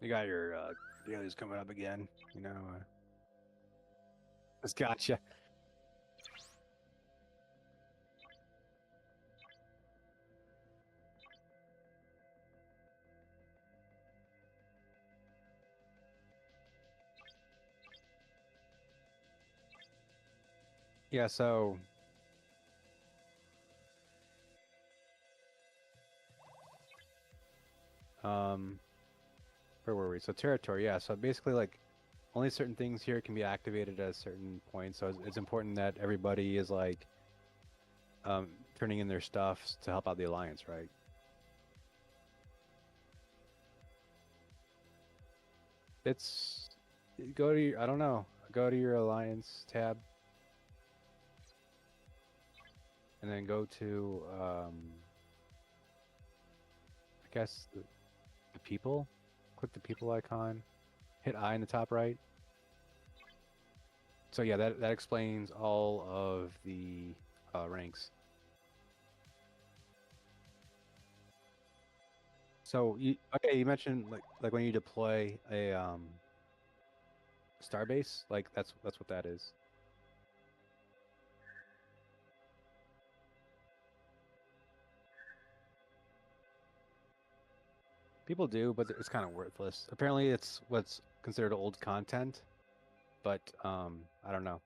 You got your dailies coming up again. Just gotcha. Yeah, so um where were we? So territory, yeah. So basically like only certain things here can be activated at a certain point. So it's important that everybody is like turning in their stuff to help out the alliance, right? It's go to your, I don't know. Go to your alliance tab and then go to I guess the people. Click the people icon. Hit I in the top right. So yeah, that explains all of the ranks. So you mentioned like when you deploy a starbase, like that's what that is. People do, but it's kind of worthless. Apparently, it's what's considered old content, but I don't know.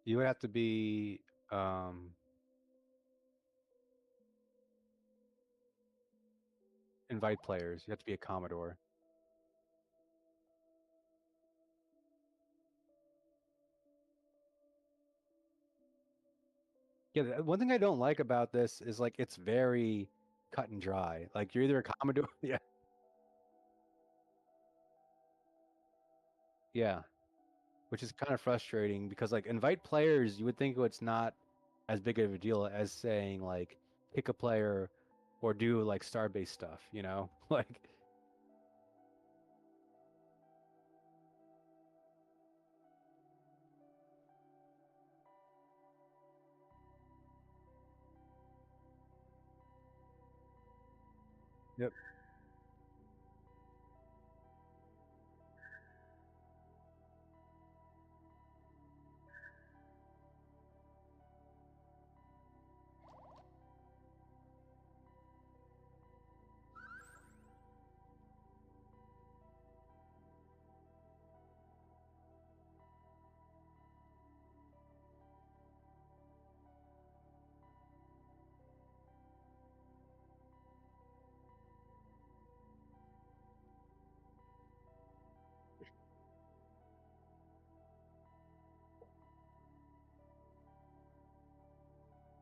You would have to be invite players. You have to be a Commodore. Yeah, one thing I don't like about this is like it's very cut and dry. Like you're either a Commodore, yeah, yeah, which is kind of frustrating because like invite players, you would think it's not as big of a deal as saying like pick a player or do like star-based stuff, you know? Like, yep.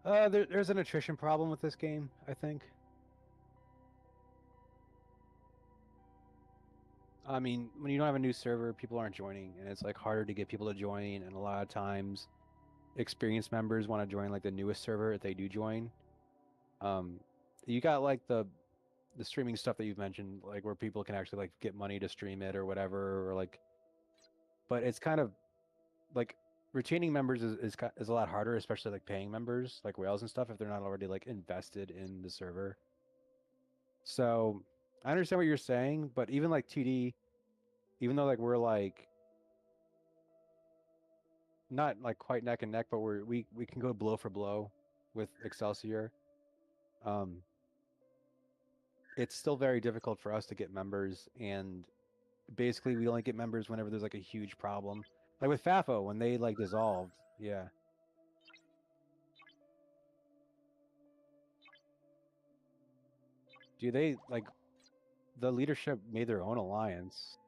There's an attrition problem with this game, I think. I mean, when you don't have a new server, people aren't joining, and it's like harder to get people to join, and a lot of times experienced members want to join like the newest server if they do join. Um, you got like the streaming stuff that you've mentioned, like where people can actually like get money to stream it or whatever, or like, but it's kind of like retaining members is a lot harder, especially like paying members like whales and stuff if they're not already like invested in the server. So I understand what you're saying, but even like TD, even though like we're like not like quite neck and neck, but we can go blow for blow with Excelsior. Um, it's still very difficult for us to get members, and basically we only get members whenever there's like a huge problem. Like with FAFO, when they like dissolved. Yeah. Do they like the leadership made their own alliance?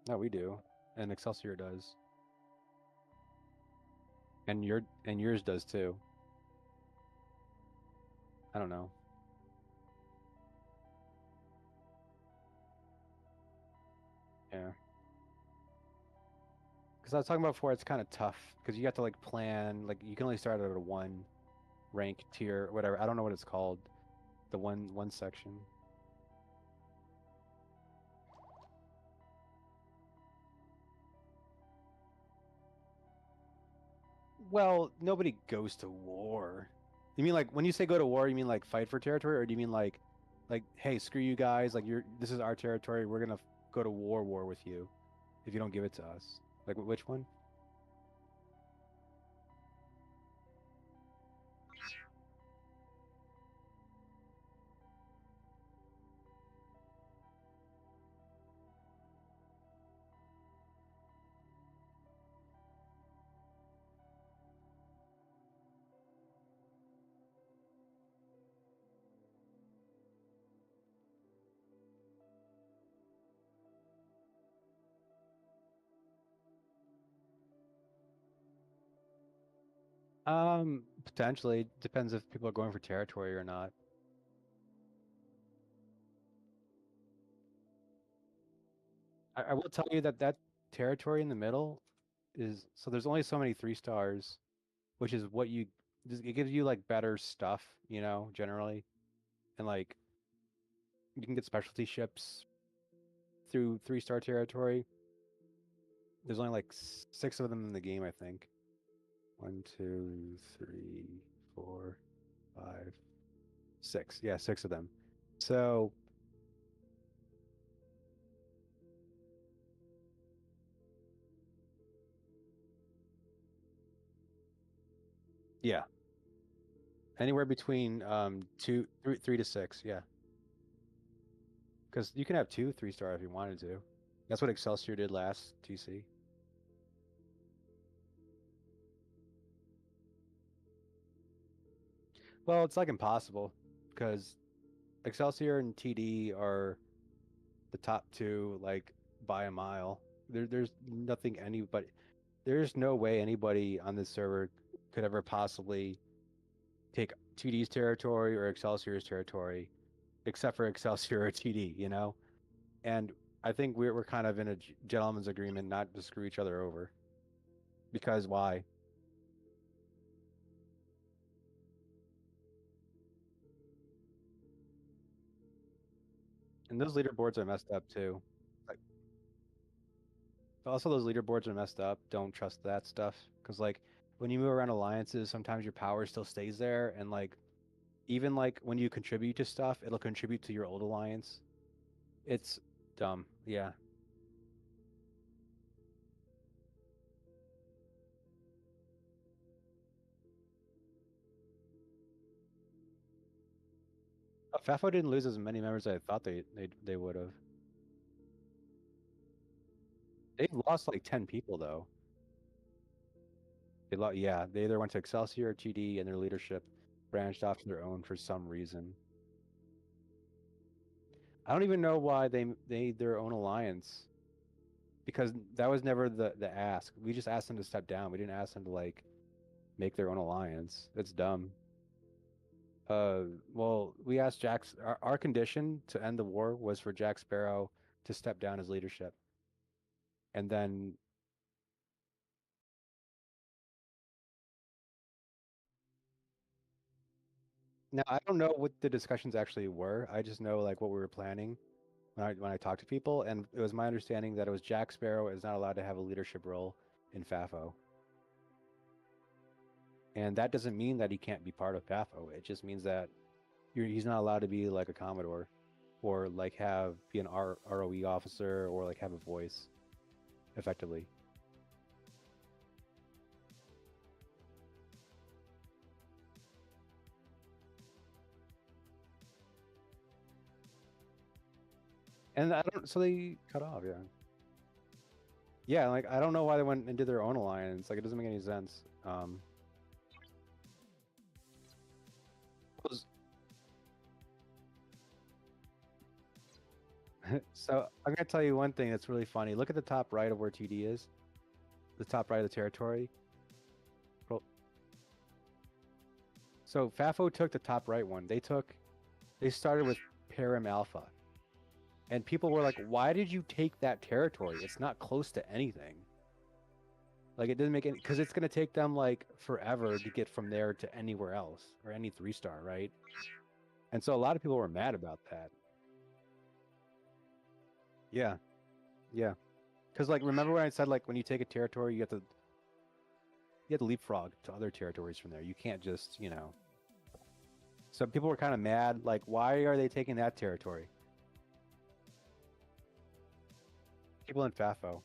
No, we do. And Excelsior does. And yours does too. I don't know. Yeah. Because I was talking about before, it's kind of tough because you have to like plan, like you can only start at a one rank tier, whatever. I don't know what it's called. The one section. Well, nobody goes to war. You mean like when you say go to war, you mean like fight for territory, or do you mean like hey, screw you guys, like this is our territory, we're gonna go to war with you if you don't give it to us? Like which one? Potentially depends if people are going for territory or not. I will tell you that that territory in the middle is so there's only so many 3 stars, which is what you it gives you like better stuff, you know, generally, and like you can get specialty ships through 3 star territory. There's only like 6 of them in the game, I think. 1, 2, 3, 4, 5, 6. Yeah, 6 of them. So yeah, anywhere between 3 to 6. Yeah, because you can have 2 3 star if you wanted to. That's what Excelsior did last TC. Well, it's like impossible because Excelsior and TD are the top two, like by a mile. There's nothing anybody. There's no way anybody on this server could ever possibly take TD's territory or Excelsior's territory, except for Excelsior or TD, you know? And I think we're kind of in a gentleman's agreement not to screw each other over. Because why? And those leaderboards are messed up too. Like, also, those leaderboards are messed up. Don't trust that stuff. Because, like, when you move around alliances, sometimes your power still stays there. And, like, even, like, when you contribute to stuff, it'll contribute to your old alliance. It's dumb. Yeah. FAFO didn't lose as many members as I thought they would have. They've lost like 10 people though. Yeah, they either went to Excelsior or TD and their leadership branched off to their own for some reason. I don't even know why they made their own alliance because that was never the ask. We just asked them to step down. We didn't ask them to like make their own alliance. That's dumb. Well, we asked our condition to end the war was for Jack Sparrow to step down as leadership. And then now I don't know what the discussions actually were. I just know like what we were planning when I talked to people, and it was my understanding that it was Jack Sparrow is not allowed to have a leadership role in FAFO. And that doesn't mean that he can't be part of FAFO. It just means that he's not allowed to be like a Commodore or like be an ROE officer or like have a voice effectively. And I don't, so they cut off, yeah. Yeah, like I don't know why they went and did their own alliance. Like it doesn't make any sense. Was- so I'm gonna tell you one thing that's really funny. Look at the top right of where TD is. The top right of the territory. So FAFO took the top right one. They started with Param Alpha. And people were like, why did you take that territory? It's not close to anything. Like it doesn't make any because it's gonna take them like forever to get from there to anywhere else or any 3-star, right? And so a lot of people were mad about that. Yeah, yeah. Because like remember when I said like when you take a territory, you have to leapfrog to other territories from there. You can't just, you know. So people were kind of mad, like, why are they taking that territory? People in FAFO.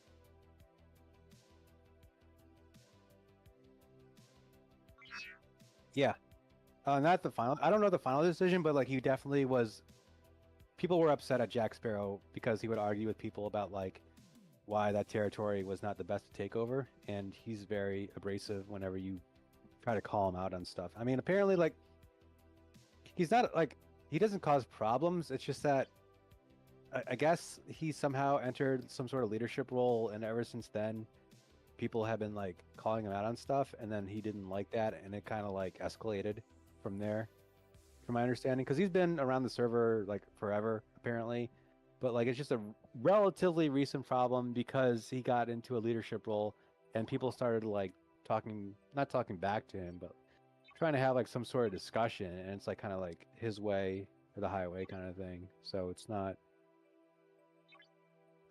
Yeah. Not the final. I don't know the final decision, but like he definitely was. People were upset at Jack Sparrow because he would argue with people about like why that territory was not the best to take over, and he's very abrasive whenever you try to call him out on stuff. I mean, apparently, like he's not like he doesn't cause problems. It's just that I guess he somehow entered some sort of leadership role, and ever since then, people have been like calling him out on stuff, and then he didn't like that, and it kind of like escalated from there, from my understanding, because he's been around the server like forever apparently, but like it's just a relatively recent problem because he got into a leadership role, and people started like talking, not talking back to him, but trying to have like some sort of discussion, and it's like kind of like his way or the highway kind of thing. So it's not.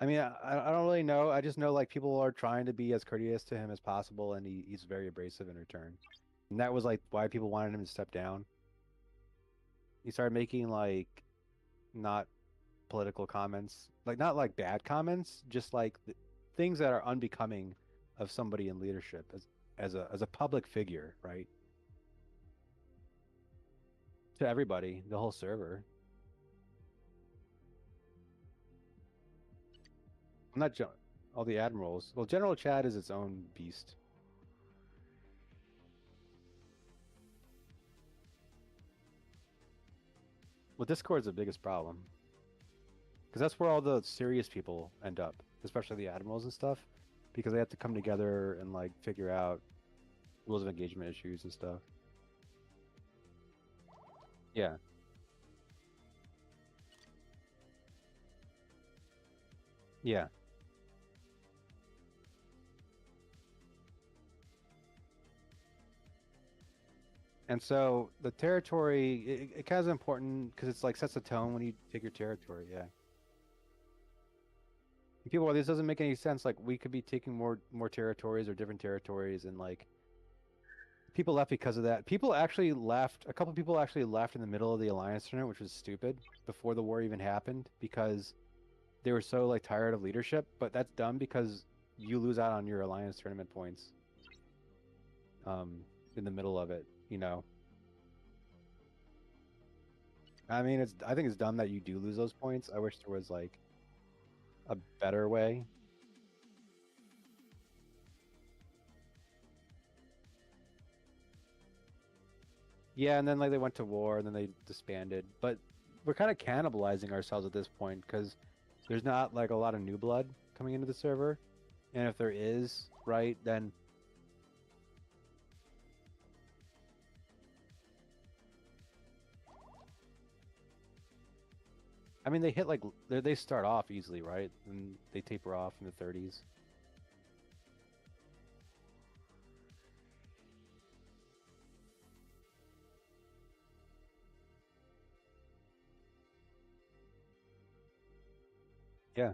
I mean, I don't really know. I just know like people are trying to be as courteous to him as possible, and he's very abrasive in return. And that was like why people wanted him to step down. He started making like not political comments, like not like bad comments, just like things that are unbecoming of somebody in leadership as a public figure, right? To everybody, the whole server. I'm not all the admirals. Well, General Chad is its own beast. Well, Discord's the biggest problem because that's where all the serious people end up, especially the admirals and stuff, because they have to come together and like figure out rules of engagement issues and stuff. Yeah. Yeah. And so the territory, it kind of is important because it's like sets a tone when you take your territory. Yeah. And people, this doesn't make any sense. Like we could be taking more territories or different territories, and like people left because of that. People actually left. A couple people actually left in the middle of the alliance tournament, which was stupid before the war even happened because they were so like tired of leadership. But that's dumb because you lose out on your alliance tournament points in the middle of it. You know. I mean, I think it's dumb that you do lose those points. I wish there was like a better way. Yeah, and then like they went to war and then they disbanded. But we're kind of cannibalizing ourselves at this point because there's not like a lot of new blood coming into the server. And if there is, right, then I mean they hit like they start off easily, right? And they taper off in the 30s. Yeah.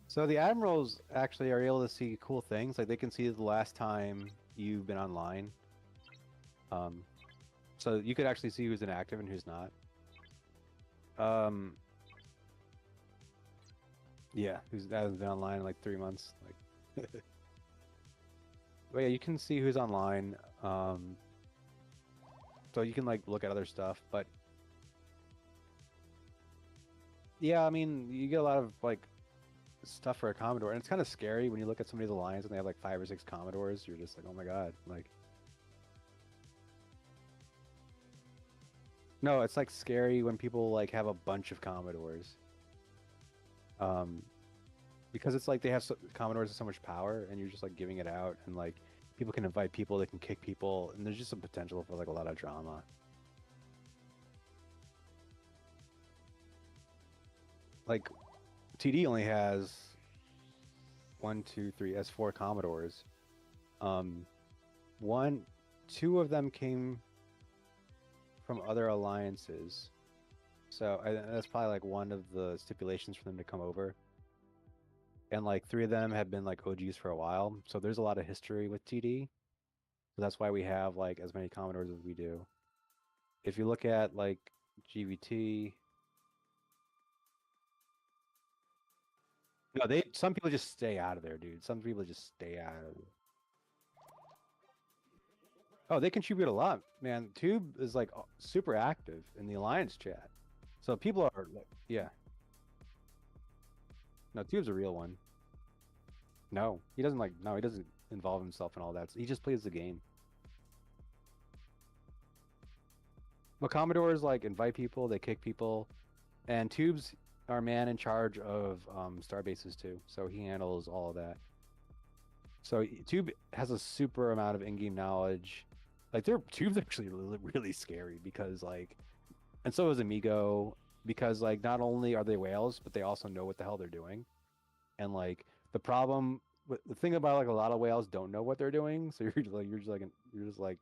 So the admirals actually are able to see cool things. Like they can see the last time you've been online. Um, so you could actually see who's inactive and who's not. Um, yeah, who's that hasn't been online in like 3 months. Like, but yeah, you can see who's online. So So you can like look at other stuff, but yeah, I mean, you get a lot of like stuff for a Commodore, and it's kind of scary when you look at some of these Alliance and they have like 5 or 6 Commodores. You're just like, oh my God, like. No, it's like scary when people like have a bunch of Commodores. Um, because it's like they have Commodores have so much power, and you're just like giving it out, and like people can invite people, they can kick people, and there's just some potential for like a lot of drama. Like TD only has one, two, three, has 4 Commodores. Um, one, two of them came from other alliances, so that's probably like one of the stipulations for them to come over. And like 3 of them have been like OGs for a while, so there's a lot of history with TD. So that's why we have like as many Commodores as we do. If you look at like GVT, no, they some people just stay out of there, dude. Some people just stay out of it. Oh, they contribute a lot, man. Tube is like super active in the Alliance chat. So people are like, yeah. No, Tube's a real one. No, he doesn't like, no, he doesn't involve himself in all that. He just plays the game. But Commodores like invite people, they kick people, and Tube's our man in charge of star bases too. So he handles all of that. So Tube has a super amount of in-game knowledge. Like their Tube's actually really, really scary because like, and so is Amigo, because like not only are they whales, but they also know what the hell they're doing. And like the thing about like a lot of whales don't know what they're doing, so you're just like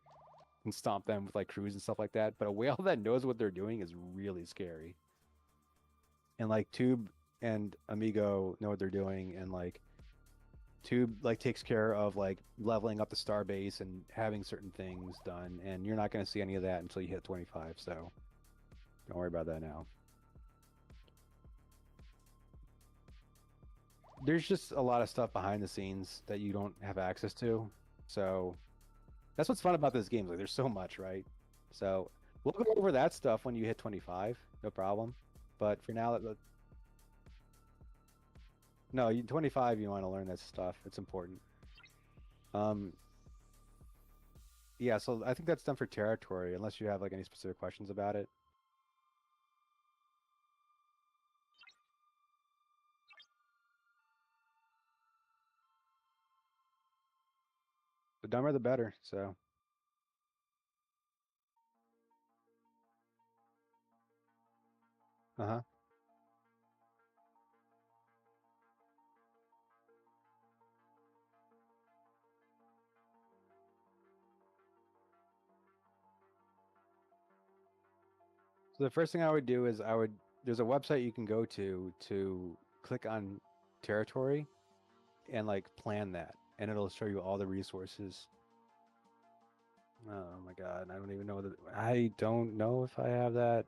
can stomp them with like crews and stuff like that. But a whale that knows what they're doing is really scary. And like Tube and Amigo know what they're doing, and like Tube like takes care of like leveling up the star base and having certain things done, and you're not going to see any of that until you hit 25. So don't worry about that now. There's just a lot of stuff behind the scenes that you don't have access to. So that's what's fun about this game. Like there's so much, right? So we'll go over that stuff when you hit 25, no problem. But for now, no, 25, you want to learn this stuff. It's important. Um, yeah, so I think that's done for territory, unless you have like any specific questions about it. The dumber the better, so. Uh-huh. So the first thing I would do is there's a website you can go to click on territory and like plan that, and it'll show you all the resources. Oh my God, I don't even know that. I don't know if I have that.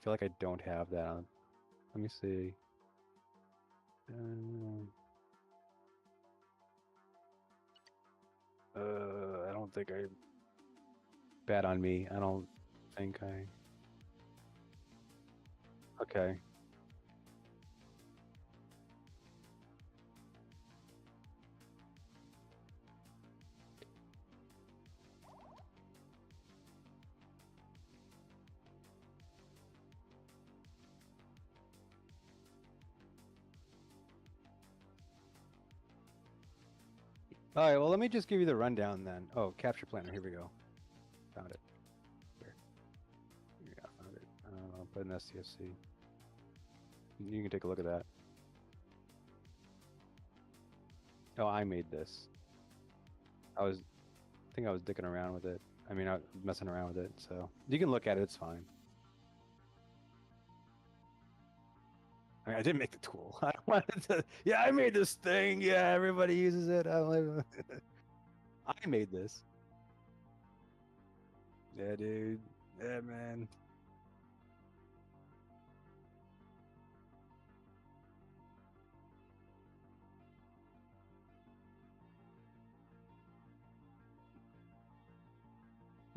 I feel like I don't have that on. Let me see. I don't think I. Bad on me. I don't think I. Okay. All right, well, let me just give you the rundown then. Oh, capture planner. Here we go. Found it. Here. Yeah, found it. I'll put an STFC. You can take a look at that. Oh, I made this. I think I was dicking around with it. I mean, I was messing around with it, so you can look at it. It's fine. I mean, I did make the tool. I wanted to. Yeah, I made this thing. Yeah, everybody uses it. I made this. Yeah, dude. Yeah, man.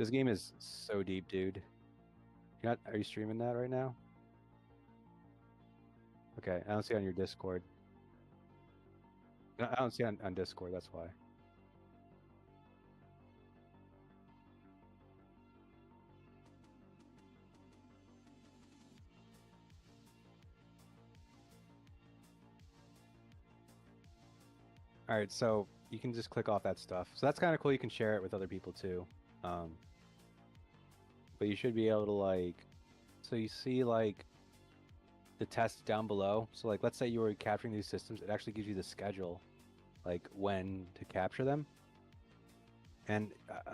This game is so deep, dude. You're not, are you streaming that right now? Okay, I don't see it on your Discord. No, I don't see it on Discord, that's why. All right, so you can just click off that stuff. So that's kind of cool. You can share it with other people too. Um, but you should be able to like, so you see like the tests down below. So like, let's say you were capturing these systems, it actually gives you the schedule, like when to capture them. And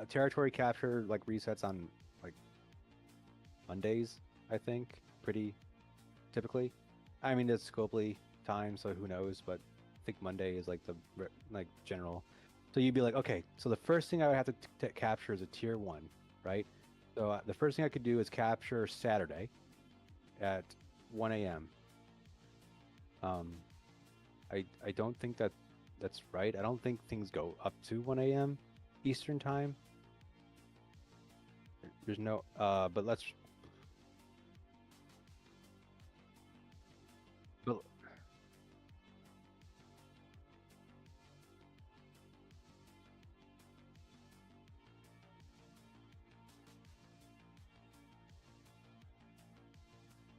territory capture like resets on like Mondays, I think, pretty typically. I mean, it's Scopely time, so who knows? But I think Monday is like the like general. So you'd be like, okay, so the first thing I would have to capture is a tier 1, right? So the first thing I could do is capture Saturday at 1 a.m. I don't think that's right. I don't think things go up to 1 a.m. Eastern time. There's no but let's but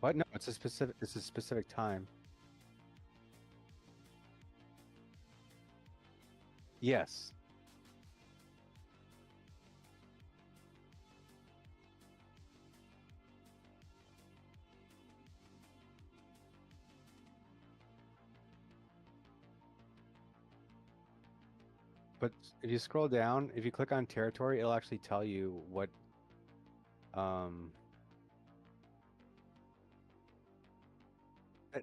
what? No, it's a specific time. Yes. But if you scroll down, if you click on territory, it'll actually tell you what um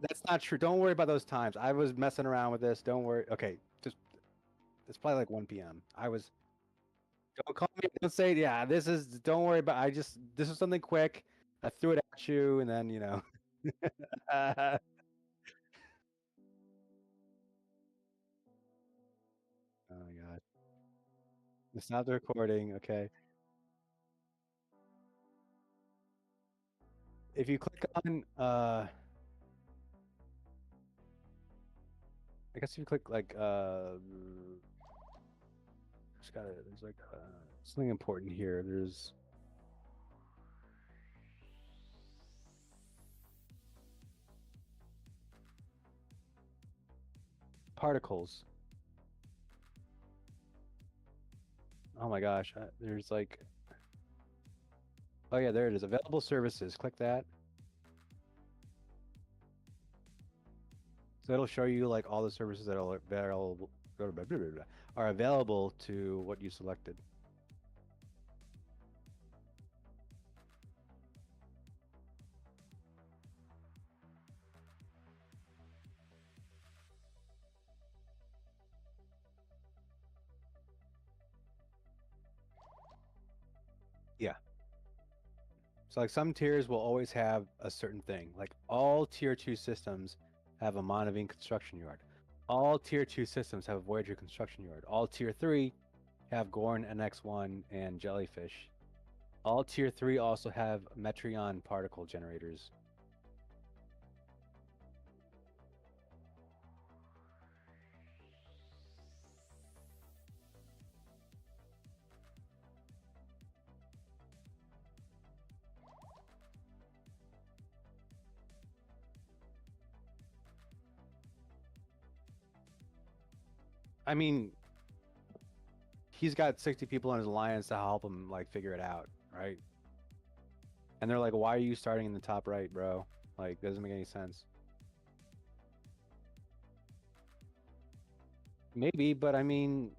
that's not true. Don't worry about those times. I was messing around with this. Don't worry. Okay, just it's probably like 1 p.m. I was don't call me, don't say yeah, this is don't worry about this is something quick. I threw it at you and then, you know. Oh my god. Stop the recording, okay. If you click on I guess if you click like there's like something important here. There's particles. Oh my gosh, there's like oh yeah, there it is. Available services. Click that. So it'll show you like all the services that are available are available to what you selected. Yeah. So like some tiers will always have a certain thing. Like all tier 2 systems have a Monavine construction yard. All tier 2 systems have a Voyager construction yard. All tier 3 have Gorn NX1 and Jellyfish. All tier 3 also have Metreon particle generators. I mean, he's got 60 people in his alliance to help him like figure it out, right? And they're like, "Why are you starting in the top right, bro? Like, doesn't make any sense." Maybe, but I mean,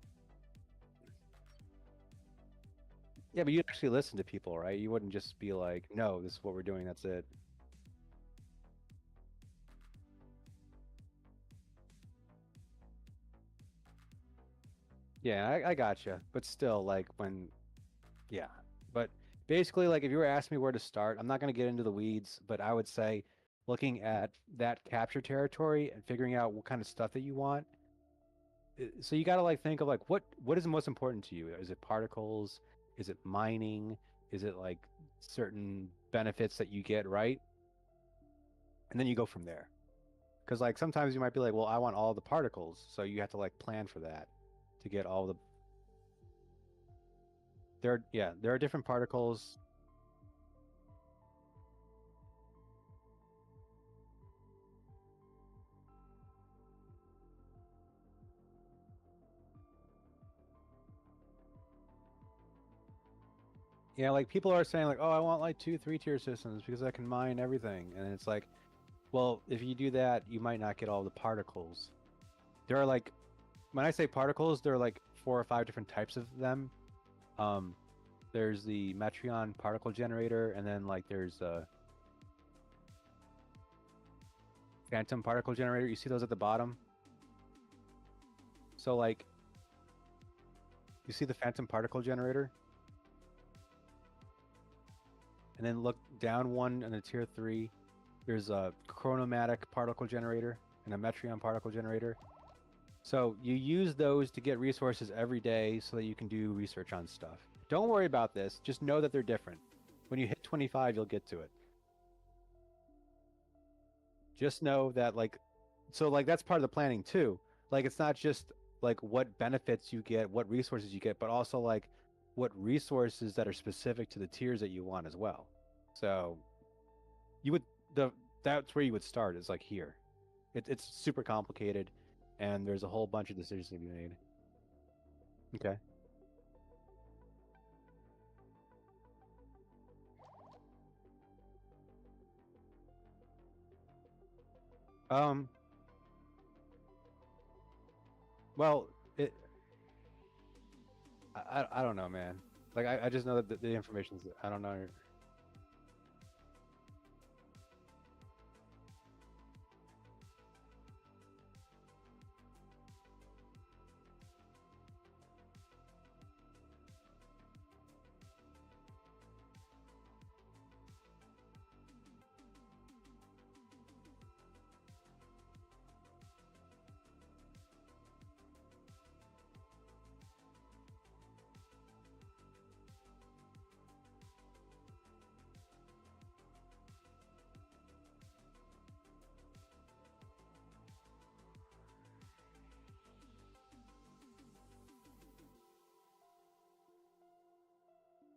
yeah, but you actually listen to people, right? You wouldn't just be like, "No, this is what we're doing. That's it." Yeah, I gotcha. But still, like when, yeah. But basically, like if you were asking me where to start, I'm not going to get into the weeds, but I would say looking at that capture territory and figuring out what kind of stuff that you want. So you got to like think of like what is most important to you? Is it particles? Is it mining? Is it like certain benefits that you get, right? And then you go from there. Because like sometimes you might be like, well, I want all the particles, so you have to like plan for that to get all the. There are different particles. Yeah, like people are saying like, oh, I want like two, three-tier systems because I can mine everything, and it's like, well, if you do that, you might not get all the particles. There are like, when I say particles, there are like four or five different types of them. Um, there's the Metreon particle generator, and then like there's a phantom particle generator. You see those at the bottom? So like, you see the phantom particle generator, and then look down one in the tier 3. There's a chronomatic particle generator and a Metreon particle generator. So you use those to get resources every day so that you can do research on stuff. Don't worry about this. Just know that they're different. When you hit 25, you'll get to it. Just know that like, so like that's part of the planning too. Like it's not just like what benefits you get, what resources you get, but also like what resources that are specific to the tiers that you want as well. So you would the that's where you would start is like here. It's super complicated, and there's a whole bunch of decisions to be made. Okay. Um. Well, it. I don't know, man. Like I just know that the information's. I don't know.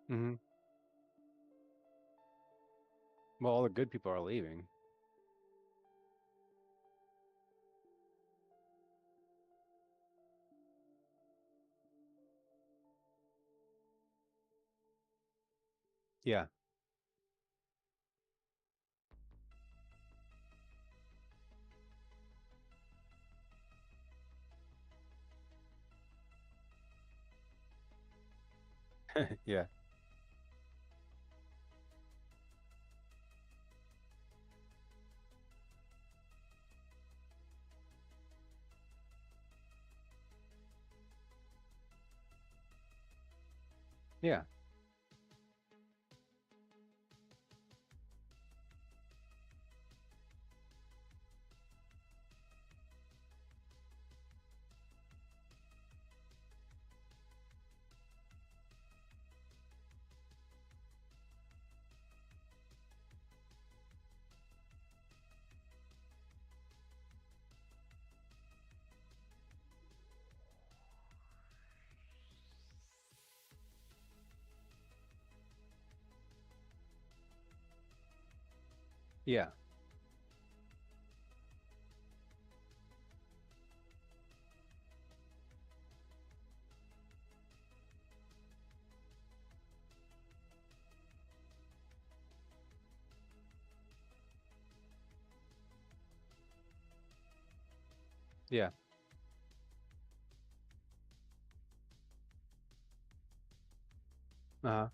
Hmm. Well, all the good people are leaving. Yeah. Yeah. Yeah. Yeah. Yeah. Uh-huh.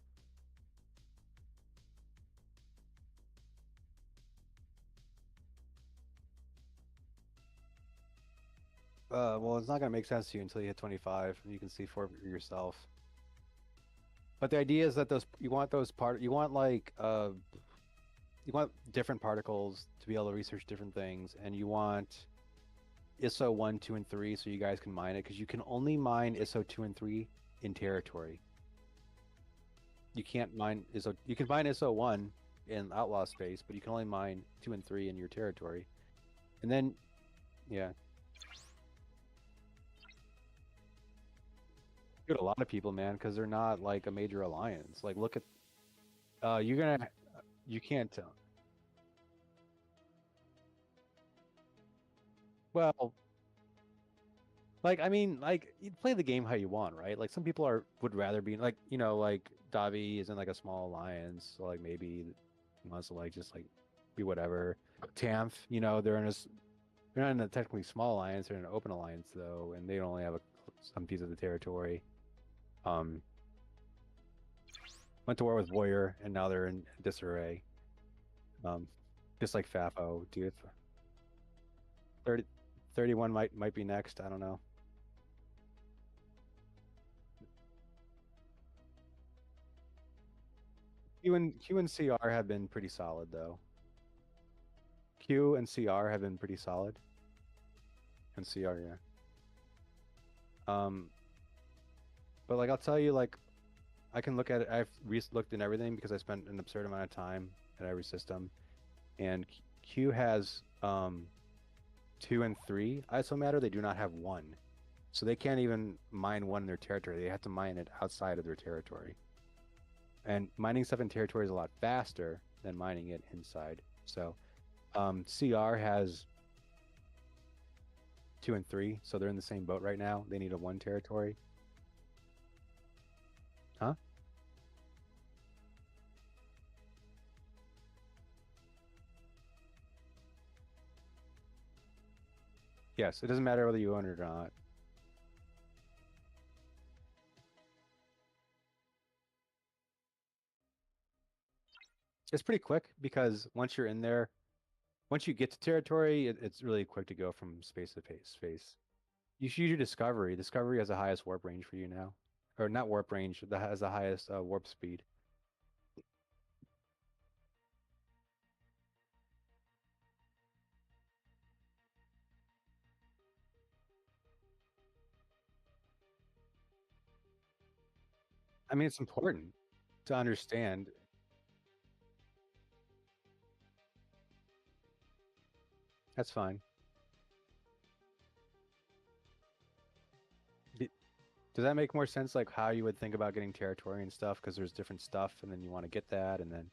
Well, it's not gonna make sense to you until you hit 25, and you can see for yourself. But the idea is that those you want those you want like you want different particles to be able to research different things, and you want ISO 1, 2, and 3 so you guys can mine it because you can only mine ISO 2 and 3 in territory. You can't mine ISO. You can mine ISO 1 in outlaw space, but you can only mine 2 and 3 in your territory. And then, yeah, get a lot of people, man, because they're not like a major alliance. Like, look at, you're gonna, you can't tell. Well, like, I mean, like, you play the game how you want, right? Like, some people would rather be like, like Davi is in like a small alliance, so like maybe he wants to like just like be whatever. Tamf, they're they're not in a technically small alliance, they're in an open alliance though, and they only have some piece of the territory. Um, went to war with Warrior, and now they're in disarray. Um, just like Fafo, dude. 30, 31 might be next. I don't know. Q and CR have been pretty solid though. Q and CR have been pretty solid. And CR, yeah. Um, but like I'll tell you, like I can look at it. I've looked in everything because I spent an absurd amount of time at every system, and Q has 2 and 3 ISO matter. They do not have 1, so they can't even mine 1 in their territory. They have to mine it outside of their territory. And mining stuff in territory is a lot faster than mining it inside. So CR has 2 and 3, so they're in the same boat right now. They need a 1 territory. Huh? Yes, it doesn't matter whether you own it or not. It's pretty quick because once you're in there, once you get to territory, it's really quick to go from space to space. You should use your discovery. Discovery has the highest warp range for you now, or not warp range. That has the highest warp speed. I mean, it's important to understand. That's fine. Does that make more sense, like how you would think about getting territory and stuff? Because there's different stuff, and then you want to get that, and then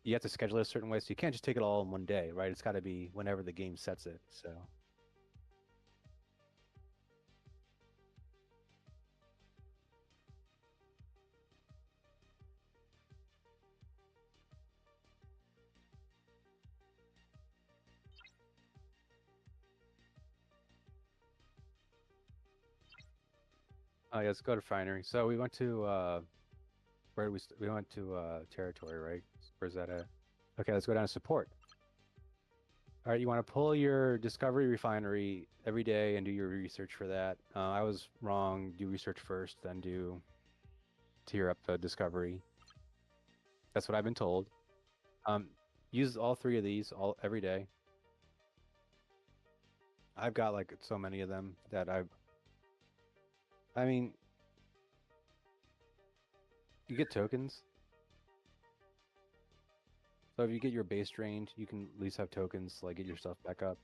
you have to schedule it a certain way, so you can't just take it all in one day, right? It's got to be whenever the game sets it. So, oh yeah, let's go to refinery. So we went to where did we went to territory, right? Where's that at? Okay, let's go down to support. All right, you want to pull your discovery refinery every day and do your research for that. I was wrong. Do research first, then do tier up the discovery. That's what I've been told. Um, use all 3 of these every day. I've got like so many of them that I mean, you get tokens. So if you get your base drained, you can at least have tokens to like get your stuff back up.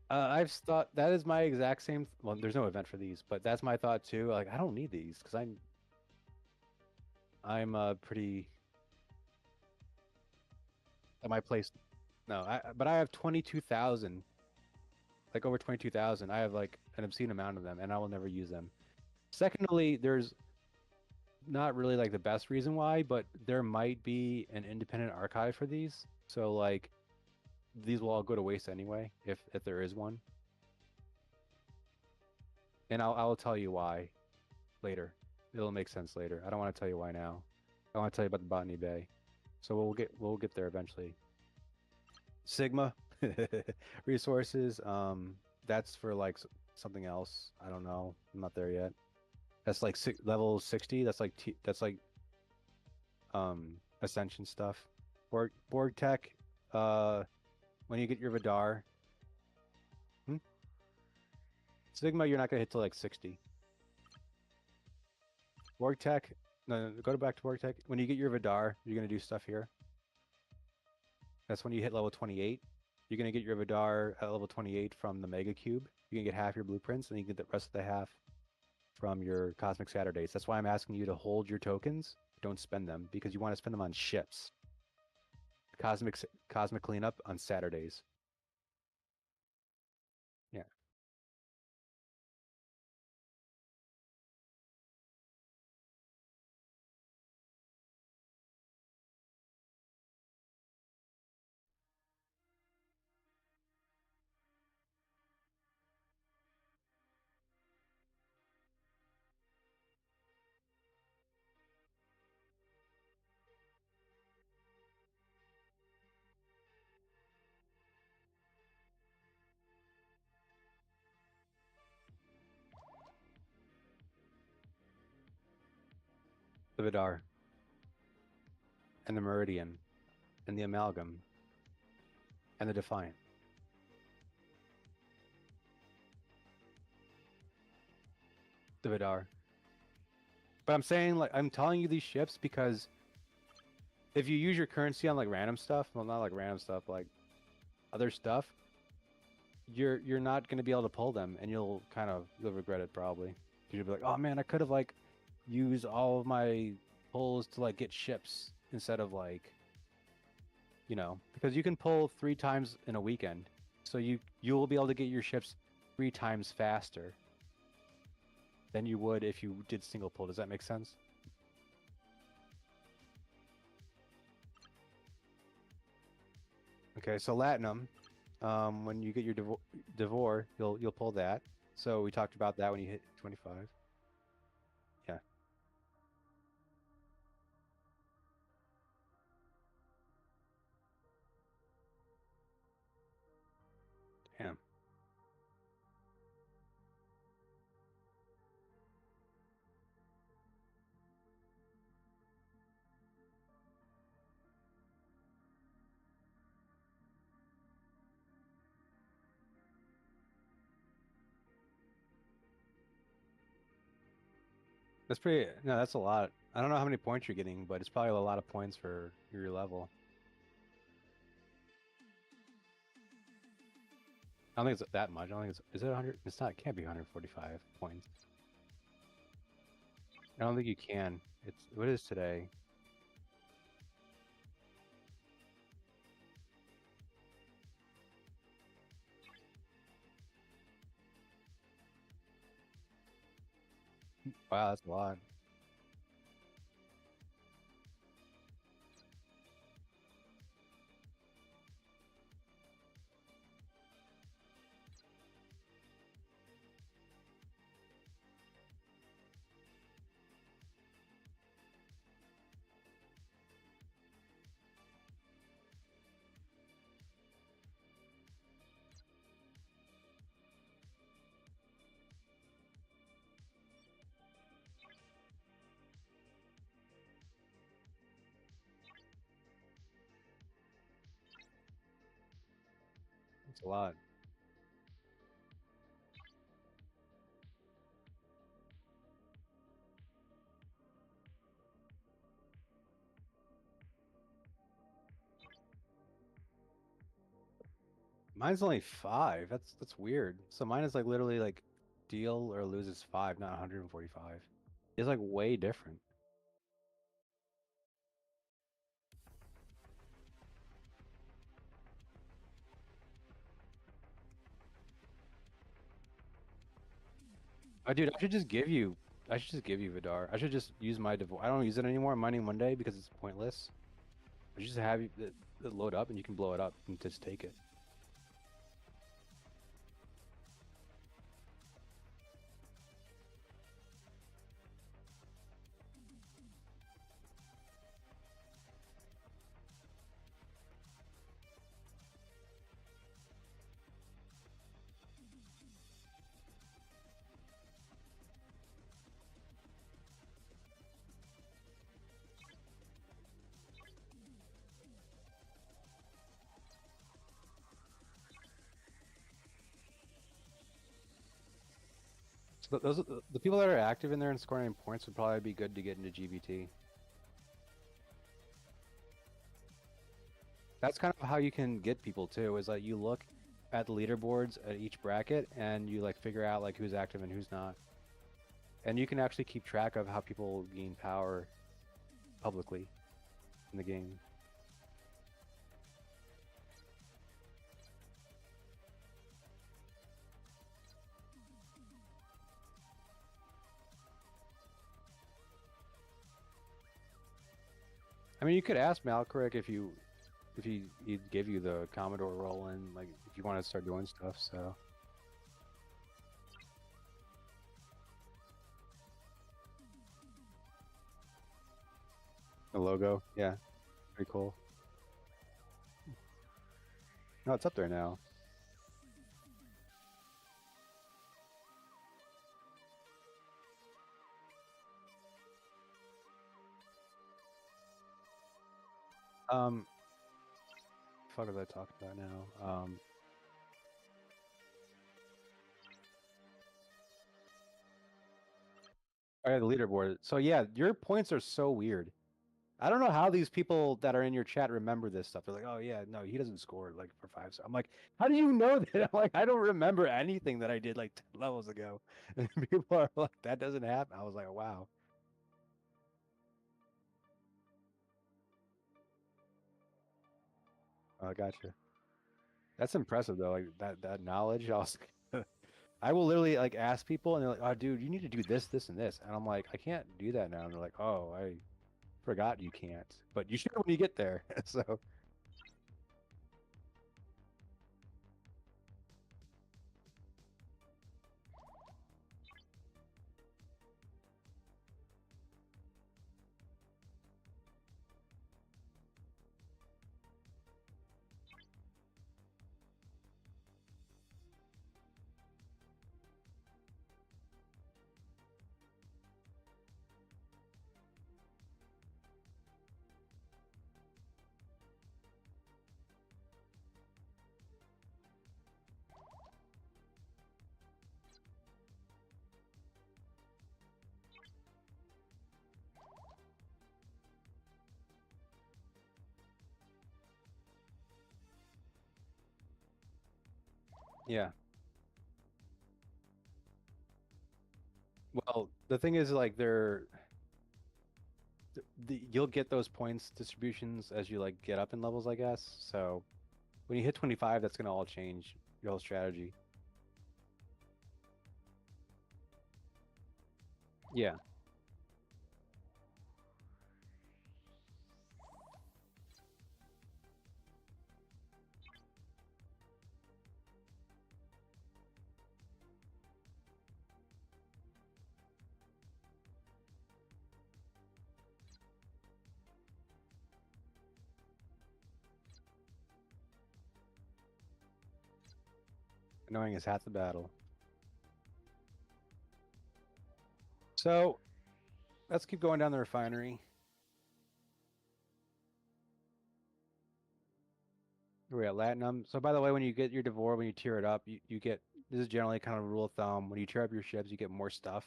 I've thought that is my exact same. Well, there's no event for these, but that's my thought too. Like I don't need these because I'm pretty at my place. No, but I have 22,000, like over 22,000. I have like an obscene amount of them, and I will never use them. Secondly, there's not really like the best reason why, but there might be an independent archive for these. So like these will all go to waste anyway if there is one. And I'll tell you why later. It'll make sense later. I don't want to tell you why now. I want to tell you about the Botany Bay. So we'll get there eventually. Sigma resources. That's for like something else. I don't know. I'm not there yet. That's like level 60. That's like ascension stuff. Borg tech. When you get your Vidar. Hmm? Sigma, you're not gonna hit till like 60. Org Tech. No, go back to Org Tech. When you get your Vidar, you're gonna do stuff here. That's when you hit level 28. You're gonna get your Vidar at level 28 from the Mega Cube. You can get half your blueprints, and you get the rest of the half from your Cosmic Saturdays. That's why I'm asking you to hold your tokens. Don't spend them because you want to spend them on ships. Cosmic cleanup on Saturdays. Yeah. The Vidar and the Meridian and the Amalgam and the Defiant. The Vidar. But I'm saying, like, I'm telling you these ships because if you use your currency on like random stuff, well, not like random stuff, like other stuff, you're not going to be able to pull them, and you'll regret it probably. You'll be like, oh man, I could have like used all of my pulls to like get ships instead of like, because you can pull 3 times in a weekend, so you will be able to get your ships 3 times faster than you would if you did single pull. Does that make sense? Okay, so Latinum, when you get your Devore, you'll pull that. So we talked about that when you hit 25. Yeah. Damn. No, that's a lot. I don't know how many points you're getting, but it's probably a lot of points for your level. I don't think it's that much. I don't think is it 100? It's not, it can't be 145 points. I don't think you can. What is today? Wow, that's a lot. It's a lot. Mine's only 5. That's weird. So mine is like literally like deal or loses 5, not 145. It's like way different. Dude, I should just give you Vidar. I should just use my Devore. I don't use it anymore. I'm mining one day because it's pointless. I should just have it load up and you can blow it up and just take it. So the people that are active in there and scoring points would probably be good to get into GBT. That's kind of how you can get people too, is like you look at the leaderboards at each bracket and you like figure out like who's active and who's not. And you can actually keep track of how people gain power publicly in the game. I mean, you could ask Malkrick if he'd give you the Commodore role and like if you want to start doing stuff. So the logo, yeah, pretty cool. No, it's up there now. Um, fuck was I talking about now? Oh yeah, the leaderboard. So yeah, your points are so weird. I don't know how these people that are in your chat remember this stuff. They're like, oh yeah, no, he doesn't score like for 5. So I'm like, how do you know that? I'm like, I don't remember anything that I did like 10 levels ago. And people are like, that doesn't happen. I was like, wow. I gotcha. That's impressive though. Like that knowledge. I was, I will literally like ask people, and they're like, oh, dude, you need to do this, this, and this, and I'm like, I can't do that now. And they're like, oh, I forgot you can't, but you should when you get there. So yeah. Well, the thing is, like, you'll get those points distributions as you like get up in levels, I guess. So when you hit 25, that's gonna all change your whole strategy. Yeah. Knowing is half the battle. So let's keep going down the refinery. We're at Latinum. So by the way, when you get your Devore, when you tier it up, you get, this is generally kind of a rule of thumb. When you tier up your ships, you get more stuff.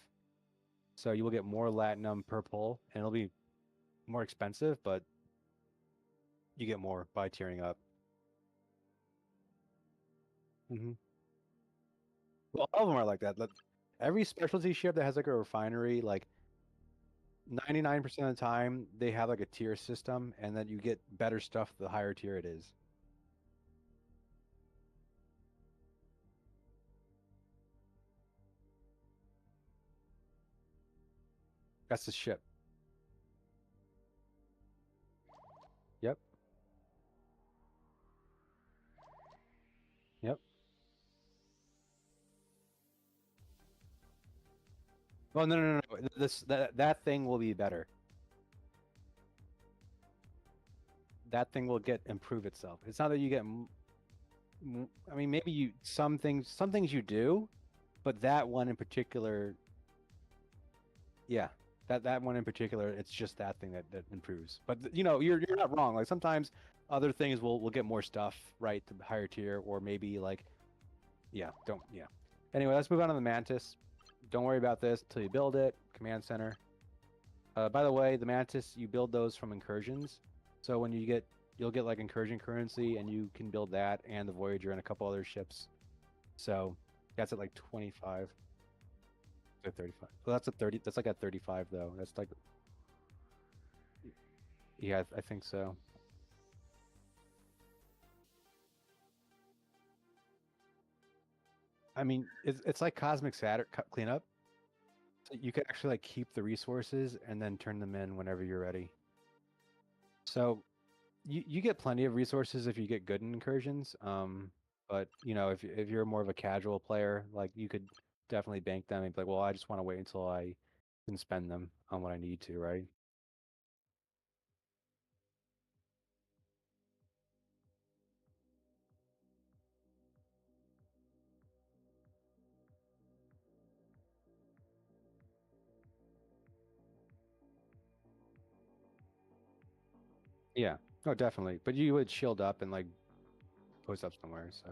So you will get more Latinum per pull, and it'll be more expensive, but you get more by tiering up. Hmm. Well, all of them are like that. Every specialty ship that has like a refinery, like 99% of the time, they have like a tier system, and then you get better stuff the higher tier it is. That's the ship. Yep. Yep. Well, no. That thing will be better. That thing will get improve itself. It's not that you get. I mean, maybe some things you do, but that one in particular, yeah, that one in particular, it's just that thing that improves. But you know, you're not wrong. Like sometimes other things will get more stuff right to higher tier, or maybe like, yeah, don't, yeah. Anyway, let's move on to the Mantis. Don't worry about this until you build it. Command center. By the way, the Mantis, you build those from incursions. So when you'll get like incursion currency, and you can build that and the Voyager and a couple other ships. So that's at like 25 or 35. Well, that's a 30. That's like at 35 though. That's like, yeah, I think so. I mean, it's like Cosmic Saturn cleanup. So you can actually like keep the resources and then turn them in whenever you're ready. So you get plenty of resources if you get good incursions. But you know, if you're more of a casual player, like you could definitely bank them and be like, well, I just want to wait until I can spend them on what I need to, right? Yeah. Oh, definitely. But you would shield up and like post up somewhere. So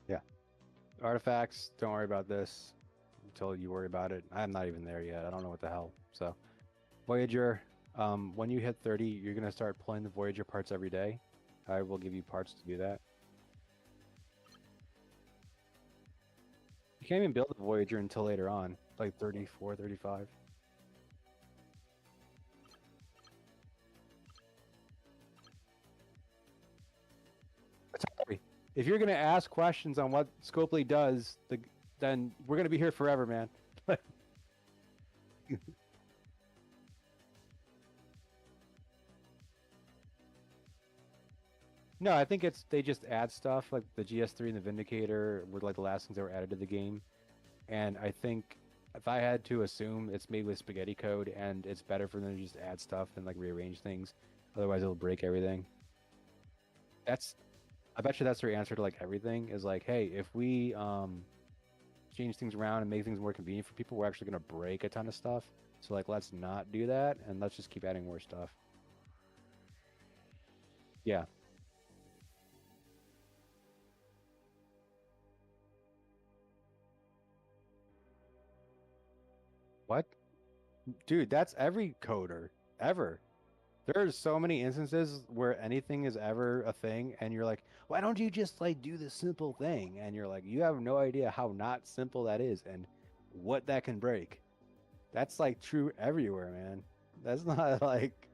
yeah. Artifacts, don't worry about this until you worry about it. I'm not even there yet. I don't know what the hell. So Voyager, when you hit 30, you're gonna start pulling the Voyager parts every day. I will give you parts to do that. You can't even build the Voyager until later on, like 34, 35. But sorry, if you're gonna ask questions on what Scopely does, then we're gonna be here forever, man. No, I think it's they just add stuff like the GS3 and the Vindicator were like the last things that were added to the game. And I think if I had to assume, it's made with spaghetti code, and it's better for them to just add stuff and like rearrange things. Otherwise, it'll break everything. That's I bet you that's their answer to like everything is like, hey, if we change things around and make things more convenient for people, we're actually gonna break a ton of stuff. So like, let's not do that, and let's just keep adding more stuff. Yeah. What? Dude, that's every coder ever. There's so many instances where anything is ever a thing, and you're like, why don't you just like do this simple thing? And you're like, you have no idea how not simple that is and what that can break. That's like true everywhere, man. That's not like,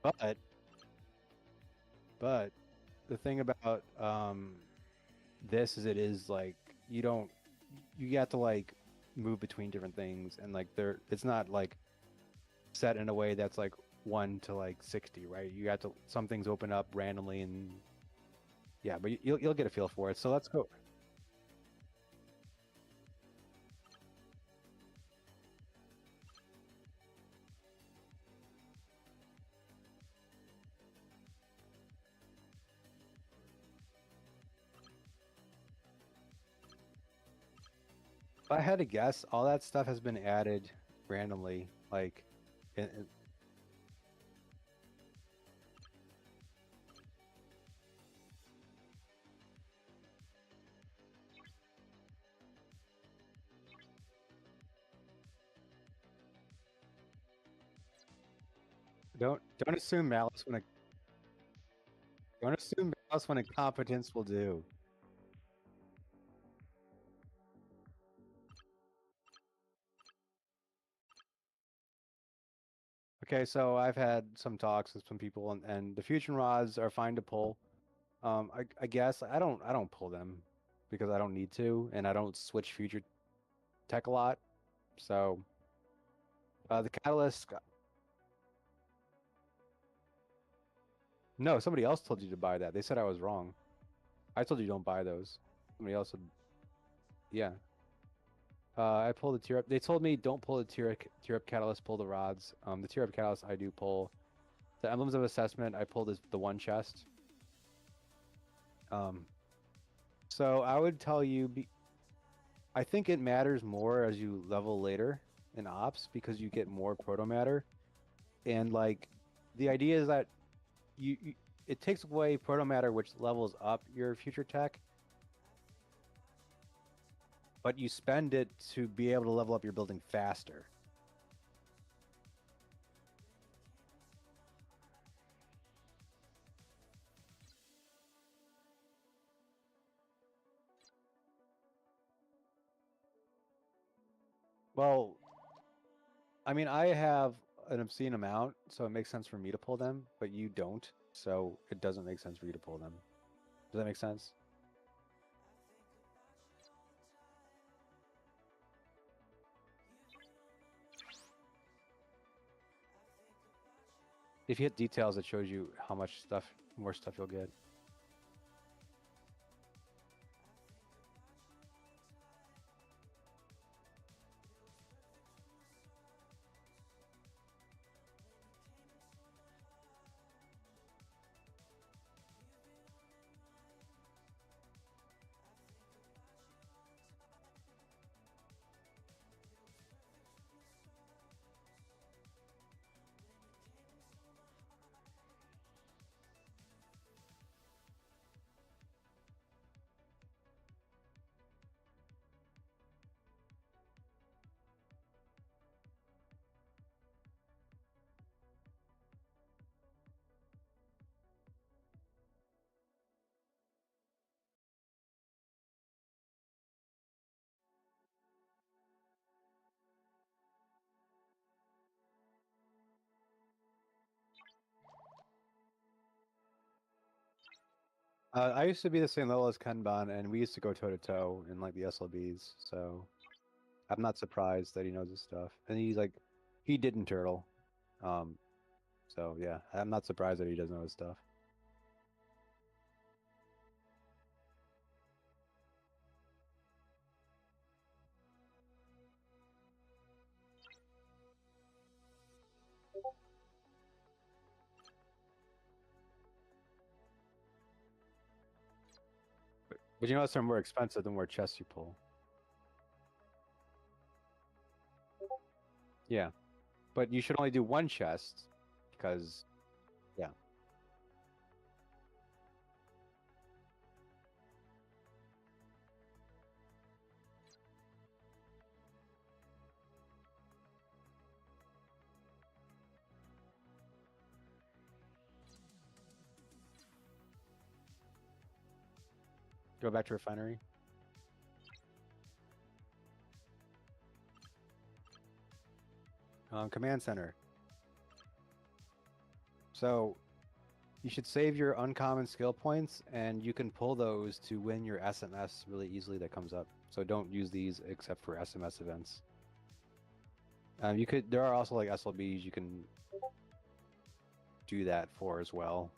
but, but the thing about this is it is like, you don't, you have to like move between different things, and like it's not like set in a way that's like 1 to like 60, right? You got to, some things open up randomly, and yeah, but you'll get a feel for it. So let's go. If I had to guess, all that stuff has been added randomly. Like, don't assume malice when a don't assume malice when incompetence will do. Okay, so I've had some talks with some people, and the fusion rods are fine to pull. I guess I don't pull them because I don't need to, and I don't switch future tech a lot. So the catalyst, no, somebody else told you to buy that. They said I was wrong. I told you don't buy those. Somebody else said, yeah. I pulled the tier up. They told me don't pull the tier up catalyst, pull the rods. The tier up catalyst I do pull. The emblems of assessment I pulled is the one chest. Um, so I would tell you, I think it matters more as you level later. in ops because you get more proto matter. And like the idea is that you it takes away proto matter, which levels up your future tech, but you spend it to be able to level up your building faster. Well, I mean, I have an obscene amount, so it makes sense for me to pull them, but you don't, so it doesn't make sense for you to pull them. Does that make sense? If you hit details, it shows you how much stuff, more stuff you'll get. I used to be the same level as Kanban, and we used to go toe to toe in like the SLBs, so I'm not surprised that he knows his stuff. And he's like, he didn't turtle, um, so yeah, I'm not surprised that he doesn't know his stuff. But you notice they're more expensive the more chests you pull. Yeah, but you should only do one chest because, yeah, go back to refinery. Command center. So you should save your uncommon skill points, and you can pull those to win your SMS really easily that comes up. So don't use these except for SMS events. You could. There are also like SLBs you can do that for as well.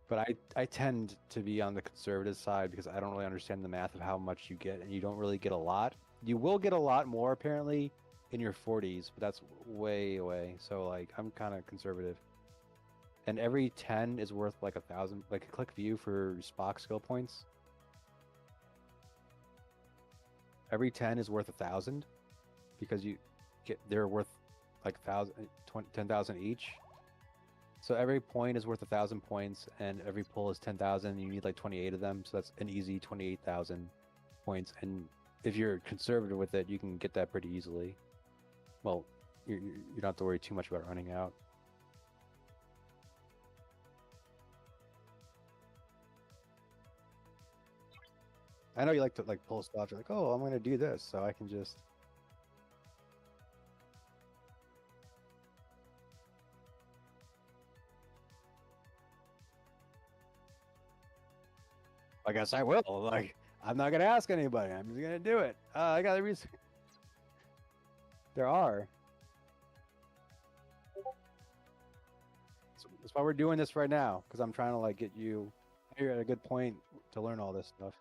But I tend to be on the conservative side because I don't really understand the math of how much you get, and you don't really get a lot. You will get a lot more apparently in your 40s, but that's way away. So like I'm kind of conservative. And every 10 is worth like 1,000. Like click view for Spock skill points. Every 10 is worth 1,000 because they're worth like 1,000, 10,000 each. So every point is worth 1,000 points, and every pull is 10,000. You need like 28 of them, so that's an easy 28,000 points. And if you're conservative with it, you can get that pretty easily. Well, you don't have to worry too much about running out. I know you like to like pull stuff. You're like, oh, I'm gonna do this, so I can just. I guess I will. Like, I'm not gonna ask anybody. I'm just gonna do it. I got the reason. There are. That's why we're doing this right now, because I'm trying to like get you. You're at a good point to learn all this stuff.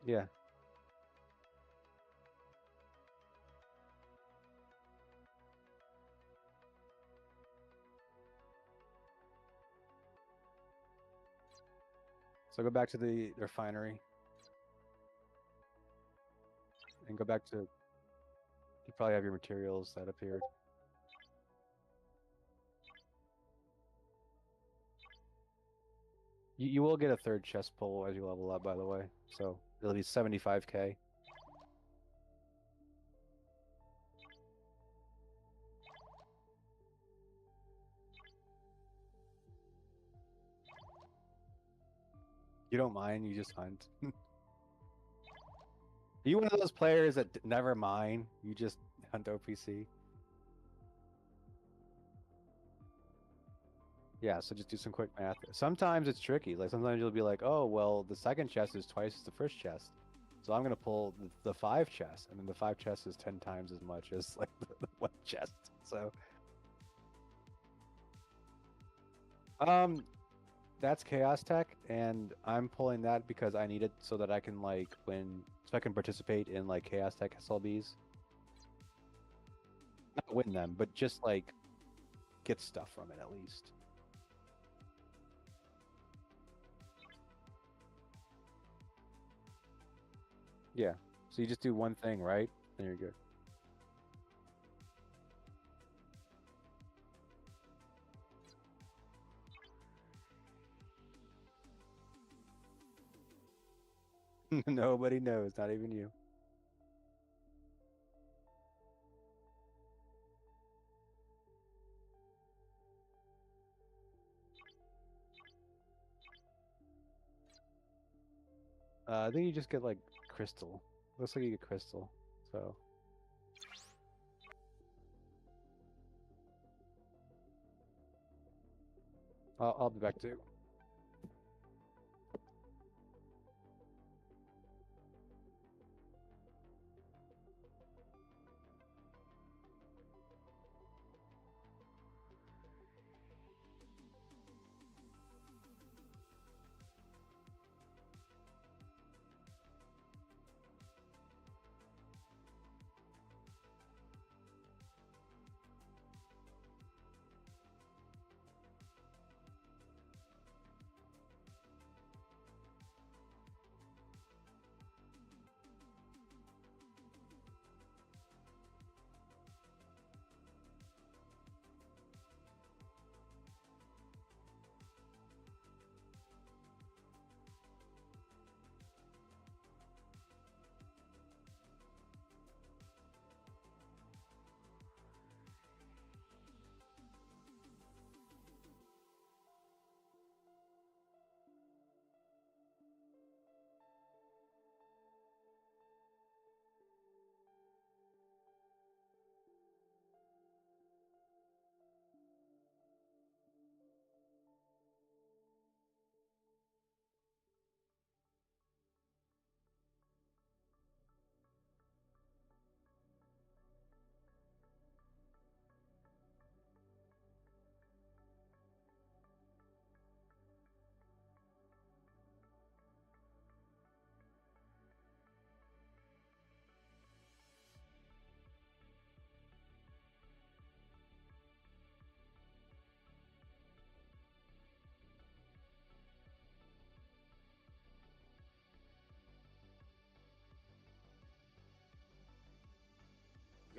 Yeah. So go back to the refinery and go back to. You probably have your materials that appeared. You will get a third chest pull as you level up, by the way. So it'll be 75k. You don't mind, you just hunt. Are you one of those players that never mind? You just hunt OPC? Yeah, so just do some quick math. Sometimes it's tricky. Like sometimes you'll be like, oh, well, the second chest is twice the first chest. So I'm gonna pull the 5 chests, and then the 5 chests is 10 times as much as like the 1 chest. So that's Chaos Tech, and I'm pulling that because I need it so that I can like win, so I can participate in like Chaos Tech SLBs. Not win them, but just like get stuff from it at least. Yeah. So you just do one thing, right? Then you're good. Nobody knows, not even you. I think you just get like crystal. Looks like you get crystal. So I'll be back too.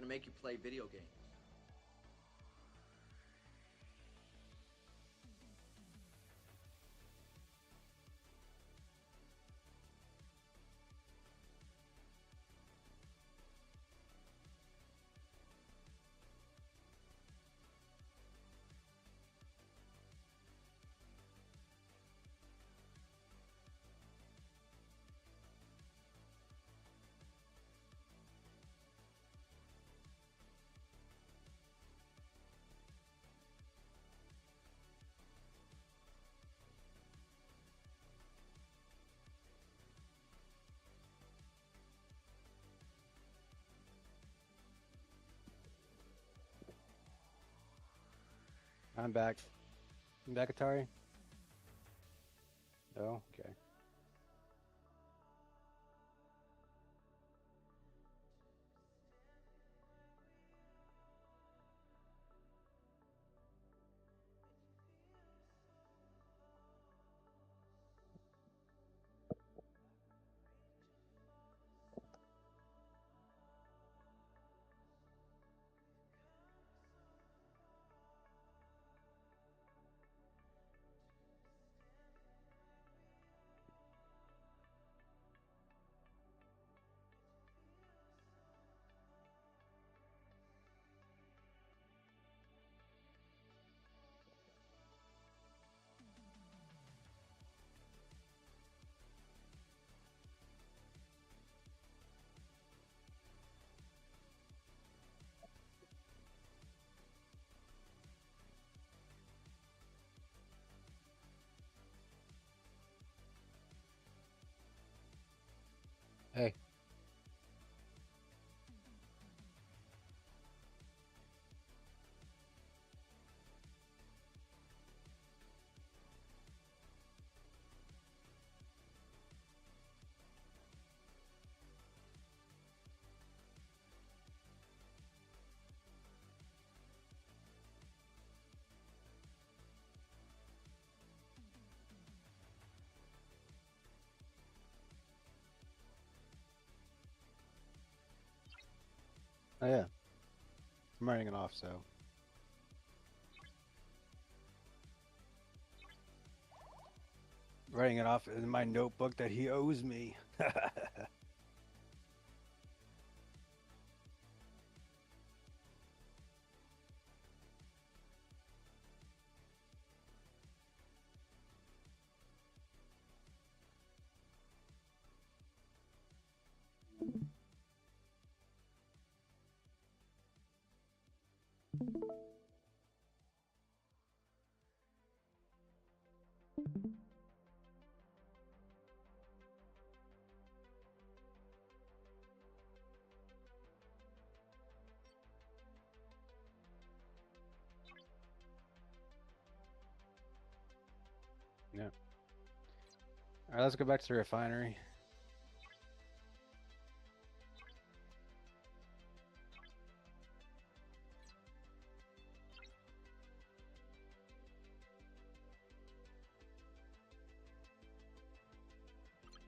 We're gonna make you play video games. I'm back. You back, Atari? No? Okay. Hey. Oh yeah. I'm writing it off, so. Writing it off in my notebook that he owes me. Yeah. All right, let's go back to the refinery.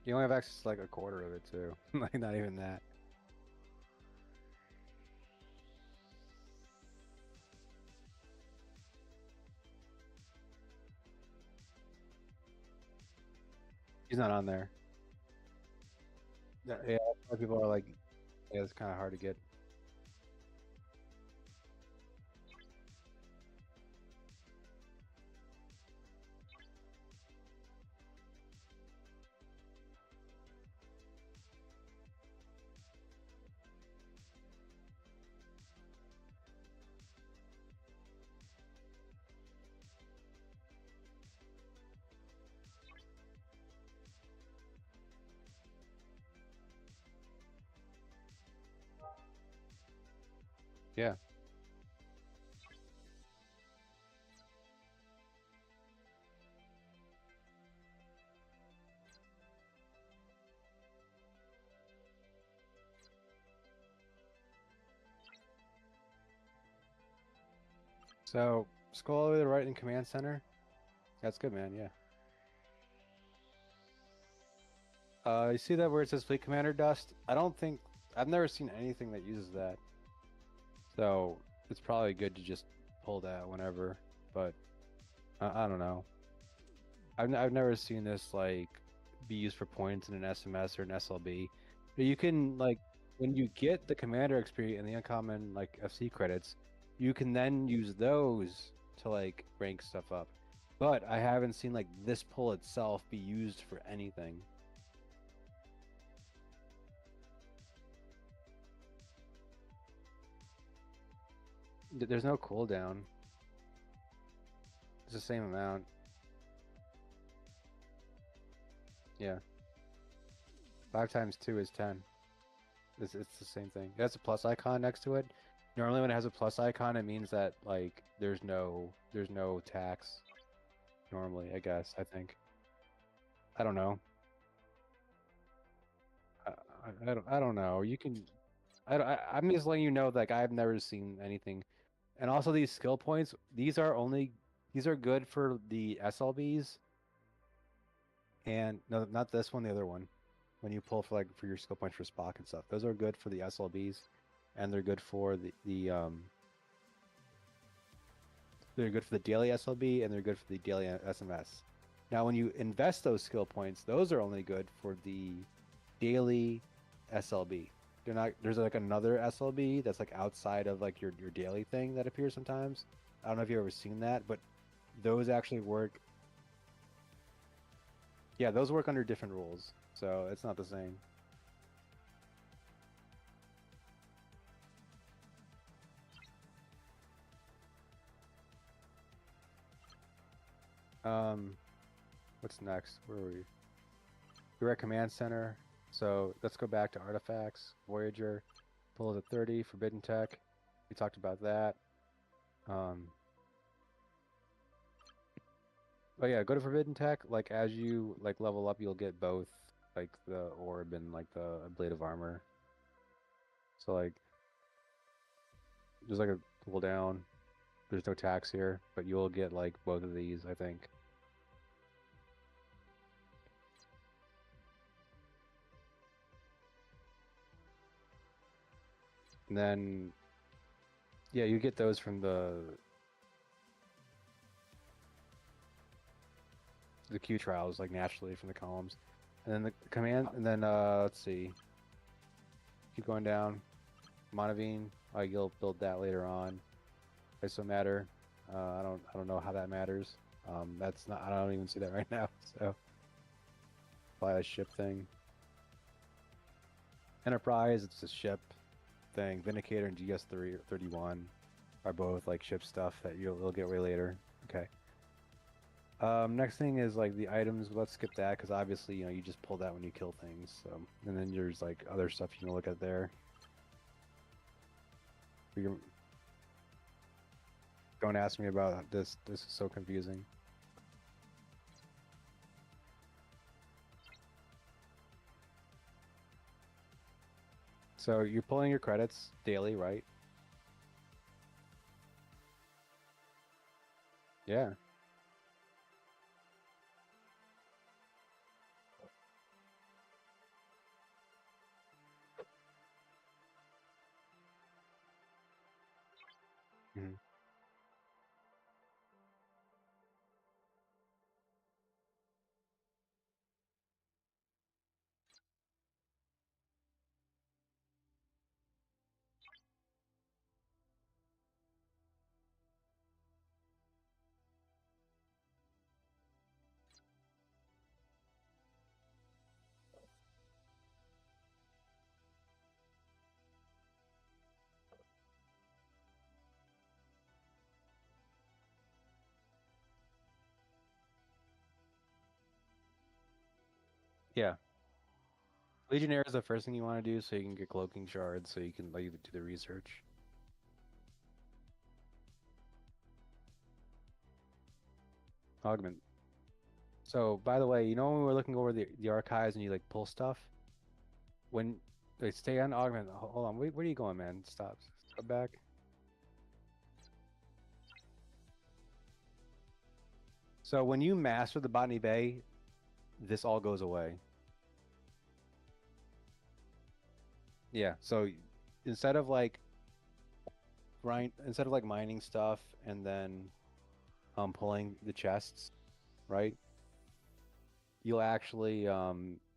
You only have access to like a quarter of it too. Like not even that. He's not on there. Yeah, yeah, that's why people are like, yeah, it's kind of hard to get. Yeah. So scroll all the way to the right in command center. That's good, man. Yeah. You see that where it says Fleet Commander Dust? I've never seen anything that uses that. So it's probably good to just pull that whenever. But I don't know. I've never seen this like be used for points in an SMS or an SLB. But you can like when you get the commander XP and the uncommon like FC credits, you can then use those to like rank stuff up. But I haven't seen like this pull itself be used for anything. There's no cooldown. It's the same amount. Yeah. 5 times 2 is 10. It's the same thing. It has a plus icon next to it. Normally when it has a plus icon, it means that like there's no tax. Normally, I guess, I think. I don't know. I don't know. You can I'm just letting you know like I've never seen anything. And also these skill points, these are good for the SLBs and no, not this one, the other one. When you pull for like for your skill points for Spock and stuff. Those are good for the SLBs and they're good for they're good for the daily SLB and they're good for the daily SMS. Now, when you invest those skill points, those are only good for the daily SLB. They're not. There's like another SLB that's like outside of like your daily thing that appears sometimes. I don't know if you've ever seen that, but those actually work. Yeah, those work under different rules, so it's not the same. Um, what's next? Where are we? We're at command center. So let's go back to artifacts, Voyager, pull it 30, Forbidden Tech. We talked about that. Oh yeah, go to Forbidden Tech. Like as you like level up, you'll get both like the orb and like the blade of armor. So like there's like a cooldown. There's no tax here, but you'll get like both of these, I think. And then yeah, you get those from the Q trials like naturally from the columns. And then the command and then let's see. Keep going down. Monavine, you'll build that later on. Isomatter. I don't know how that matters. That's not I don't even see that right now. So probably a ship thing. Enterprise, it's a ship thing. Vindicator and GS31 are both like ship stuff that you'll get way later. Okay. Next thing is like the items. Let's skip that because obviously you just pull that when you kill things. So and then there's like other stuff you can look at there. Don't ask me about this. This is so confusing. So you're pulling your credits daily, right? Yeah. Mhm. Yeah. Legionnaire is the first thing you want to do so you can get cloaking shards so you can like do the research. Augment. So by the way, when we were looking over the archives and you like pull stuff, when they stay on augment, hold on, wait, where are you going, man? Stop. Go back. So when you master the Botany Bay, this all goes away. Yeah. So instead of like instead of like mining stuff and then pulling the chests, right? You'll actually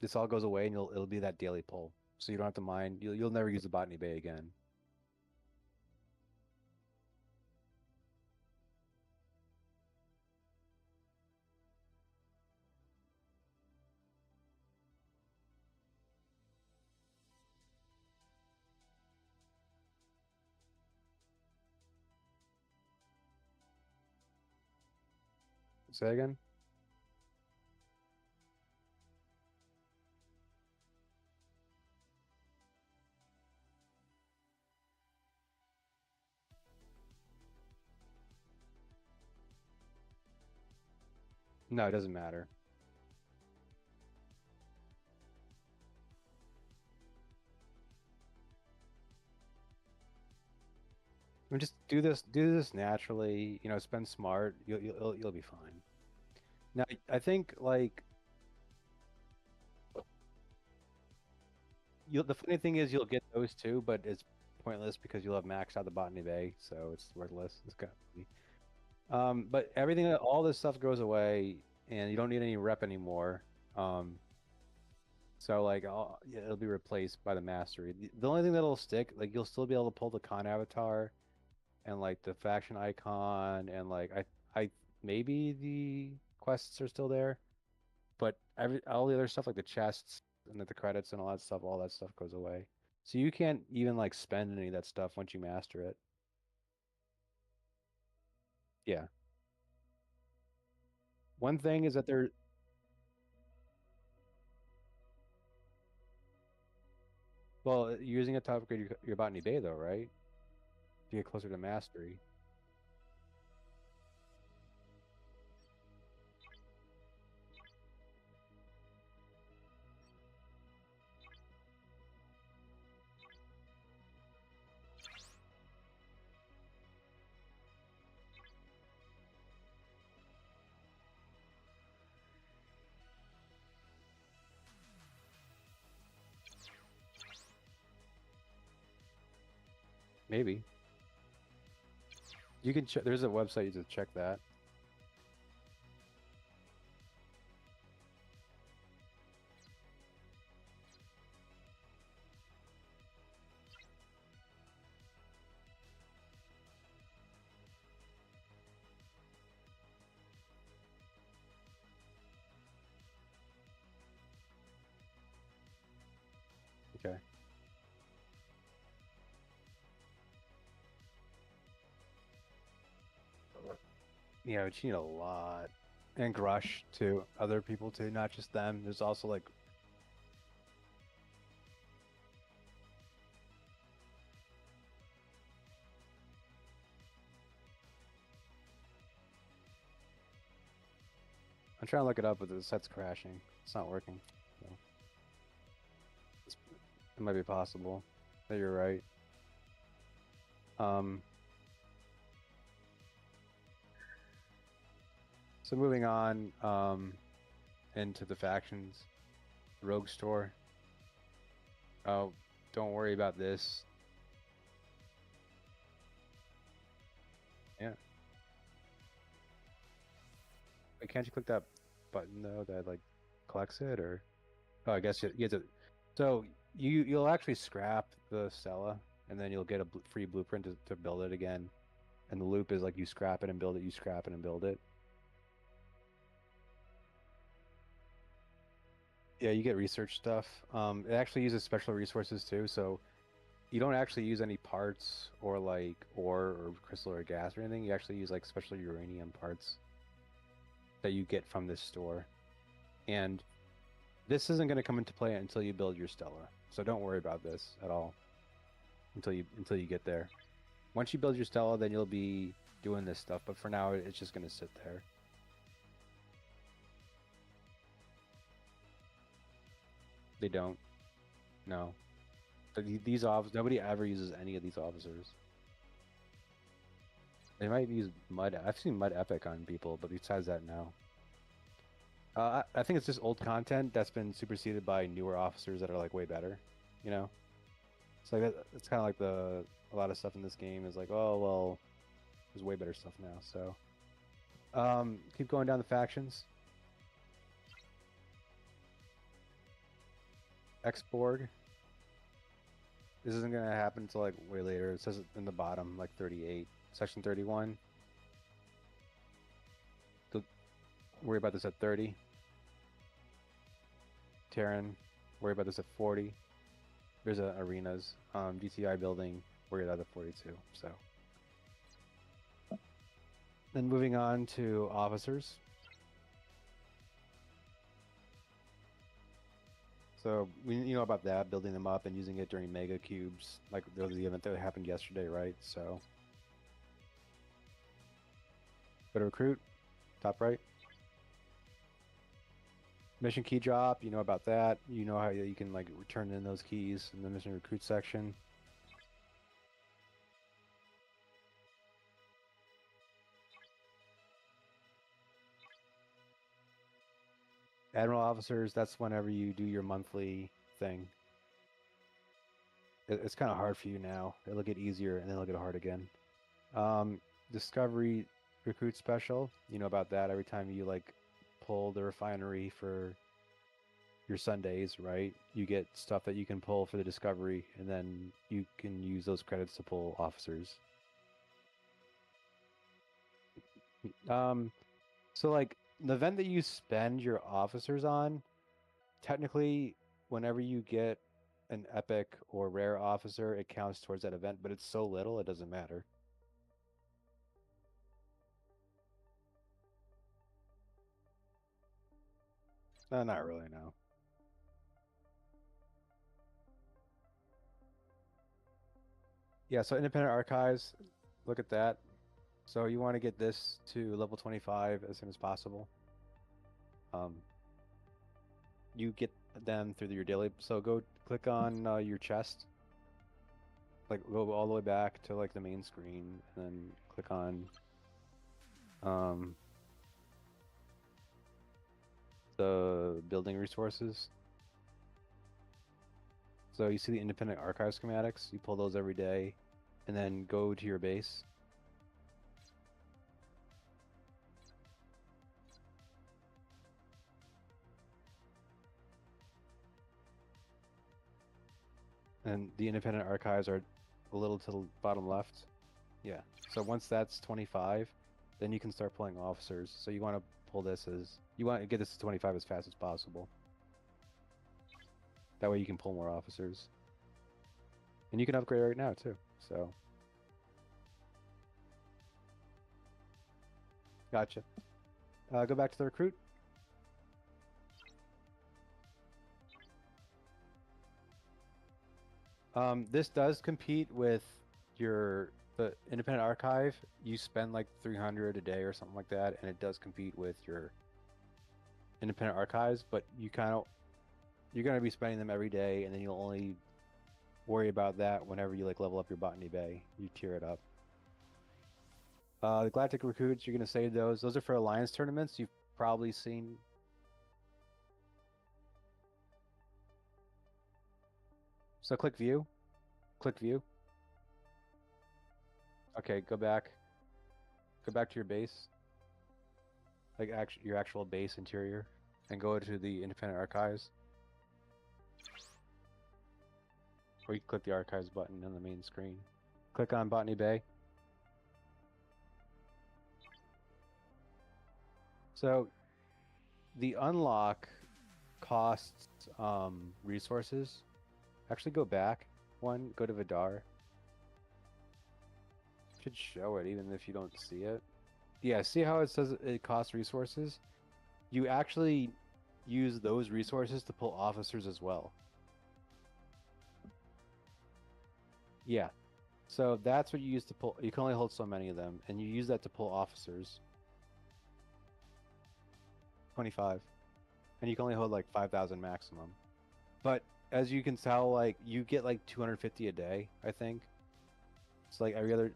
this all goes away and it'll be that daily pull. So you don't have to mine. You'll never use the Botany Bay again. Say again? No, it doesn't matter. I mean, just do this naturally, spend smart. You'll be fine. Now, I think like the funny thing is you'll get those too, but it's pointless because you'll have maxed out the Botany Bay, so it's worthless. It's got but everything, all this stuff goes away, and you don't need any rep anymore. So like, yeah, it'll be replaced by the mastery. The only thing that'll stick, like, you'll still be able to pull the con avatar, and like the faction icon, and like I maybe the quests are still there, but all the other stuff like the chests and the credits and all that stuff goes away. So you can't even like spend any of that stuff once you master it. Yeah. One thing is that there Well, you're using it to upgrade your botany bay, though, right? To get closer to mastery. Maybe. You can check. There's a website to check that. Okay. Yeah, but you need a lot. And Grush too. Other people too, not just them. There's also like I'm trying to look it up, but the site's crashing. It's not working. So it might be possible that you're right. Um, so moving on, into the factions, Rogue Store. Oh, don't worry about this. Yeah. Wait, can't you click that button though that like collects it, or? Oh, I guess you have to. So you'll actually scrap the Stella, and then you'll get a free blueprint to build it again. And the loop is like you scrap it and build it, you scrap it and build it. Yeah, you get research stuff. It actually uses special resources too, so you don't actually use any parts or like ore or crystal or gas or anything. You actually use like special uranium parts that you get from this store. And this isn't going to come into play until you build your Stella. So don't worry about this at all until you get there. Once you build your Stella, then you'll be doing this stuff. But for now, it's just going to sit there. They don't. No. These officers, nobody ever uses any of these officers. They might use Mud. I've seen Mud Epic on people, but besides that, no. I think it's just old content that's been superseded by newer officers that are like way better. You know, it's like that. It's kind of like a lot of stuff in this game is like, oh well, there's way better stuff now. So, keep going down the factions. Xborg. This isn't gonna happen until like way later. It says it in the bottom, like 38, section 31. Don't worry about this at 30. Terran, worry about this at 40. There's arenas. GTI building, worry about at 42. So then moving on to officers. So you know about that, building them up and using it during mega cubes, like there was the event that happened yesterday, right? So go to recruit, top right. Mission key drop, you know about that. You know how you can like return in those keys in the mission recruit section. Admiral officers, that's whenever you do your monthly thing. It's kind of hard for you now. It'll get easier and then it'll get hard again. Discovery recruit special, you know about that. Every time you like pull the refinery for your Sundays, right? You get stuff that you can pull for the discovery, and then you can use those credits to pull officers. So like the event that you spend your officers on, technically, whenever you get an epic or rare officer, it counts towards that event, but it's so little it doesn't matter. No, not really, no. Yeah, so independent archives, look at that. So you want to get this to level 25 as soon as possible. You get them through your daily. So go click on your chest, like go all the way back to like the main screen, and then click on um, the building resources. So you see the independent archive schematics. You pull those every day, and then go to your base. And the independent archives are a little to the bottom left. Yeah. So once that's 25, then you can start pulling officers. So you want to pull this as you want to get this to 25 as fast as possible. That way you can pull more officers. And you can upgrade right now too. So gotcha. Go back to the recruit. This does compete with the independent archive. You spend like 300 a day or something like that, and it does compete with your independent archives, but you're gonna be spending them every day, and then you'll only worry about that whenever you like level up your botany bay. You tier it up. The galactic recruits, you're gonna save those. Those are for alliance tournaments. You've probably seen. So click view. Click view. Okay, go back. Go back to your base. Like your actual base interior, and go to the independent archives. Or you can click the archives button on the main screen. Click on Botany Bay. So the unlock costs resources. Actually go back one, go to Vidar. Should show it even if you don't see it. Yeah, see how it says it costs resources? You actually use those resources to pull officers as well. Yeah. So that's what you use to pull. You can only hold so many of them, and you use that to pull officers. 25. And you can only hold like 5,000 maximum. But as you can tell, like you get like 250 a day, I think. It's like every other.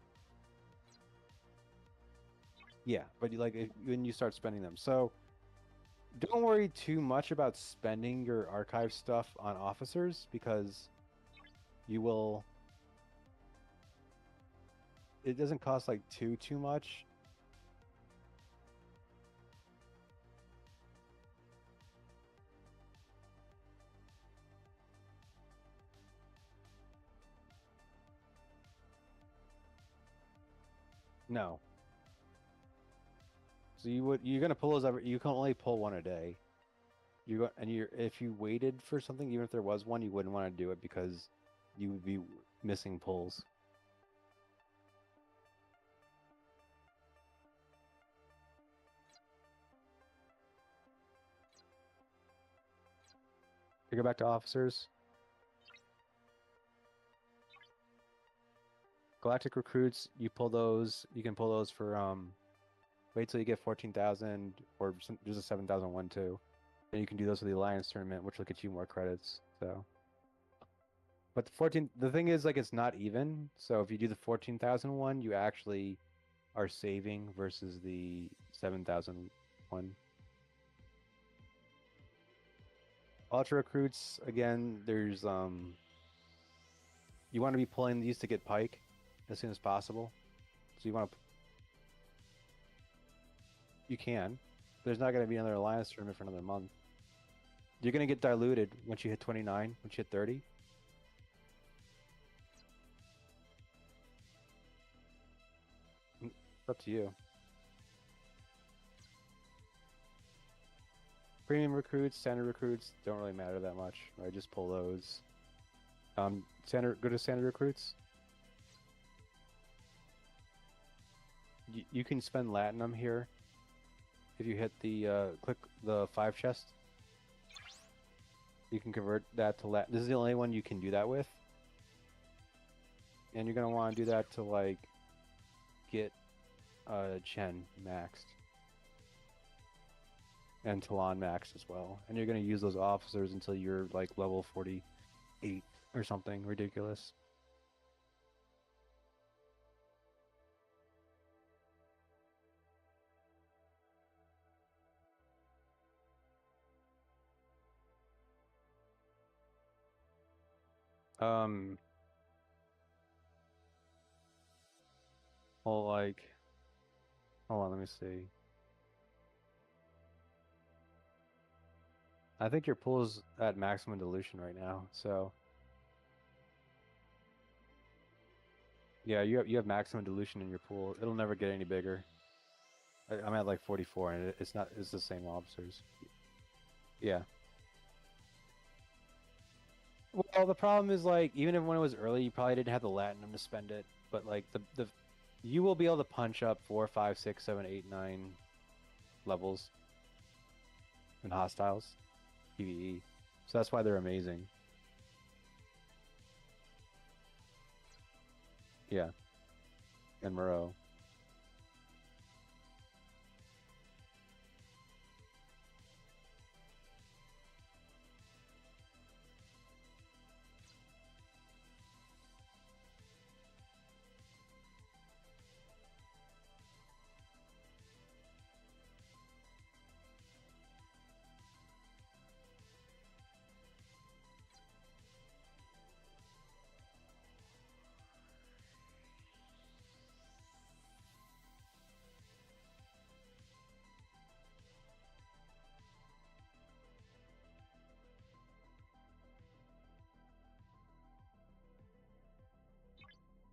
Yeah, but when you start spending them. So don't worry too much about spending your archive stuff on officers because you will. It doesn't cost like too much. No. So you're gonna pull those you can only pull one a day. If you waited for something, even if there was one, you wouldn't want to do it because you would be missing pulls. You go back to officers. Galactic recruits, you pull those. You can pull those for wait till you get 14,000 or there's a 7,001 too. And you can do those for the Alliance tournament, which will get you more credits. So, but the thing is like it's not even. So if you do the 14,001, you actually are saving versus the 7,001. Ultra recruits again. There's you want to be pulling these to get pike as soon as possible. So you want to. You can. There's not going to be another alliance tournament for another month. You're going to get diluted once you hit 29, once you hit 30. It's up to you. Premium recruits, standard recruits don't really matter that much. I just pull those. Go to standard recruits. You can spend Latinum here if you hit the click the 5 chest. You can convert that to Latin. This is the only one you can do that with. And you're gonna want to do that to like get Chen maxed and Talon maxed as well. And you're gonna use those officers until you're like level 48 or something ridiculous. Um, well, like, hold on, let me see. I think your pool's at maximum dilution right now, so yeah, you have maximum dilution in your pool. It'll never get any bigger. I'm at like 44, and it's not. It's the same officers. Yeah. Well, the problem is like even if when it was early, you probably didn't have the latinum to spend it. But like the you will be able to punch up 4, 5, 6, 7, 8, 9 levels in hostiles, PvE. So that's why they're amazing. Yeah, and Moreau.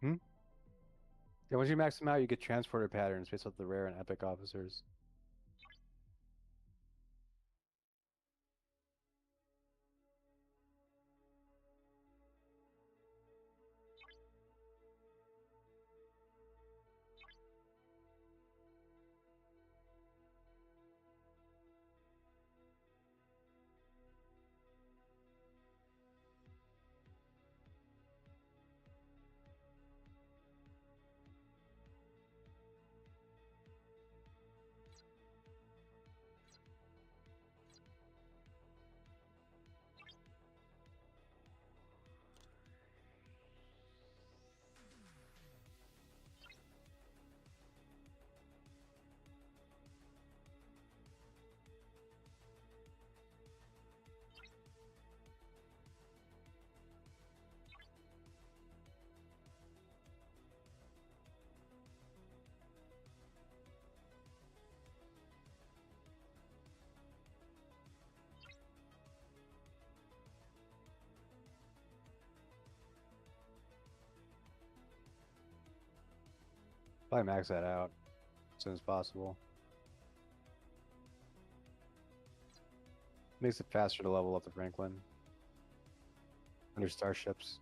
Hmm? Yeah, once you max them out, you get transporter patterns based off the rare and epic officers. Probably max that out as soon as possible. Makes it faster to level up the Franklin under starships.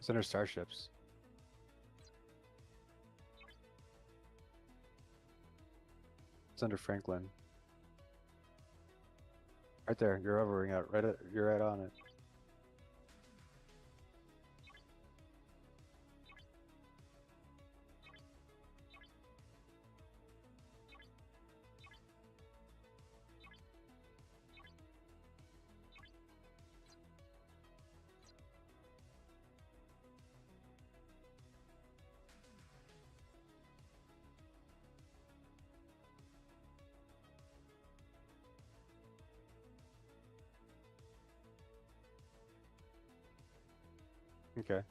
It's under starships. It's under Franklin. Right there. You're hovering out. You're right on it. Okay.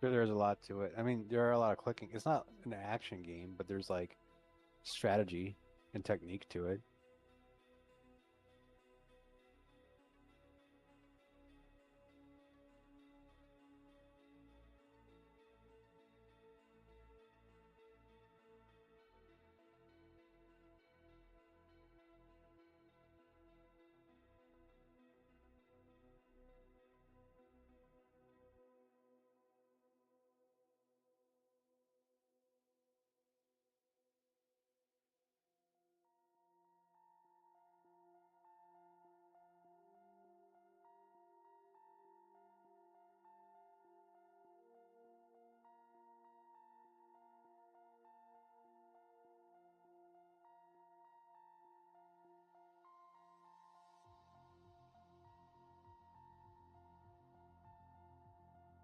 There's a lot to it. I mean, there are a lot of clicking. It's not an action game, but there's like strategy and technique to it.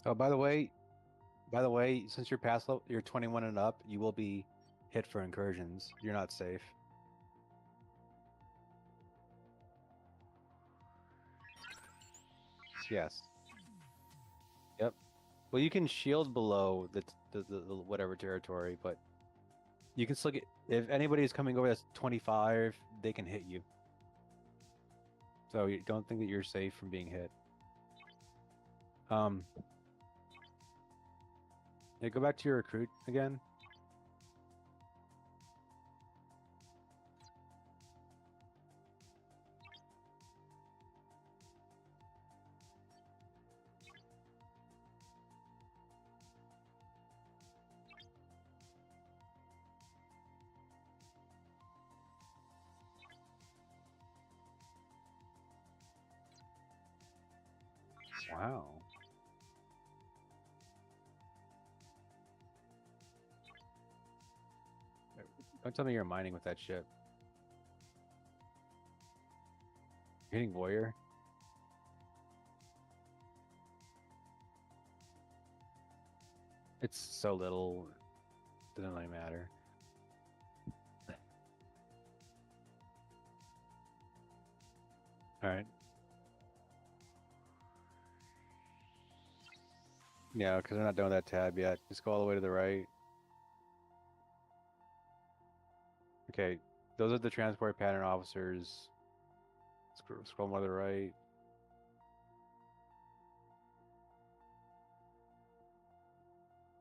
Oh, by the way, since you're past level, you're 21 and up, you will be hit for incursions. You're not safe. Yes. Yep. Well, you can shield below the whatever territory, but you can still get if anybody is coming over that's 25, they can hit you. So you don't think that you're safe from being hit. Um, yeah, go back to your recruit again. Wow. Don't tell me you're mining with that ship. You're hitting Warrior. It's so little. Doesn't really matter. All right. Yeah, because we're not done with that tab yet. Just go all the way to the right. Okay, those are the transport pattern officers. Scroll more to the right.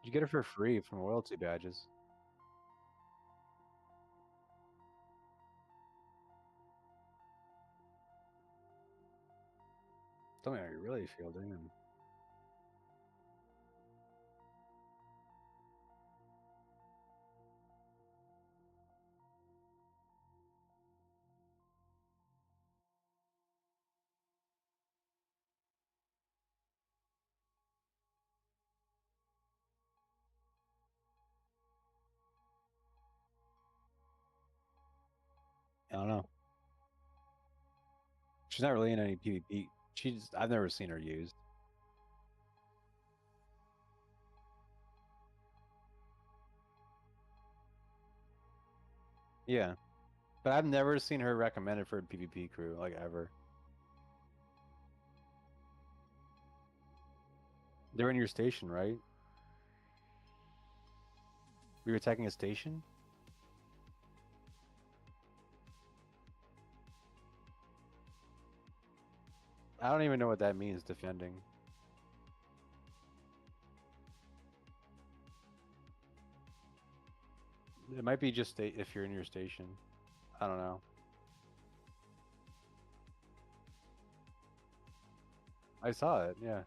You get it for free from loyalty badges. Tell me how you really feel, damn. I don't know. She's not really in any PvP. I've never seen her used. Yeah, but I've never seen her recommended for a PvP crew, like ever. They're in your station, right? We were attacking a station? I don't even know what that means, defending. It might be just if you're in your station. I don't know. I saw it, yeah.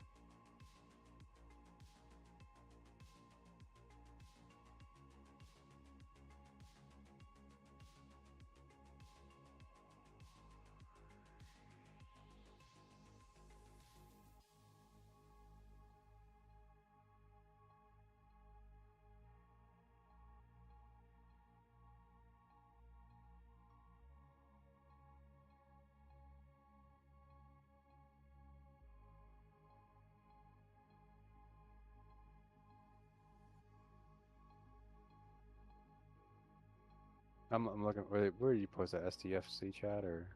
I'm looking. Where did you post that STFC chat or?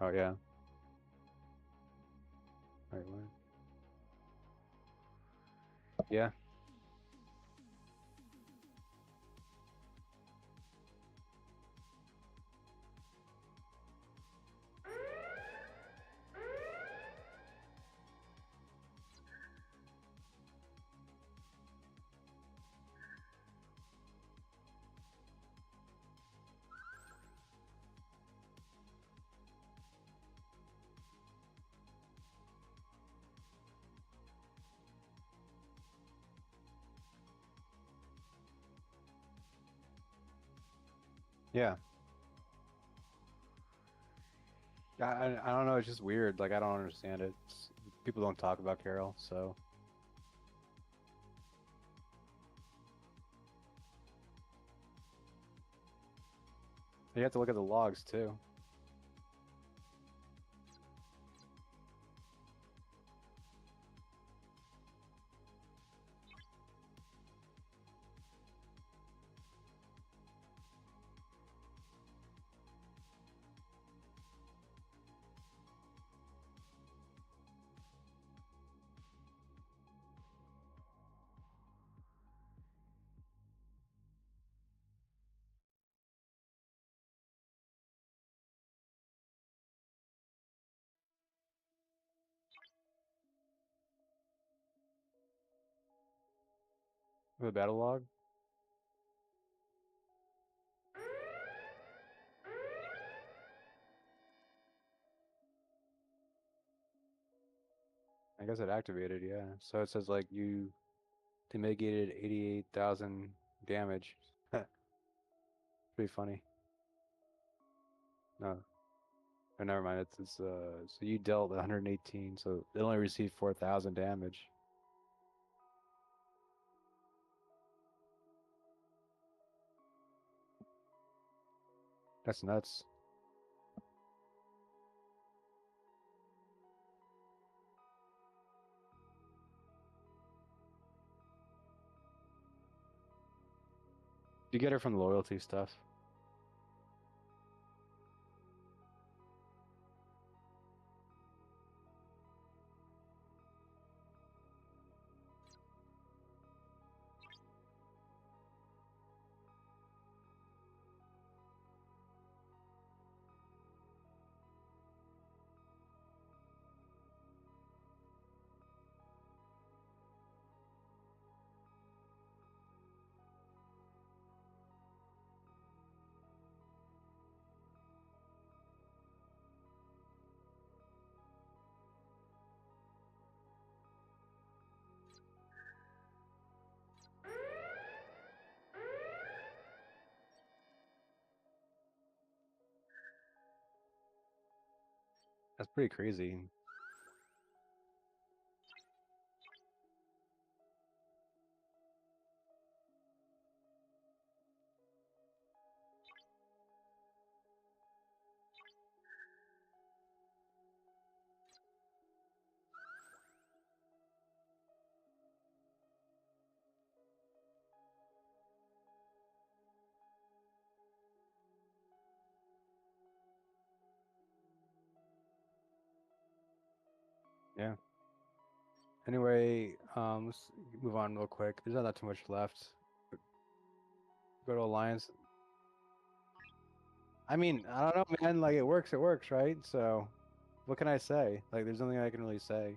Oh yeah. Wait, what? Yeah. Yeah. I don't know. It's just weird. Like I don't understand it. People don't talk about Carol, so you have to look at the logs too. The battle log. I guess it activated. Yeah. So it says like you mitigated 88,000 damage. Pretty funny. No. Oh, never mind. It's so you dealt 118, so it only received 4,000 damage. That's nuts. You get it from the loyalty stuff. That's pretty crazy. Yeah. Anyway, let's move on real quick. There's not that too much left. Go to Alliance. I mean, I don't know, man. Like it works, right? So, what can I say? Like, there's nothing I can really say.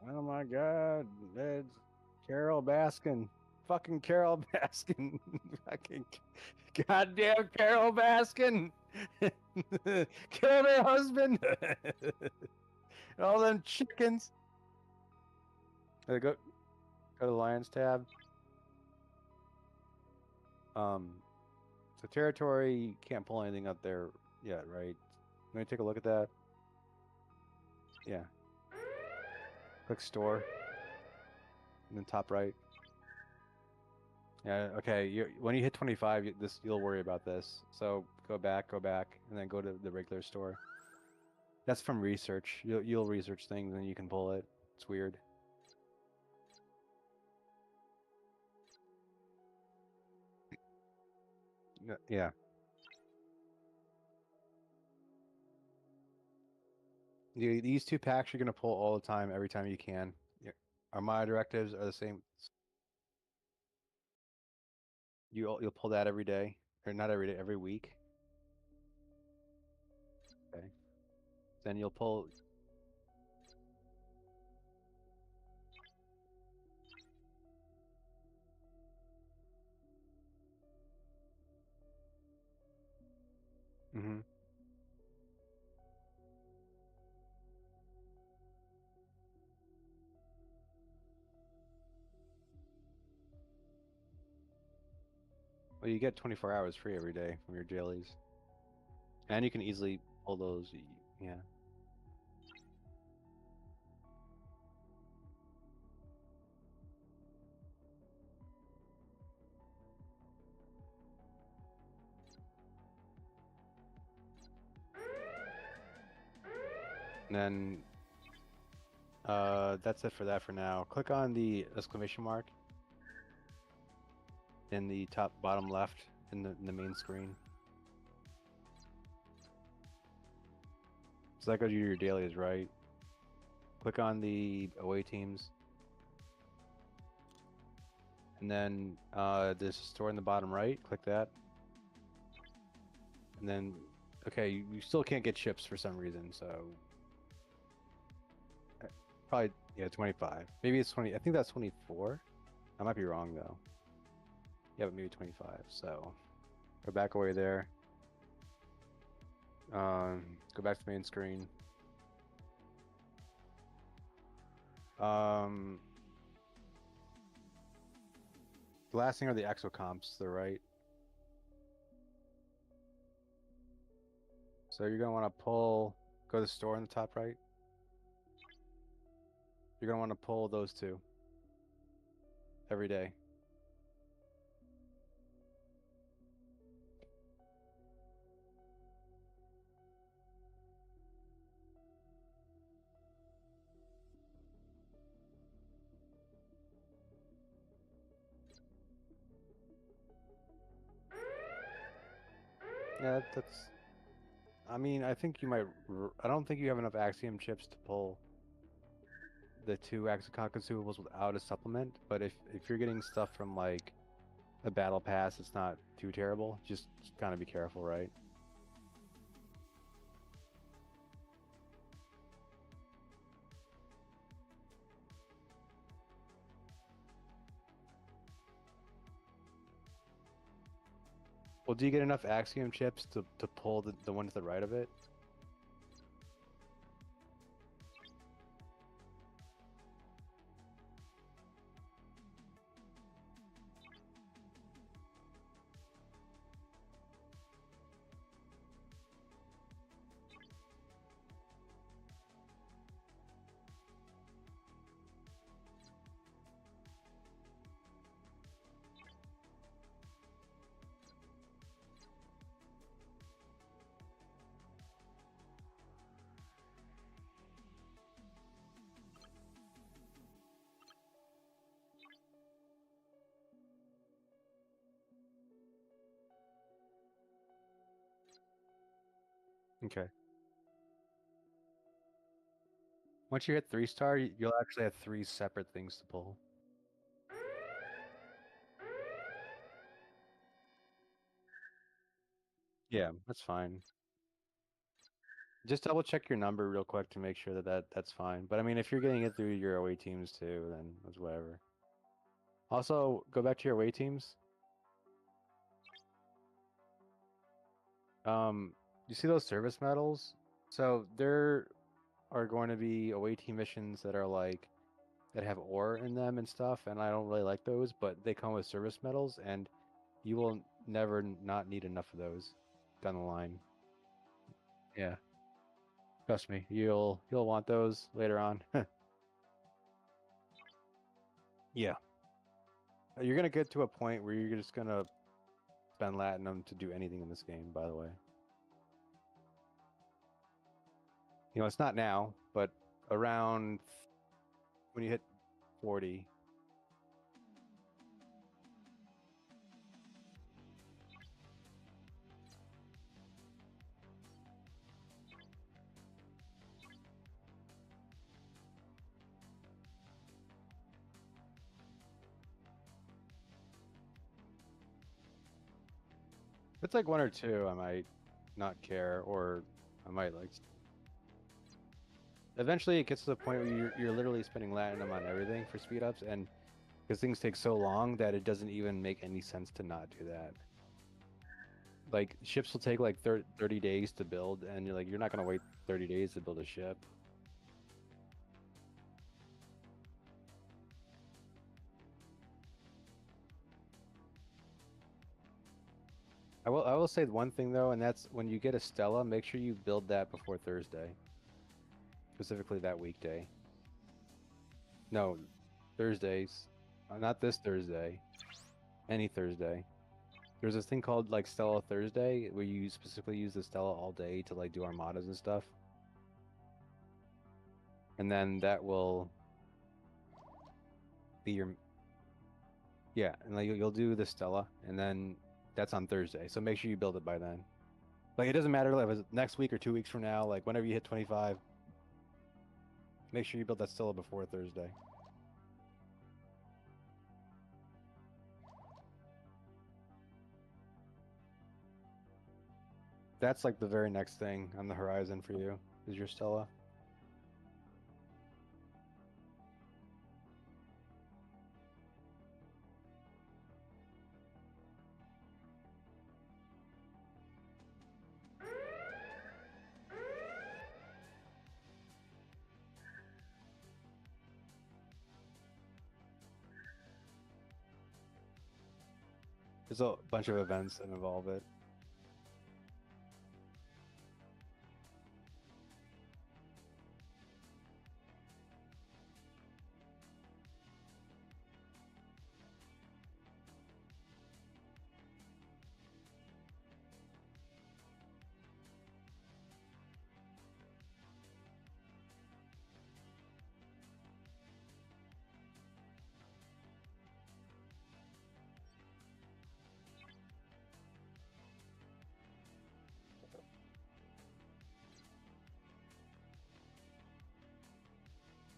Oh my God, it's Carol Baskin. Fucking Carol Baskin. Fucking goddamn Carol Baskin. Killed her husband. All them chickens. Go to the Lions tab. So territory, you can't pull anything up there yet, right? Let me take a look at that. Yeah. Click store. And then top right. Yeah, okay. When you hit 25, you'll worry about this. So go back, and then go to the regular store. That's from research. You'll research things and you can pull it. It's weird. Yeah. These two packs you're gonna pull all the time, every time you can. Armada directives are the same. You'll pull that every day, or not every day, every week. Okay. Then you'll pull. Hmm. Well, you get 24 hours free every day from your dailies, and you can easily pull those. Yeah. And then that's it for that for now. Click on the exclamation mark in the top bottom left in the main screen. So that goes to your dailies, right? Click on the away teams. And then there's a store in the bottom right. Click that. And then, okay, you still can't get chips for some reason, so probably, yeah, 25. Maybe it's 20. I think that's 24. I might be wrong though. Yeah, but maybe 25. So go back away there. Go back to the main screen. The last thing are the exocomps to the right. So you're gonna want to pull, go to the store in the top right. You're gonna want to pull those two every day. Yeah, that's. I mean, I think you might. I don't think you have enough Axiom chips to pull the two Exocon consumables without a supplement. But if you're getting stuff from like a battle pass, it's not too terrible. Just kind of be careful, right? Well, do you get enough Axiom chips to pull the one to the right of it? Okay. Once you hit 3-star, you'll actually have 3 separate things to pull. Yeah, that's fine. Just double check your number real quick to make sure that's fine. But I mean, if you're getting it through your away teams too, then it's whatever. Also, go back to your away teams. You see those service medals? So there are going to be away team missions that are like that have ore in them and stuff, and I don't really like those, but they come with service medals, and you will never not need enough of those down the line. Yeah, trust me, you'll want those later on. Yeah, you're gonna get to a point where you're just gonna spend Latinum to do anything in this game. By the way, you know it's not now, but around when you hit 40. If it's like one or two, I might not care, or I might like. Eventually, it gets to the point where you're literally spending platinum on everything for speed ups, and because things take so long that it doesn't even make any sense to not do that. Like ships will take like 30 days to build, and you're not gonna wait 30 days to build a ship. I will say one thing though, and that's when you get a Stella, make sure you build that before Thursday. Specifically that weekday. No, Thursdays. Not this Thursday. Any Thursday. There's this thing called like Stella Thursday where you specifically use the Stella all day to like do armadas and stuff. And then that will be your yeah, and like you'll do the Stella and then that's on Thursday. So make sure you build it by then. Like it doesn't matter if it's next week or 2 weeks from now, like whenever you hit 25, make sure you build that Stella before Thursday. That's like the very next thing on the horizon for you is your Stella. There's a bunch of events that involve it.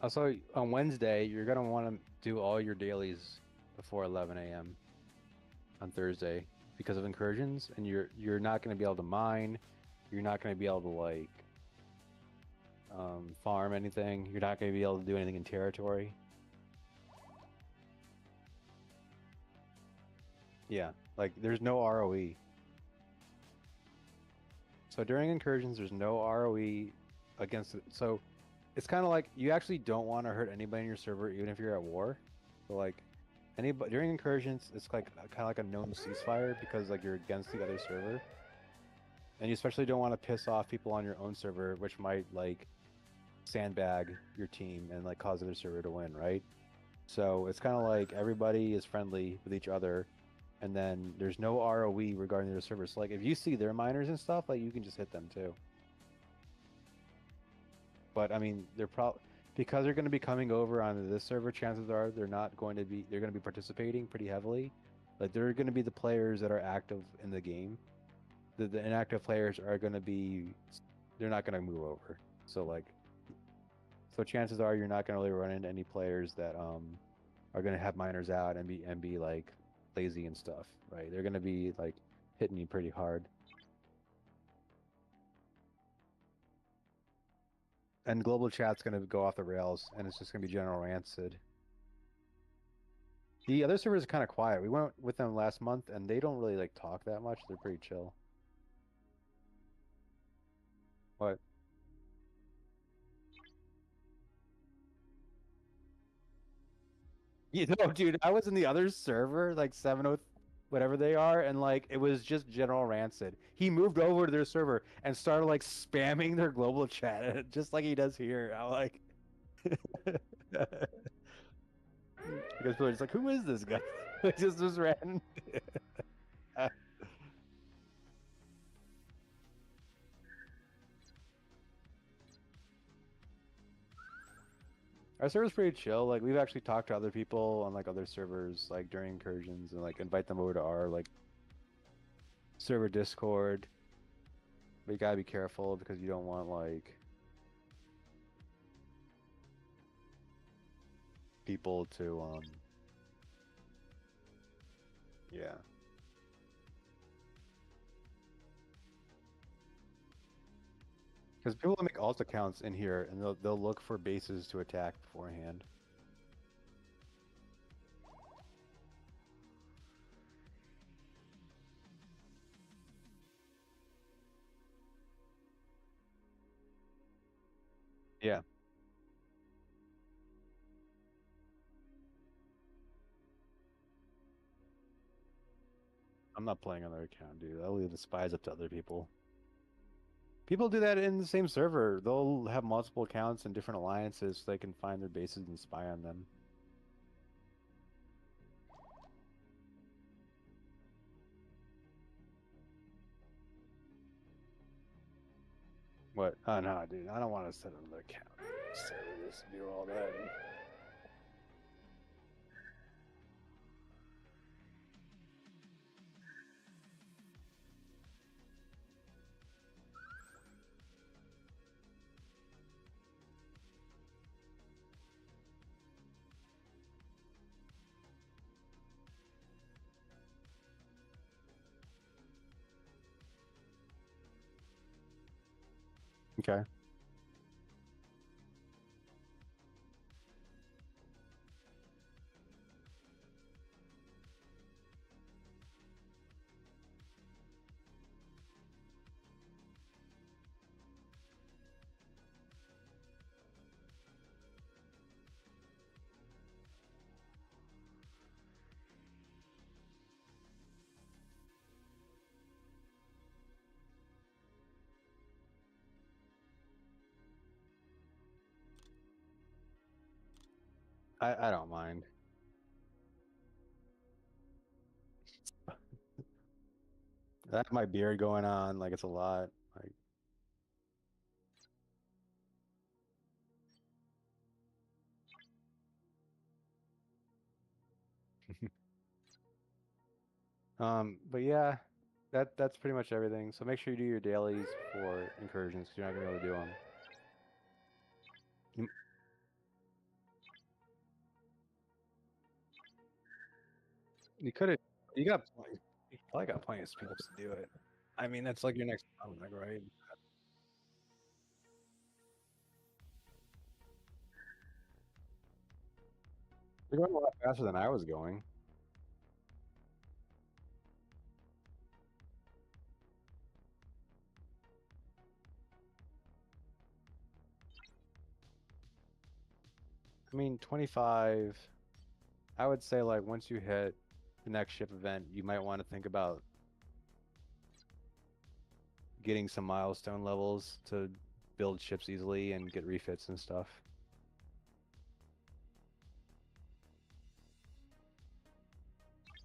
Also, on Wednesday, you're gonna want to do all your dailies before 11 a.m. on Thursday because of incursions, and you're not gonna be able to mine. You're not gonna be able to like farm anything. You're not gonna be able to do anything in territory. Yeah, like there's no ROE. So during incursions, there's no ROE against it. So it's kind of like you actually don't want to hurt anybody in your server, even if you're at war. So like anybody during incursions, it's like kind of like a known ceasefire because like you're against the other server, and you especially don't want to piss off people on your own server, which might like sandbag your team and like cause the other server to win, right? So it's kind of like everybody is friendly with each other, and then there's no ROE regarding their servers. So like if you see their miners and stuff, like you can just hit them too. But I mean, they're probably because they're going to be coming over onto this server. Chances are they're not going to be. They're going to be participating pretty heavily. Like they're going to be the players that are active in the game. The inactive players are going to be. They're not going to move over. So like, so chances are you're not going to really run into any players that are going to have miners out and be like lazy and stuff, right? They're going to be like hitting you pretty hard. And global chat's going to go off the rails, and it's just going to be general rancid. The other servers are kind of quiet. We went with them last month, and they don't really like talk that much. They're pretty chill. What? You know, dude, I was in the other server, like 70, whatever they are, and like it was just general rancid. He moved over to their server and started like spamming their global chat, just like he does here. I'm like, because people are just like, who is this guy? Like, just random. Our server's pretty chill. Like we've actually talked to other people on like other servers, like during incursions, and like invite them over to our like server Discord. But you gotta be careful because you don't want like people to yeah. Because people will make alt accounts in here, and they'll look for bases to attack beforehand. Yeah. I'm not playing on their account, dude. I'll leave the spies up to other people. People do that in the same server. They'll have multiple accounts and different alliances so they can find their bases and spy on them. What? Oh no, dude. I don't want to set another account. Server just do all that. Okay. I don't mind. I have my beard going on, like it's a lot. Like but yeah, that's pretty much everything. So make sure you do your dailies for incursions because you're not gonna be able to do them. You could have, you got, you probably got plenty of people to do it. I mean, that's like your next bottleneck, right? You're going a lot faster than I was going. I mean, 25. I would say like once you hit the next ship event, you might want to think about getting some milestone levels to build ships easily and get refits and stuff.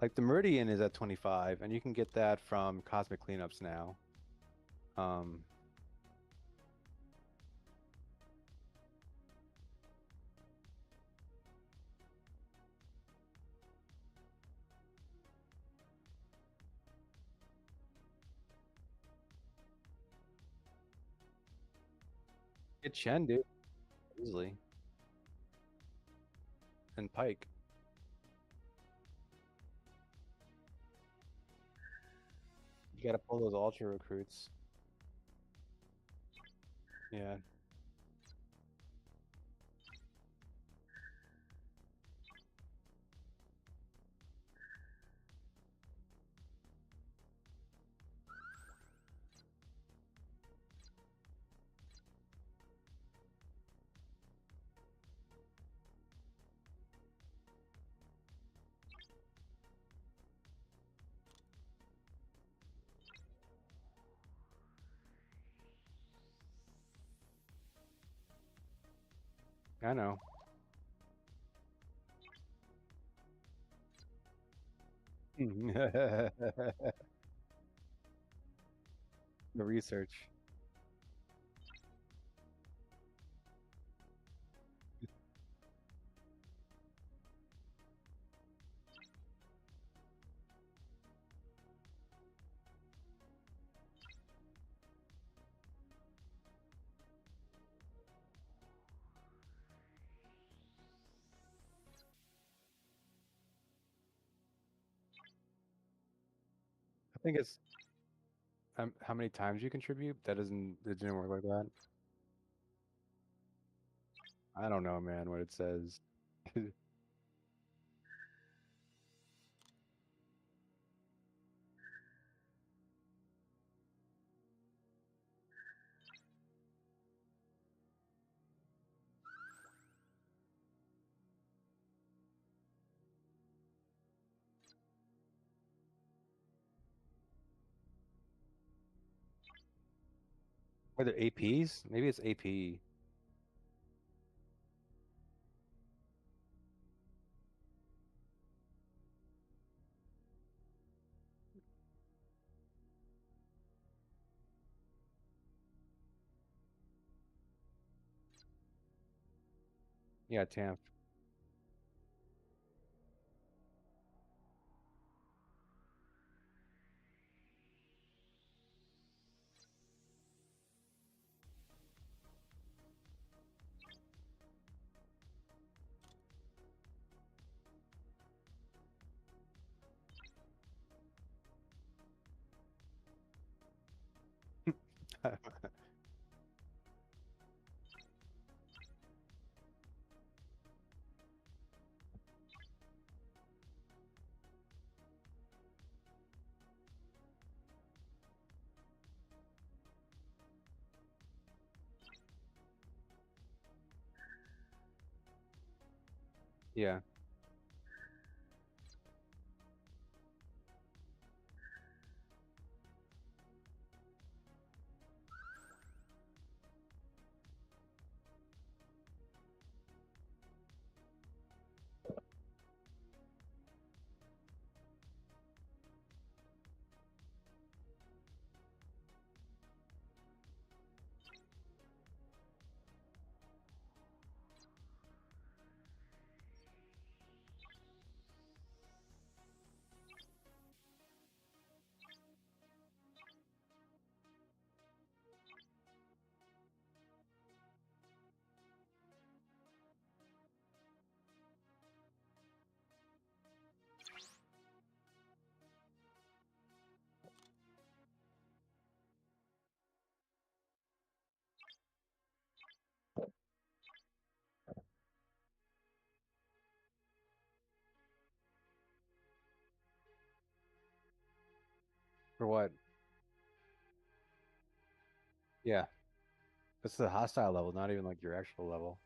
Like the Meridian is at 25, and you can get that from Cosmic Cleanups now. Um, get Chen, dude, easily. And Pike. You gotta pull those Ultra recruits. Yeah. I know. The research. I think it's how many times you contribute? It didn't work like that. I don't know, man, what it says. Are there APs? Maybe it's AP. Yeah, TAMP. Yeah. For what? Yeah. That's the hostile level, not even like your actual level.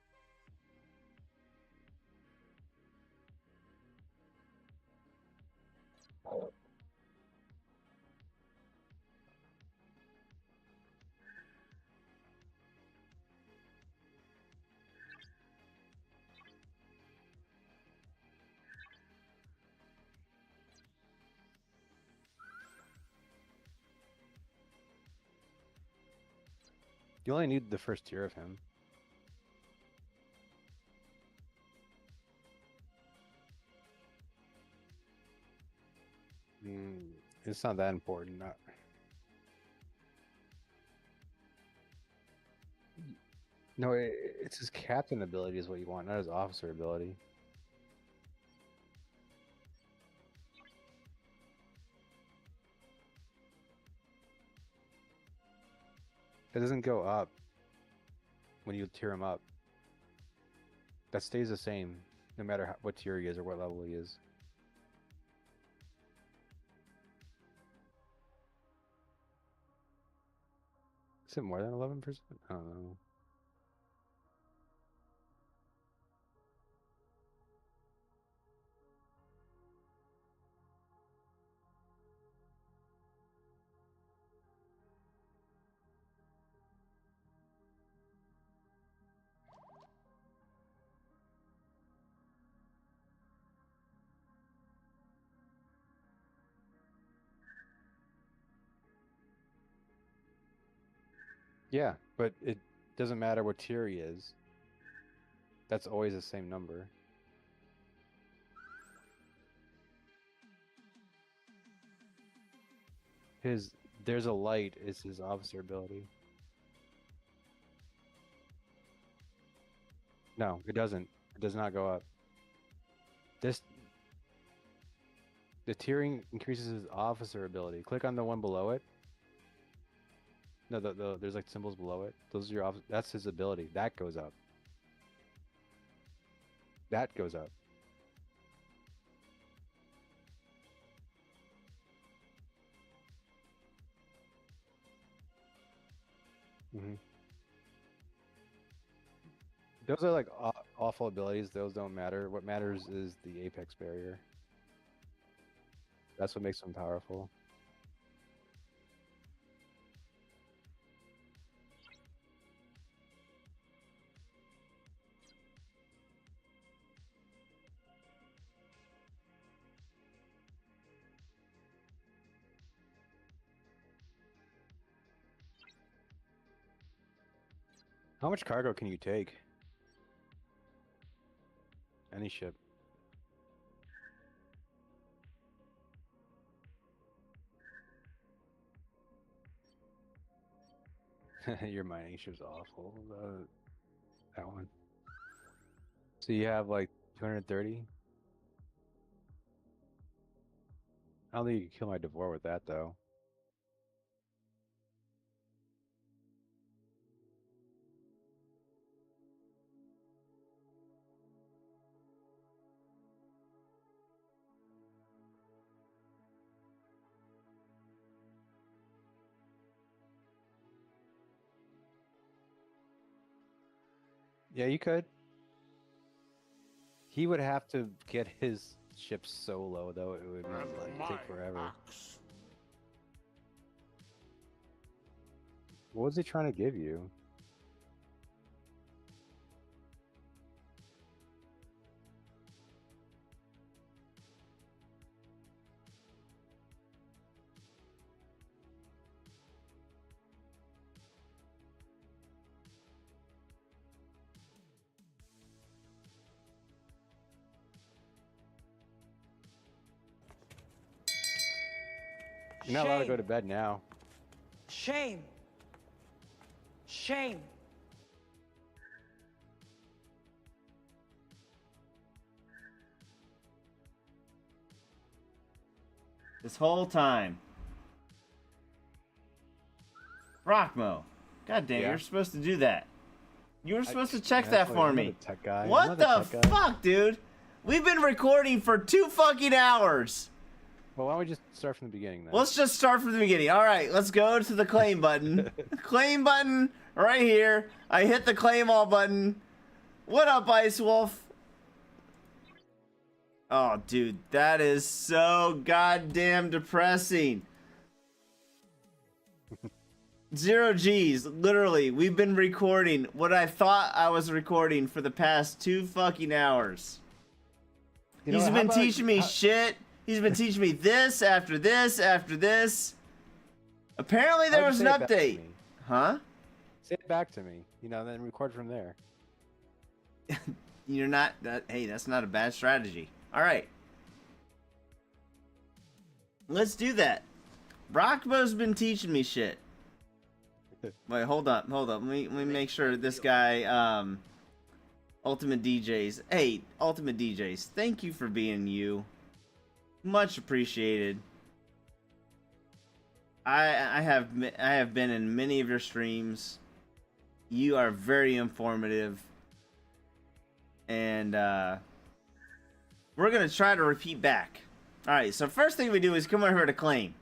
You only need the first tier of him. It's not that important. No, it's his captain ability is what you want, not his officer ability. It doesn't go up when you tier him up. That stays the same, no matter what tier he is or what level he is. Is it more than 11%? I don't know. Yeah, but it doesn't matter what tier he is. That's always the same number. There's a light is his officer ability. No, it doesn't. It does not go up. This The tiering increases his officer ability. Click on the one below it. No, there's like symbols below it. Those are your that's his ability. That goes up. That goes up. Hmm. Those are like awful abilities. Those don't matter. What matters is the apex barrier. That's what makes them powerful. How much cargo can you take? Any ship. Your mining ship's awful. That one. So you have like 230? I don't think you can kill my Devore with that though. Yeah, you could. He would have to get his ship so low though, it would be, like, take forever. What was he trying to give you? You're not allowed to go to bed now. Shame. Shame. This whole time. Rockmo. God damn, Yeah. you're supposed to do that. You were supposed to check that for I'm me. not a tech guy. What I'm the not a tech guy. fuck, dude? We've been recording for 2 fucking hours. Well, why don't we just start from the beginning then? Let's just start from the beginning. All right, let's go to the claim button. Claim button right here. I hit the claim all button. What up, Ice Wolf? Oh, dude, that is so goddamn depressing. 0 G's, literally. We've been recording what I thought I was recording for the past 2 fucking hours. You know He's what, been how about- teaching me how- shit. He's been teaching me this after this after this. Apparently there How'd was you an say it back to update. me? Huh? Say it back to me. You know, then record from there. You're not that. Hey, that's not a bad strategy. All right. Let's do that. Brockbo's been teaching me shit. Wait, hold up. Let me make sure this guy, Ultimate DJs. Hey, Ultimate DJs, thank you for being you. Much appreciated. I have been in many of your streams. You are very informative. And we're gonna try to repeat back. Alright, so first thing we do is come over here to claim.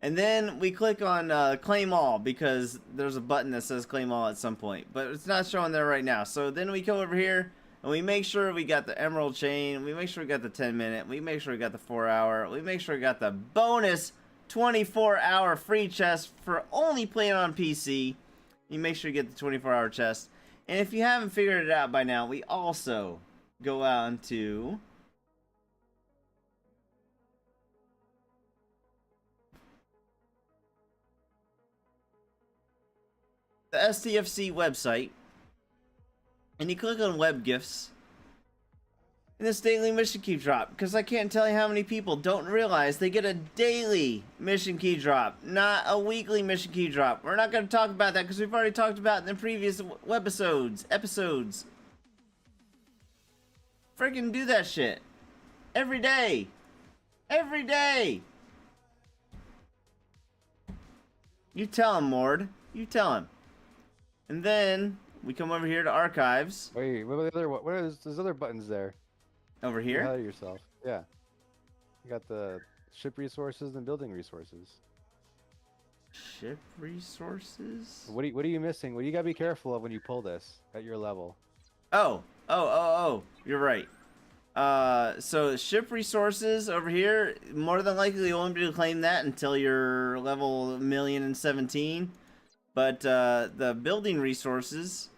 And then we click on claim all, because there's a button that says claim all at some point. But it's not showing there right now. So then we come over here and we make sure we got the emerald chain. We make sure we got the 10-minute. We make sure we got the 4-hour. We make sure we got the bonus 24-hour free chest for only playing on PC. You make sure you get the 24-hour chest. And if you haven't figured it out by now, we also go out into the STFC website, and you click on web gifts, and this daily mission key drop, because I can't tell you how many people don't realize they get a daily mission key drop, not a weekly mission key drop. We're not going to talk about that because we've already talked about it in the previous webisodes, episodes. Freaking do that shit every day. You tell him, Mord. You tell him. And then we come over here to archives. Wait, what are the other? What are those other buttons there? Over You here. highlight yourself. Yeah. You got the ship resources and building resources. Ship resources. What are you missing? What you gotta be careful of when you pull this at your level? Oh. You're right. So ship resources over here. More than likely, you won't be able to claim that until you're level 1,017,000. But the building resources,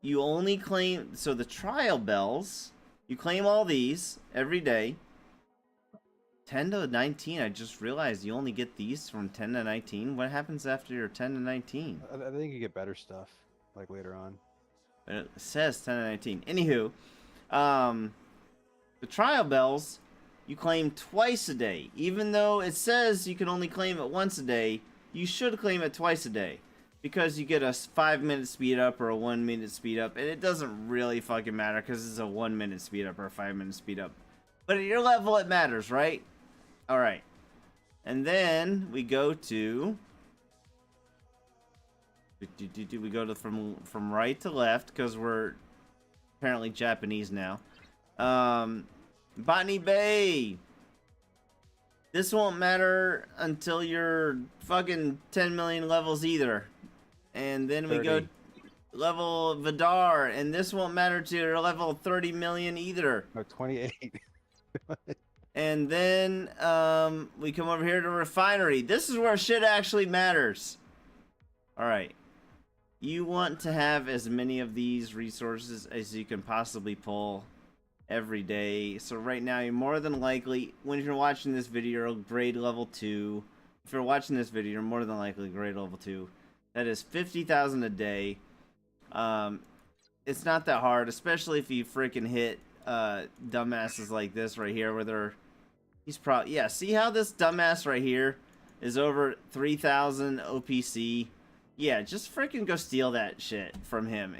you only claim. So the trial bells, you claim all these every day. 10 to 19. I just realized you only get these from 10 to 19. What happens after you're 10 to 19? I think you get better stuff like later on. It says 10 to 19. Anywho, the trial bells you claim twice a day. Even though it says you can only claim it once a day, you should claim it twice a day. Because you get a 5-minute speed up or a 1-minute speed up. And it doesn't really fucking matter because it's a 1-minute speed up or a 5-minute speed up. But at your level, it matters, right? Alright. And then we go to... We go to from right to left because we're apparently Japanese now. Botany Bay. This won't matter until you're fucking 10 million levels either. And then we 30. go level Vidar, and this won't matter to your level 30 million either. No, 28. And then we come over here to refinery. This is where shit actually matters. Alright. You want to have as many of these resources as you can possibly pull every day. So right now, you're more than likely, when you're watching this video, grade level 2. If you're watching this video, you're more than likely grade level 2. That is 50,000 a day. It's not that hard, especially if you freaking hit dumbasses like this right here, where they're... He's probably... Yeah, see how this dumbass right here is over 3,000 OPC? Yeah, just freaking go steal that shit from him.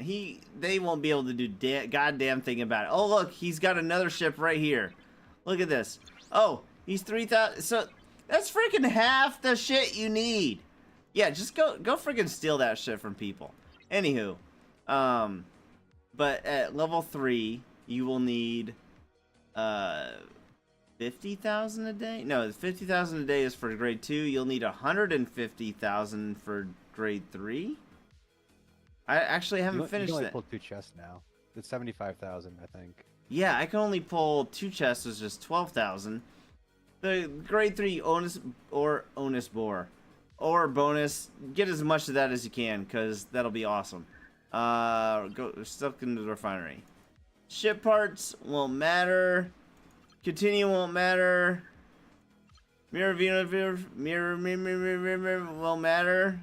They won't be able to do goddamn thing about it. Oh, look, he's got another ship right here. Look at this. Oh, he's 3,000. So that's freaking half the shit you need. Yeah, just go freaking steal that shit from people. Anywho, but at level 3, you will need 50,000 a day. No, 50,000 a day is for grade 2. You'll need 150,000 for grade 3. I actually haven't finished you can only that. pull 2 chests now. It's 75,000, I think. Yeah, I can only pull 2 chests, is just 12,000. The grade 3 onus bore or bonus, get as much of that as you can, because that'll be awesome. Go stuck into the refinery. Ship parts won't matter. Continue won't matter. Mirror won't matter.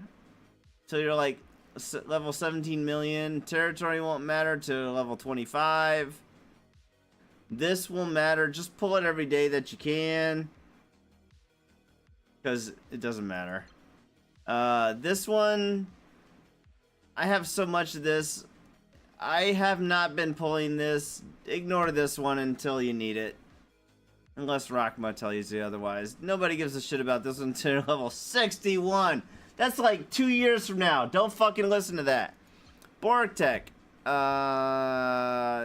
So you're like level 17 million. Territory won't matter to level 25. This will matter. Just pull it every day that you can, because it doesn't matter. This one, I have so much of this. I have not been pulling this. Ignore this one until you need it. Unless Rockma tells you otherwise. Nobody gives a shit about this until level 61. That's like 2 years from now. Don't fucking listen to that. Bortech.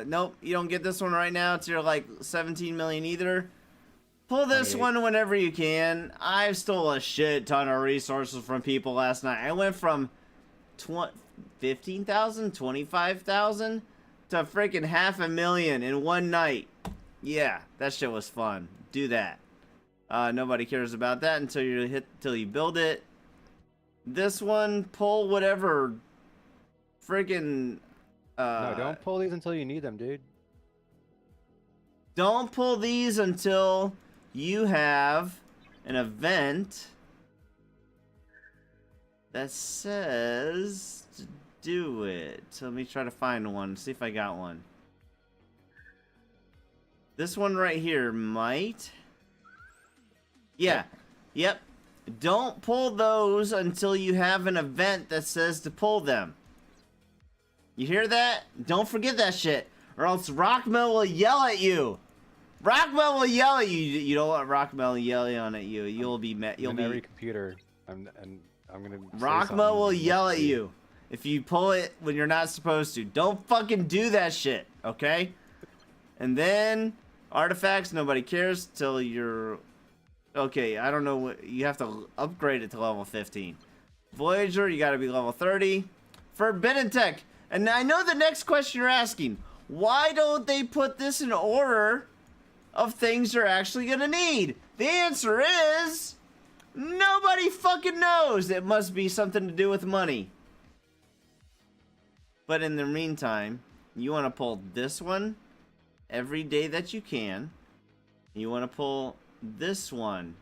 Nope. You don't get this one right now until you're like 17 million either. Pull this 28. one whenever you can. I stole a shit ton of resources from people last night. I went from 15,000, 25,000 to freaking 500,000 in one night. Yeah, that shit was fun. Do that. Nobody cares about that until you build it. This one, pull whatever freaking No, don't pull these until you need them, dude. Don't pull these until you have an event that says to do it. So let me try to find one, see if I got one. This one right here might. Yeah. Yep. Don't pull those until you have an event that says to pull them. You hear that? Don't forget that shit, or else Rockmill will yell at you. Rockmill will yell at you. You don't want Rockmill yelling at you. You'll be mad. You'll in be every computer, and I'm gonna. Rockmo will yell at you if you pull it when you're not supposed to. Don't fucking do that shit, okay? And then artifacts, nobody cares till you're. Okay, I don't know what you have to upgrade it to level 15. Voyager, you got to be level 30. Forbidden Tech, and I know the next question you're asking: why don't they put this in order of things you're actually gonna need? The answer is nobody fucking knows. It must be something to do with money. But in the meantime, you want to pull this one every day that you can. You want to pull this one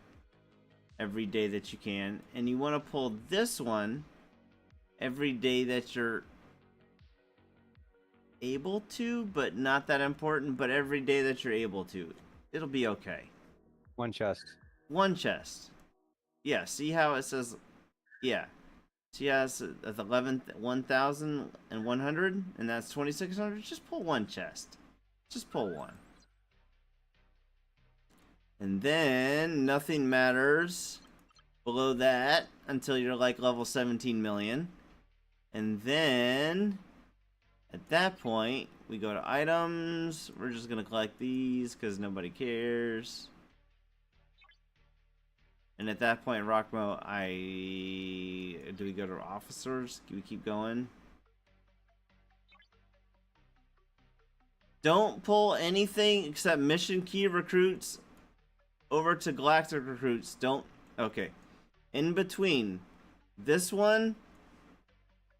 every day that you can. And you want to pull this one every day that you're able to, but not that important, but every day that you're able to. It'll be okay. One chest. One chest. Yeah, see how it says, yeah. See how it's at 1,100, and that's 2,600? Just pull one chest. Just pull one. And then, nothing matters below that until you're like level 17 million. And then, at that point, we go to items. We're just going to collect these because nobody cares. And at that point, Rockmo, do we go to officers? Do we keep going? Don't pull anything except mission key recruits over to galactic recruits. Don't. Okay. In between this one,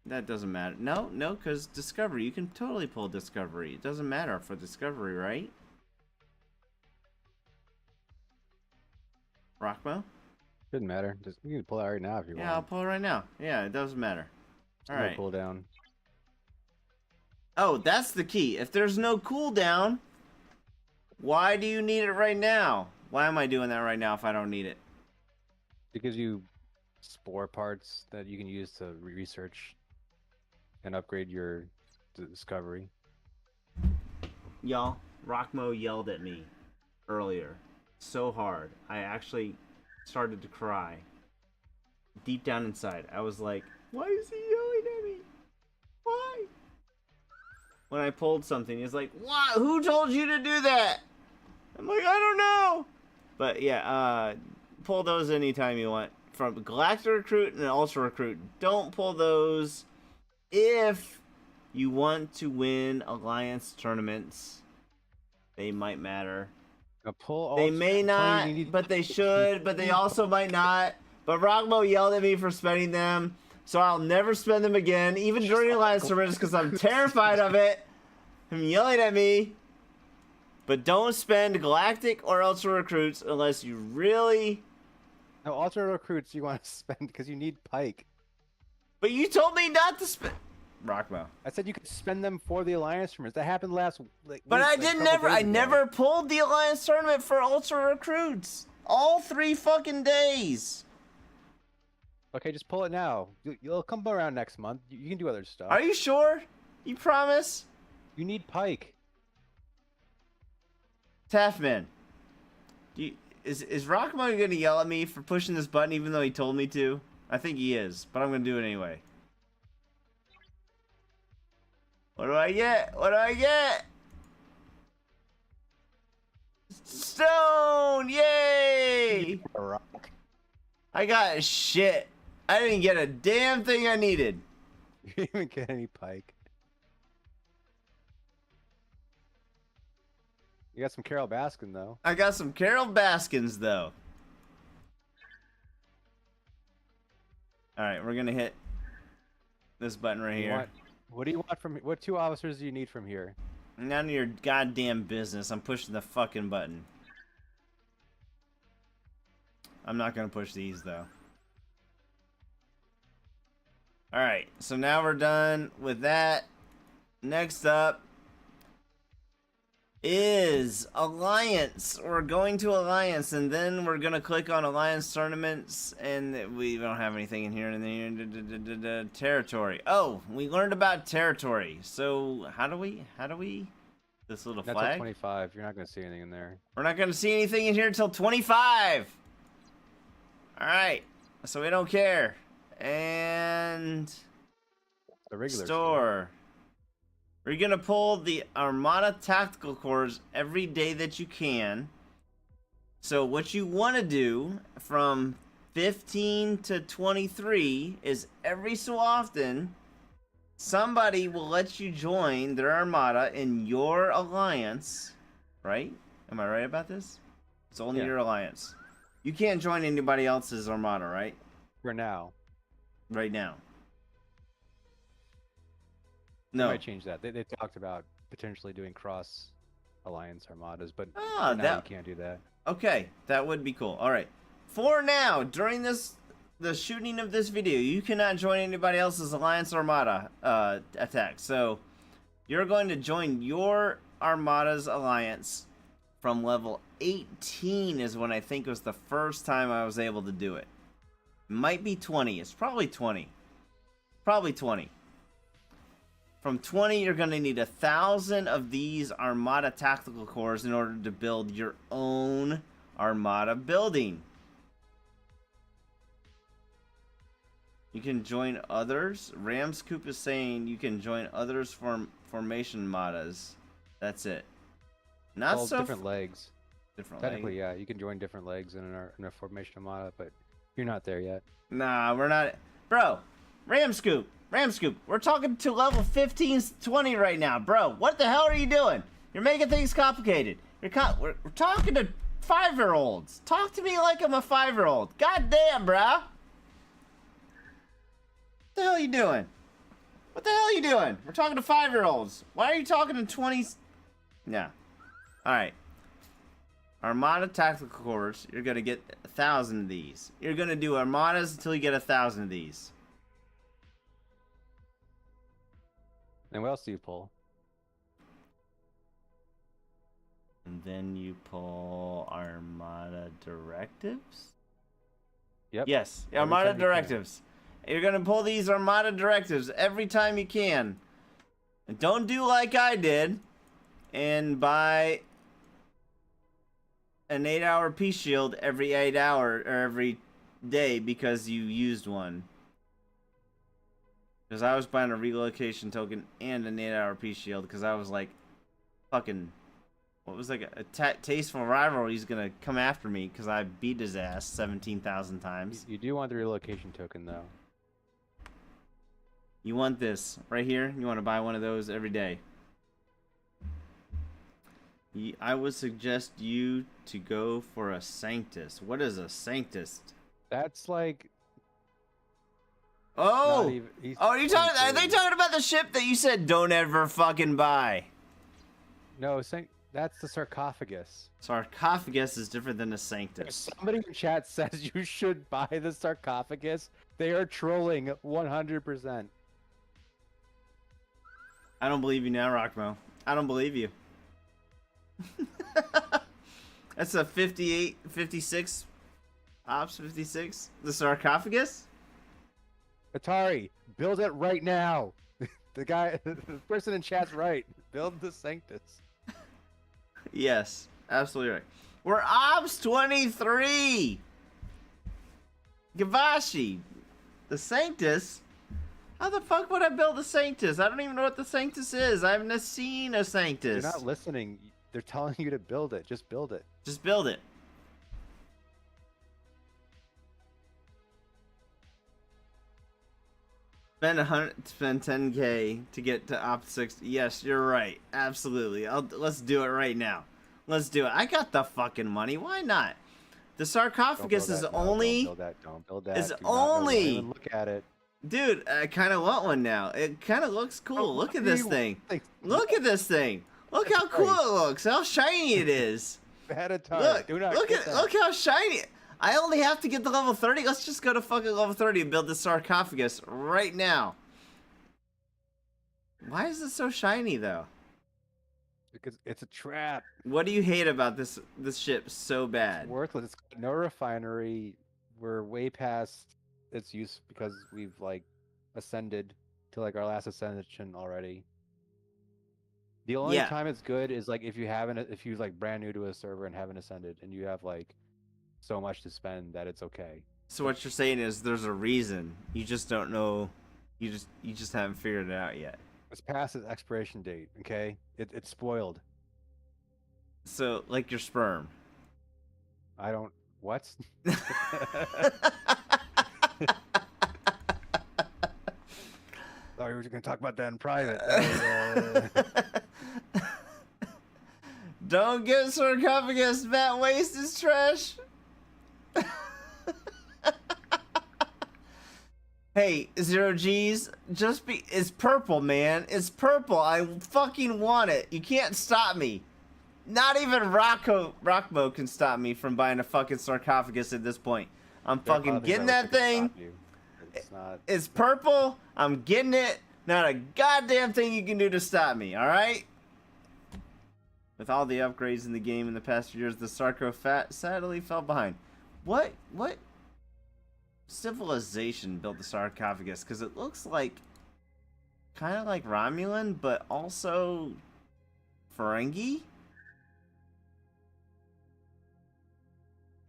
that doesn't matter. No, because discovery. You can totally pull discovery. It doesn't matter for discovery, right? Rockmo? Didn't matter. Just you can pull it right now if you want. Yeah, I'll pull it right now. Yeah, it doesn't matter. All right. Pull down. Oh, that's the key. If there's no cooldown, why do you need it right now? Why am I doing that right now if I don't need it? It gives you spore parts that you can use to research and upgrade your discovery. Y'all, Rockmo yelled at me earlier so hard. I actually started to cry. Deep down inside, I was like, why is he yelling at me? Why? When I pulled something, he's like, what? Who told you to do that? I'm like, I don't know. But yeah, pull those anytime you want. From Galactic Recruit and Ultra Recruit. Don't pull those if you want to win Alliance tournaments. They might matter. They may not, but they should, but they also might not. But Rockmo yelled at me for spending them, so I'll never spend them again, even during Alliance tournaments, because I'm terrified of it. Him yelling at me. But don't spend Galactic or Ultra Recruits unless you really... No, Ultra Recruits you want to spend because you need Pike. But you told me not to spend... Rockmo. I said you could spend them for the Alliance tournaments. That happened last. But I didn't never. I never pulled the Alliance tournament for Ultra Recruits. All 3 fucking days. Okay, just pull it now. You'll come around next month. You can do other stuff. Are you sure? You promise? You need Pike. Taffman. Is Rockmo gonna yell at me for pushing this button even though he told me to? I think he is, but I'm gonna do it anyway. What do I get? What do I get? Stone! Yay! A rock. I got shit. I didn't get a damn thing I needed. You didn't even get any Pike. You got some Carol Baskin though. I got some Carol Baskins though. Alright, we're gonna hit this button right here. What do you want from? What 2 officers do you need from here? None of your goddamn business. I'm pushing the fucking button. I'm not gonna push these though. Alright, so now we're done with that. Next up is Alliance. We're going to Alliance, and then we're gonna click on Alliance tournaments, and we don't have anything in here. And then territory. Oh, we learned about territory. So how do we? This little That's flag. at 25. You're not gonna see anything in there. We're not gonna see anything in here until 25. All right. So we don't care. And The regular store. We're gonna pull the Armada tactical cores every day that you can. So what you want to do from 15 to 23 is every so often somebody will let you join their Armada in your alliance, right? Am I right about this? It's only Yeah. your alliance. You can't join anybody else's Armada, right? For now. Right now. They No. might change that. They talked about potentially doing cross alliance armadas, but Ah, for now that you can't do that. Okay, that would be cool. All right. For now, during the shooting of this video, you cannot join anybody else's Alliance Armada attack. So, you're going to join your Armada's Alliance from level 18 is when I think was the first time I was able to do it. Might be 20. It's probably 20. Probably 20. From 20, you're going to need 1,000 of these Armada tactical cores in order to build your own Armada building. You can join others. Ramscoop is saying you can join others formation Madas. That's it. Not Well, so different legs. different Technically, leg. yeah, you can join different legs in a formation armada, but you're not there yet. Nah, we're not. Bro, Ramscoop, we're talking to level 15, 20 right now, bro. What the hell are you doing? You're making things complicated. We're talking to 5-year-olds. Talk to me like I'm a 5-year-old. God damn, bro. What the hell are you doing? What the hell are you doing? We're talking to 5-year-olds. Why are you talking to 20s? Yeah. Alright. Armada tactical cores. You're going to get 1,000 of these. You're going to do Armadas until you get 1,000 of these. And what else do you pull? And then you pull Armada directives? Yep. Yes, Every Armada time you can. directives. You're going to pull these Armada directives every time you can. And don't do like I did and buy an 8-hour peace shield every 8 hour or every day because you used one. Because I was buying a relocation token and an 8-hour peace shield because I was like, fucking, what was like a tasteful rivalry? He's gonna come after me because I beat his ass 17,000 times. You do want the relocation token, though. You want this right here? You want to buy one of those every day. I would suggest you to go for a Sanctus. What is a Sanctus? That's like. Oh! Not even, he's Oh, are you talking? Are they 23. talking about the ship that you said don't ever fucking buy? No, that's the sarcophagus. Sarcophagus is different than a If Sanctus. somebody in chat says you should buy the sarcophagus, they are trolling 100%. I don't believe you now, Rockmo. I don't believe you. That's a 58, 56, Ops 56. The sarcophagus? Atari, build it right now. The person in chat's right. Build the Sanctus. Yes, absolutely right. We're Ops 23. Gavashi. The Sanctus? How the fuck would I build a Sanctus? I don't even know what the Sanctus is. I haven't seen a Sanctus. You're not listening. They're telling you to build it. Just build it. Just build it. Spend 10K to get to Ops 60. Yes, you're right. Absolutely. Let's do it right now. Let's do it. I got the fucking money. Why not? The sarcophagus is only. Don't build that. Don't build that. Is Do not build it. only- Don't even look at it. Dude, I kind of want one now. It kind of looks cool. Look at this thing. Look at this thing. Look how cool it looks. How shiny it is. Bad Atari. Look, Do not look get at that. look how shiny. I only have to get to level 30. Let's just go to fucking level 30 and build the sarcophagus right now. Why is it so shiny though? Because it's a trap. What do you hate about this ship so It's bad? worthless. It's got no refinery. We're way past its use because we've like ascended to like our last ascension already. The only Yeah. time it's good is like if you're like brand new to a server and haven't ascended and you have like so much to spend that it's okay. So what you're saying is there's a reason. You just don't know. You just haven't figured it out yet. It's past its expiration date. Okay, it's spoiled. So like your sperm. I don't. What? Thought we were going to talk about that in private. Don't get sarcophagus. That waste is trash. Hey, 0Gs, just be. It's purple, man. It's purple. I fucking want it. You can't stop me. Not even Rockmo can stop me from buying a fucking sarcophagus at this point. I'm fucking getting that thing. It's purple. I'm getting it. Not a goddamn thing you can do to stop me, alright? With all the upgrades in the game in the past few years, the Sarco sadly fell behind. What civilization built the sarcophagus? Because it looks like kind of like Romulan, but also Ferengi?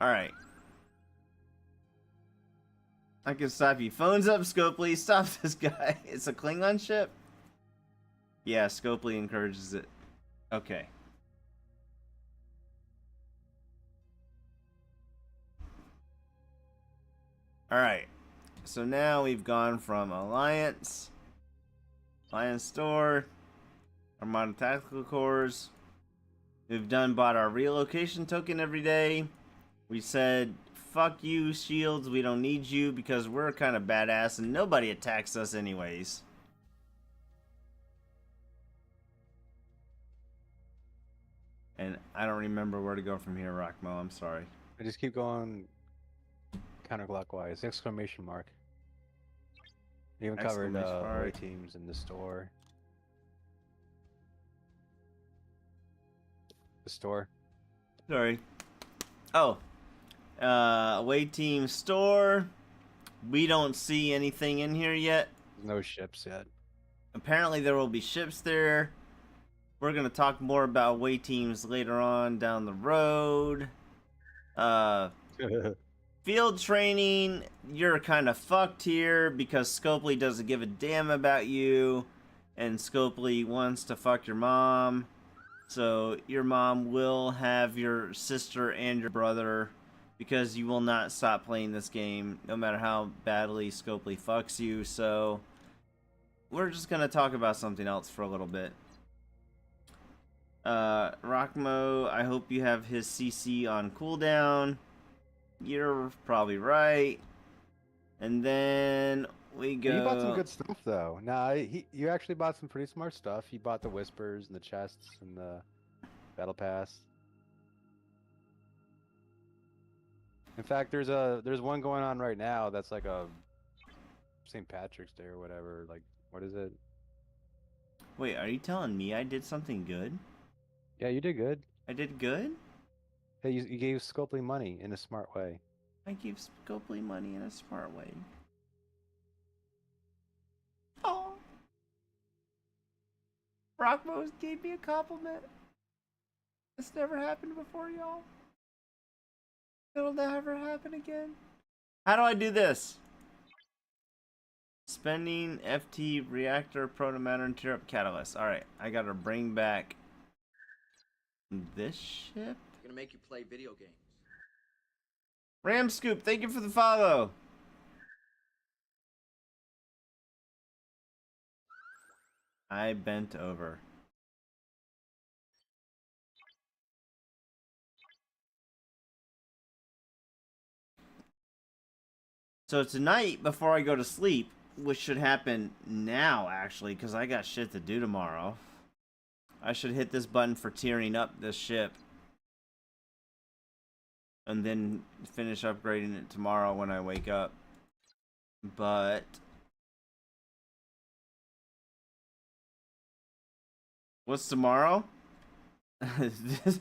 Alright. I can stop you. Phones up, Scopely. Stop this guy. It's a Klingon ship? Yeah, Scopely encourages it. Okay. Alright. So now we've gone from Alliance Store, Armada Tactical Cores. We've bought our relocation token every day. We said, fuck you, shields, we don't need you because we're kind of badass and nobody attacks us anyways. And I don't remember where to go from here, Rockmo, I'm sorry. I just keep going counterclockwise. Exclamation mark. We even covered away teams in the store. The store. Sorry. Oh. Away team store. We don't see anything in here yet. No ships yet. Apparently there will be ships there. We're going to talk more about away teams later on down the road. Field training, you're kind of fucked here because Scopely doesn't give a damn about you. And Scopely wants to fuck your mom. So your mom will have your sister and your brother because you will not stop playing this game no matter how badly Scopely fucks you. So we're just going to talk about something else for a little bit. Rockmo, I hope you have his CC on cooldown. You're probably right. And then we go... You bought some good stuff, though. Nah, you actually bought some pretty smart stuff. You bought the Whispers and the chests and the Battle Pass. In fact, there's one going on right now that's like a St. Patrick's Day or whatever. Like, what is it? Wait, are you telling me I did something good? Yeah, you did good. I did good? Hey, you gave Scopely money in a smart way. I gave Scopely money in a smart way. Oh. Rockmose gave me a compliment. This never happened before, y'all. It'll never happen again. How do I do this? Spending FT reactor proto matter and tear up catalyst. Alright, I gotta bring back this ship. Gonna make you play video games. Ram Scoop, thank you for the follow. I bent over. So tonight, before I go to sleep, which should happen now actually, because I got shit to do tomorrow, I should hit this button for tearing up this ship. And then finish upgrading it tomorrow when I wake up. But what's tomorrow? Look at this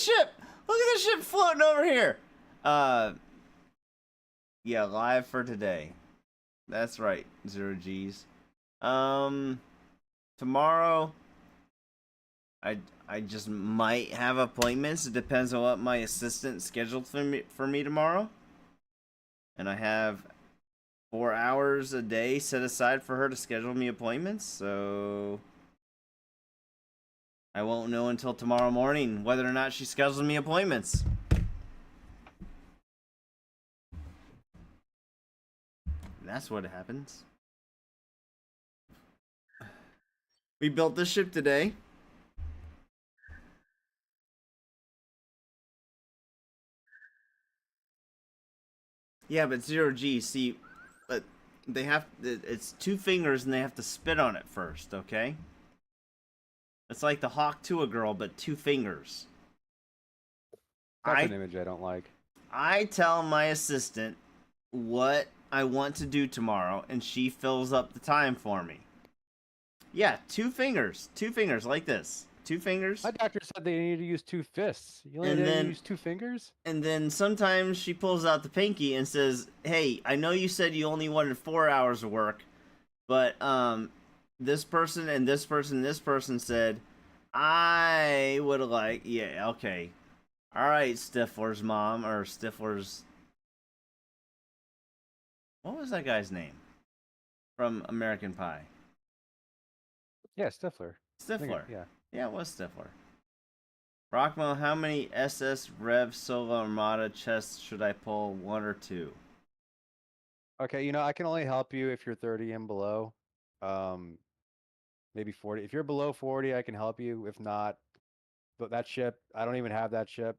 ship! Look at this ship floating over here! Yeah, live for today. That's right, 0Gs. Tomorrow I just might have appointments. It depends on what my assistant scheduled for me tomorrow. and I have 4 hours a day set aside for her to schedule me appointments, so I won't know until tomorrow morning whether or not she schedules me appointments. That's what happens. We built this ship today. Yeah, but 0G, see, but they have, it's 2 fingers and they have to spit on it first, okay? It's like the hawk to a girl, but 2 fingers. That's an image I don't like. I tell my assistant what I want to do tomorrow, and she fills up the time for me. Yeah, 2 fingers. 2 fingers, like this. 2 fingers. My doctor said they need to use 2 fists. You only need to use 2 fingers? And then sometimes she pulls out the pinky and says, hey, I know you said you only wanted 4 hours of work, but this person and this person and this person said, I would like, yeah, okay. All right, Stifler's mom, or Stifler's... What was that guy's name? From American Pie. Yeah, Stifler. Stifler. Yeah. Yeah, it was Stifler. Rockmo, how many SS Rev Solo Armada chests should I pull? 1 or 2? Okay, you know, I can only help you if you're 30 and below. Maybe 40. If you're below 40, I can help you. If not, but that ship, I don't even have that ship.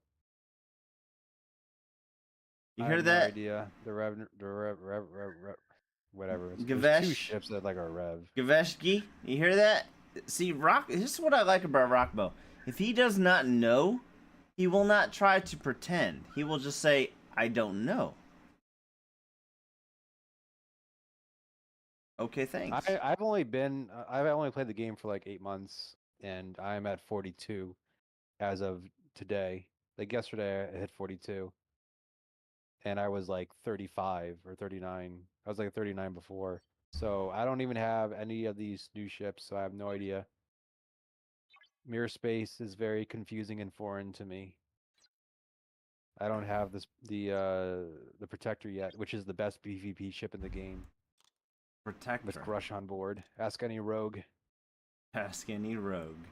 You I hear have that? No idea. The rev, whatever. It's, there's Gavesh? 2 ships that like are rev. Gaveshki, you hear that? See, this is what I like about Rockbo. If he does not know, he will not try to pretend. He will just say, I don't know. Okay, thanks. I've only played the game for like 8 months, and I'm at 42 as of today. Like yesterday, I hit 42, and I was like 35 or 39. I was like 39 before, so I don't even have any of these new ships, so I have no idea. Mirror space is very confusing and foreign to me. I don't have the Protector yet, which is the best PvP ship in the game. Protector. With Grush on board. Ask any rogue. Ask any rogue.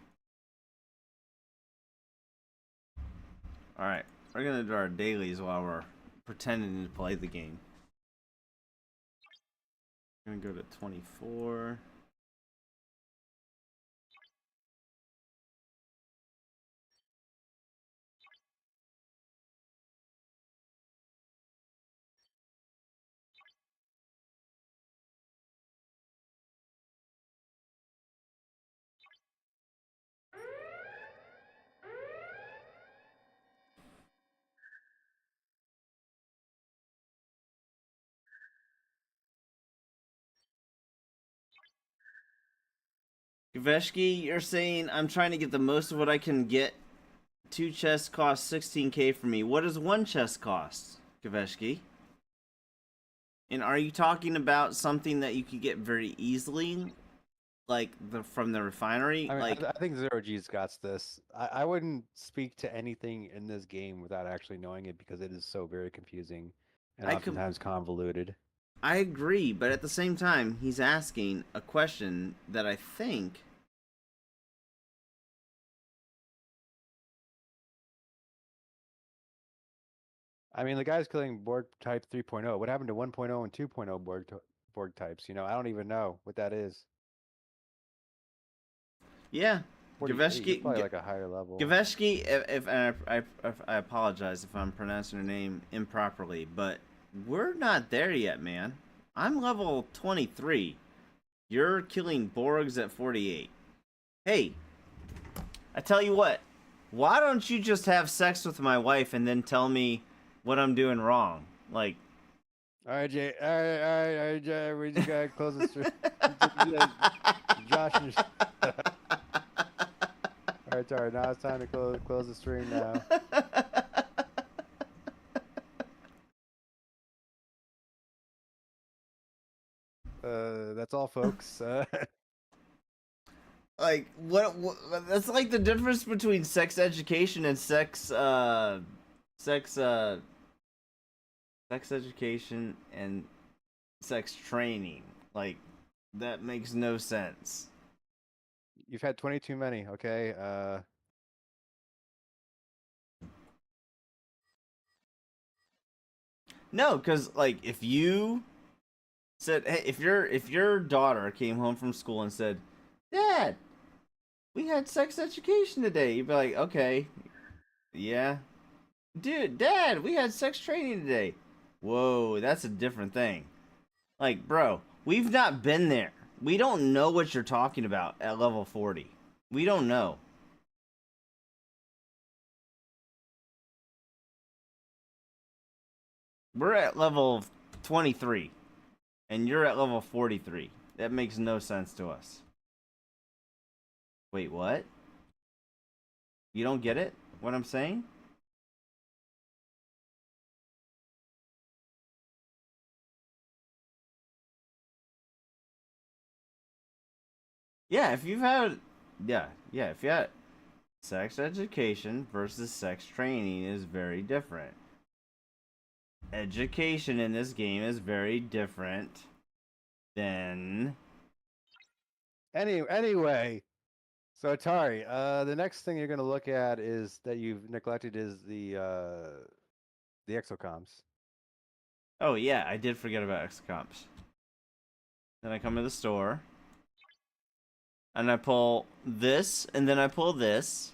Alright, we're gonna do our dailies while we're pretending to play the game. I'm gonna go to 24. Gaveshki, you're saying I'm trying to get the most of what I can get. 2 chests cost 16k for me. What does 1 chest cost, Gaveshki? And are you talking about something that you could get very easily, like from the refinery? I mean, like I think 0G's got this. I wouldn't speak to anything in this game without actually knowing it because it is so very confusing and oftentimes convoluted. I agree, but at the same time, he's asking a question that I think... I mean, the guy's killing Borg type 3.0. What happened to 1.0 and 2.0 Borg types? You know, I don't even know what that is. Yeah, Gaveshki, probably like a higher level. Gaveshki, if I apologize if I'm pronouncing your name improperly, but we're not there yet, man. I'm level 23. You're killing Borgs at 48. Hey, I tell you what, why don't you just have sex with my wife and then tell me what I'm doing wrong? Like, all right, Jay. All right, Jay. We just gotta close the stream. Josh. All right. Now it's time to close the stream now. That's all, folks. Like what? That's like the difference between sex education and sex Sex education and sex training. Like, that makes no sense. You've had 20 too many, okay? No, because, like, if you said, hey, if your daughter came home from school and said, Dad, we had sex education today, you'd be like, okay, yeah. Dude, Dad, we had sex training today. Whoa, that's a different thing. Like, bro, we've not been there. We don't know what you're talking about at level 40. We don't know. We're at level 23, and you're at level 43. That makes no sense to us. Wait, what? You don't get it? What I'm saying? Yeah, if you've had... Yeah, if you had... Sex education versus sex training is very different. Education in this game is very different than... Anyway, so Atari, the next thing you're gonna look at is that you've neglected is the exocomms. Oh yeah, I did forget about XComps. Then I come to the store. And I pull this, and then I pull this.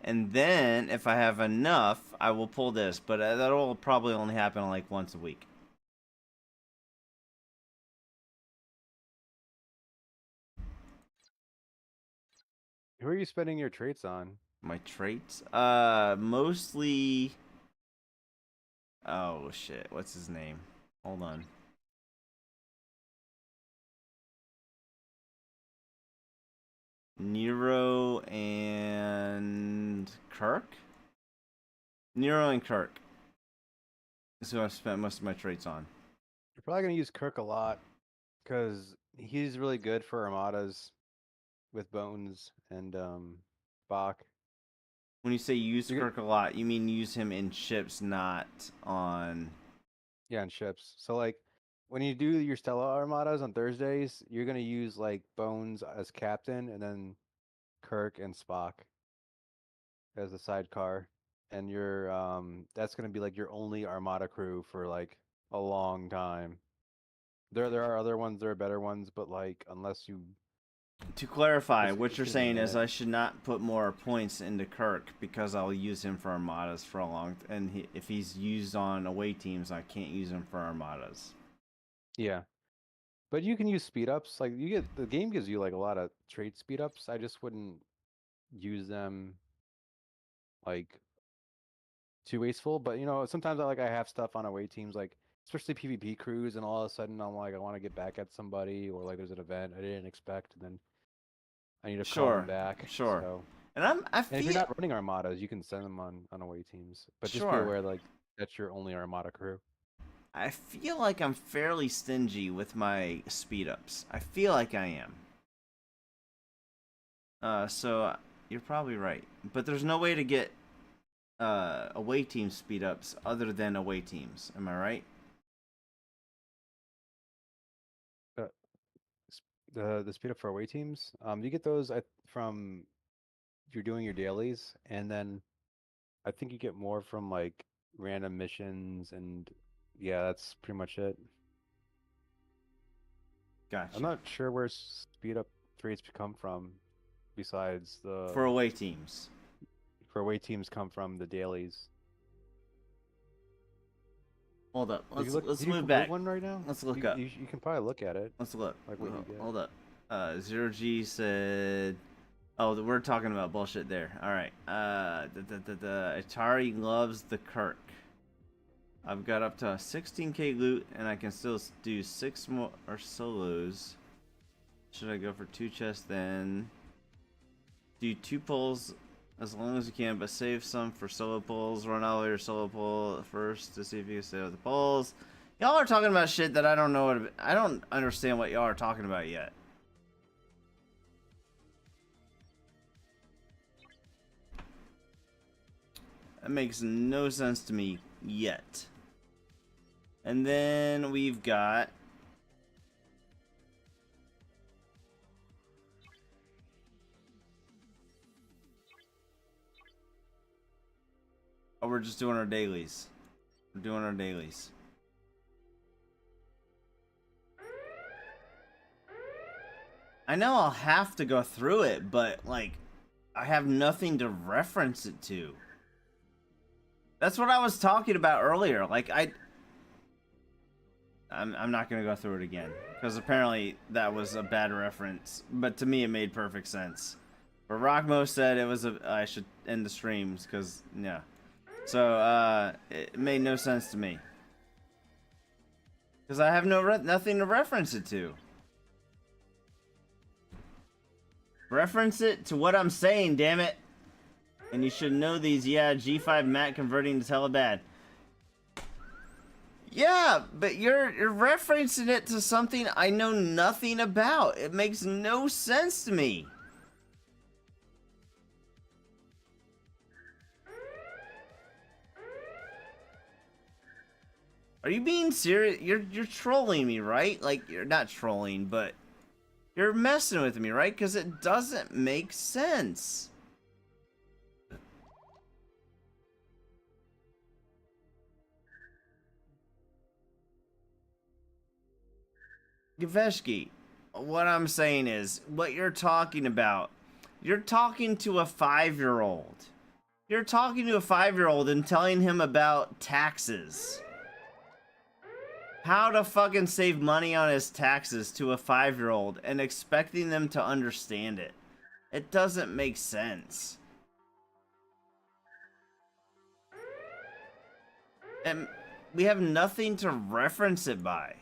And then, if I have enough, I will pull this. But that will probably only happen like once a week. Who are you spending your traits on? My traits? Mostly... Oh, shit. What's his name? Hold on. Nero and Kirk? Nero and Kirk is who I've spent most of my traits on. You're probably gonna use Kirk a lot because he's really good for armadas with Bones and Bach. When you say use You're, Kirk a lot, you mean use him in ships, not on... yeah, and ships. So like when you do your Stella armadas on Thursdays, you're gonna use like Bones as captain and then Kirk and Spock as a sidecar. And you're that's gonna be like your only armada crew for like a long time. There are other ones, there are better ones, but like unless you To clarify, it's what you're gonna be a saying is minute. I should not put more points into Kirk because I'll use him for armadas for a long... And if he's used on away teams, I can't use him for armadas. Yeah. But you can use speed ups. Like you get the game gives you like a lot of trait speed ups. I just wouldn't use them like too wasteful. But you know, sometimes I have stuff on away teams, like especially PvP crews, and all of a sudden I'm like I want to get back at somebody, or like there's an event I didn't expect, and then I need to call them Sure, back. sure. So And I and if you're feel... not running armadas, you can send them on away teams. But just be Sure. aware like that's your only armada crew. I feel like I'm fairly stingy with my speed ups. I feel like I am. So you're probably right. But there's no way to get away team speed ups other than away teams. Am I right? Uh, the speed up for away teams, you get those from if you're doing your dailies, and then I think you get more from like random missions, and yeah, that's pretty much it. I'm Gotcha. not sure where speed up trades come from, besides the For away teams. for away teams come from the dailies. Hold up. Did you Let's Did you move complete back. one right now? Let's look up. You can probably look at it, Let's look. like what you get. Hold up. Zero G said... Oh, we're talking about bullshit there. Alright. Atari loves the Kirk. I've got up to 16k loot, and I can still do 6 more solos. Should I go for 2 chests then? Do 2 pulls as long as you can, but save some for solo pulls. Run all your solo pull first to see if you can stay with the pulls. Y'all are talking about shit that I don't know what... I don't understand what y'all are talking about yet. That makes no sense to me yet. And then we've got... Oh, we're just doing our dailies. We're doing our dailies. I know I'll have to go through it, but, like, I have nothing to reference it to. That's what I was talking about earlier. Like, I'm not going to go through it again. Because apparently that was a bad reference. But to me, it made perfect sense. But Rockmo said it was I should end the streams, because, yeah. So, it made no sense to me. Because I have nothing to reference it to. Reference it to what I'm saying, damn it. And you should know these, yeah, G5 mat converting to Telebad. Yeah, but you're referencing it to something I know nothing about. It makes no sense to me. Are you being serious? You're trolling me, right? Like, you're not trolling, but you're messing with me, right? Because it doesn't make sense. Gaveshki, what I'm saying is, what you're talking about, you're talking to a 5-year-old. You're talking to a 5-year-old and telling him about taxes. How to fucking save money on his taxes to a 5-year-old and expecting them to understand it. It doesn't make sense. And we have nothing to reference it by.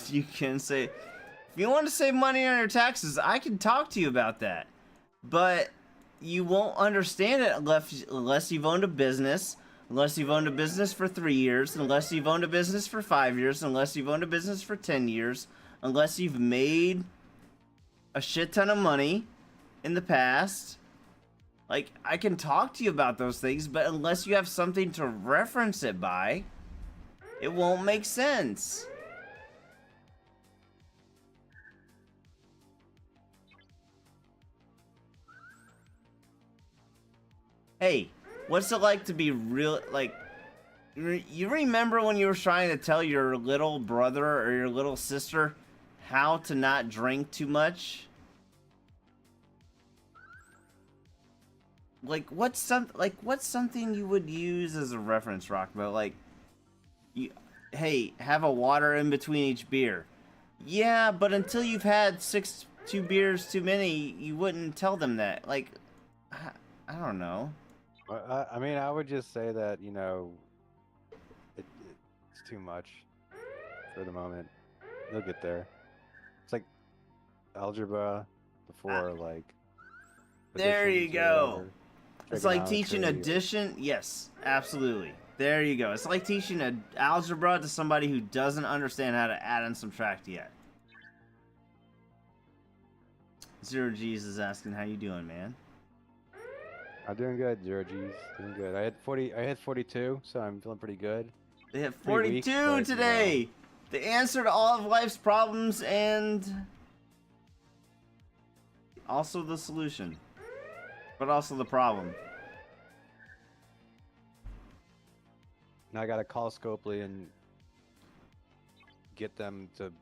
You can say, if you want to save money on your taxes, I can talk to you about that. But you won't understand it unless you've owned a business, unless you've owned a business for 3 years, unless you've owned a business for 5 years, unless you've owned a business for 10 years, unless you've made a shit ton of money in the past. Like, I can talk to you about those things, but unless you have something to reference it by, it won't make sense. Hey, what's it like to be real, like, you remember when you were trying to tell your little brother or your little sister how to not drink too much? Like, what's something you would use as a reference, Rockbo? Like, hey, have a water in between each beer. Yeah, but until you've had 2 beers too many, you wouldn't tell them that. Like, I don't know. I mean, I would just say that, you know, it's too much for the moment. You'll get there. It's like algebra before, like. There you go. It's like teaching trigonometry. addition. Yes, absolutely. There you go. It's like teaching algebra to somebody who doesn't understand how to add and subtract yet. Zero G's is asking, how you doing, man? I'm doing good, Georgie's. Doing good. I had 42, so I'm feeling pretty good. They hit Pretty weak, 42 but, today. you know. The answer to all of life's problems and also the solution, but also the problem. Now I gotta call Scopely and get them to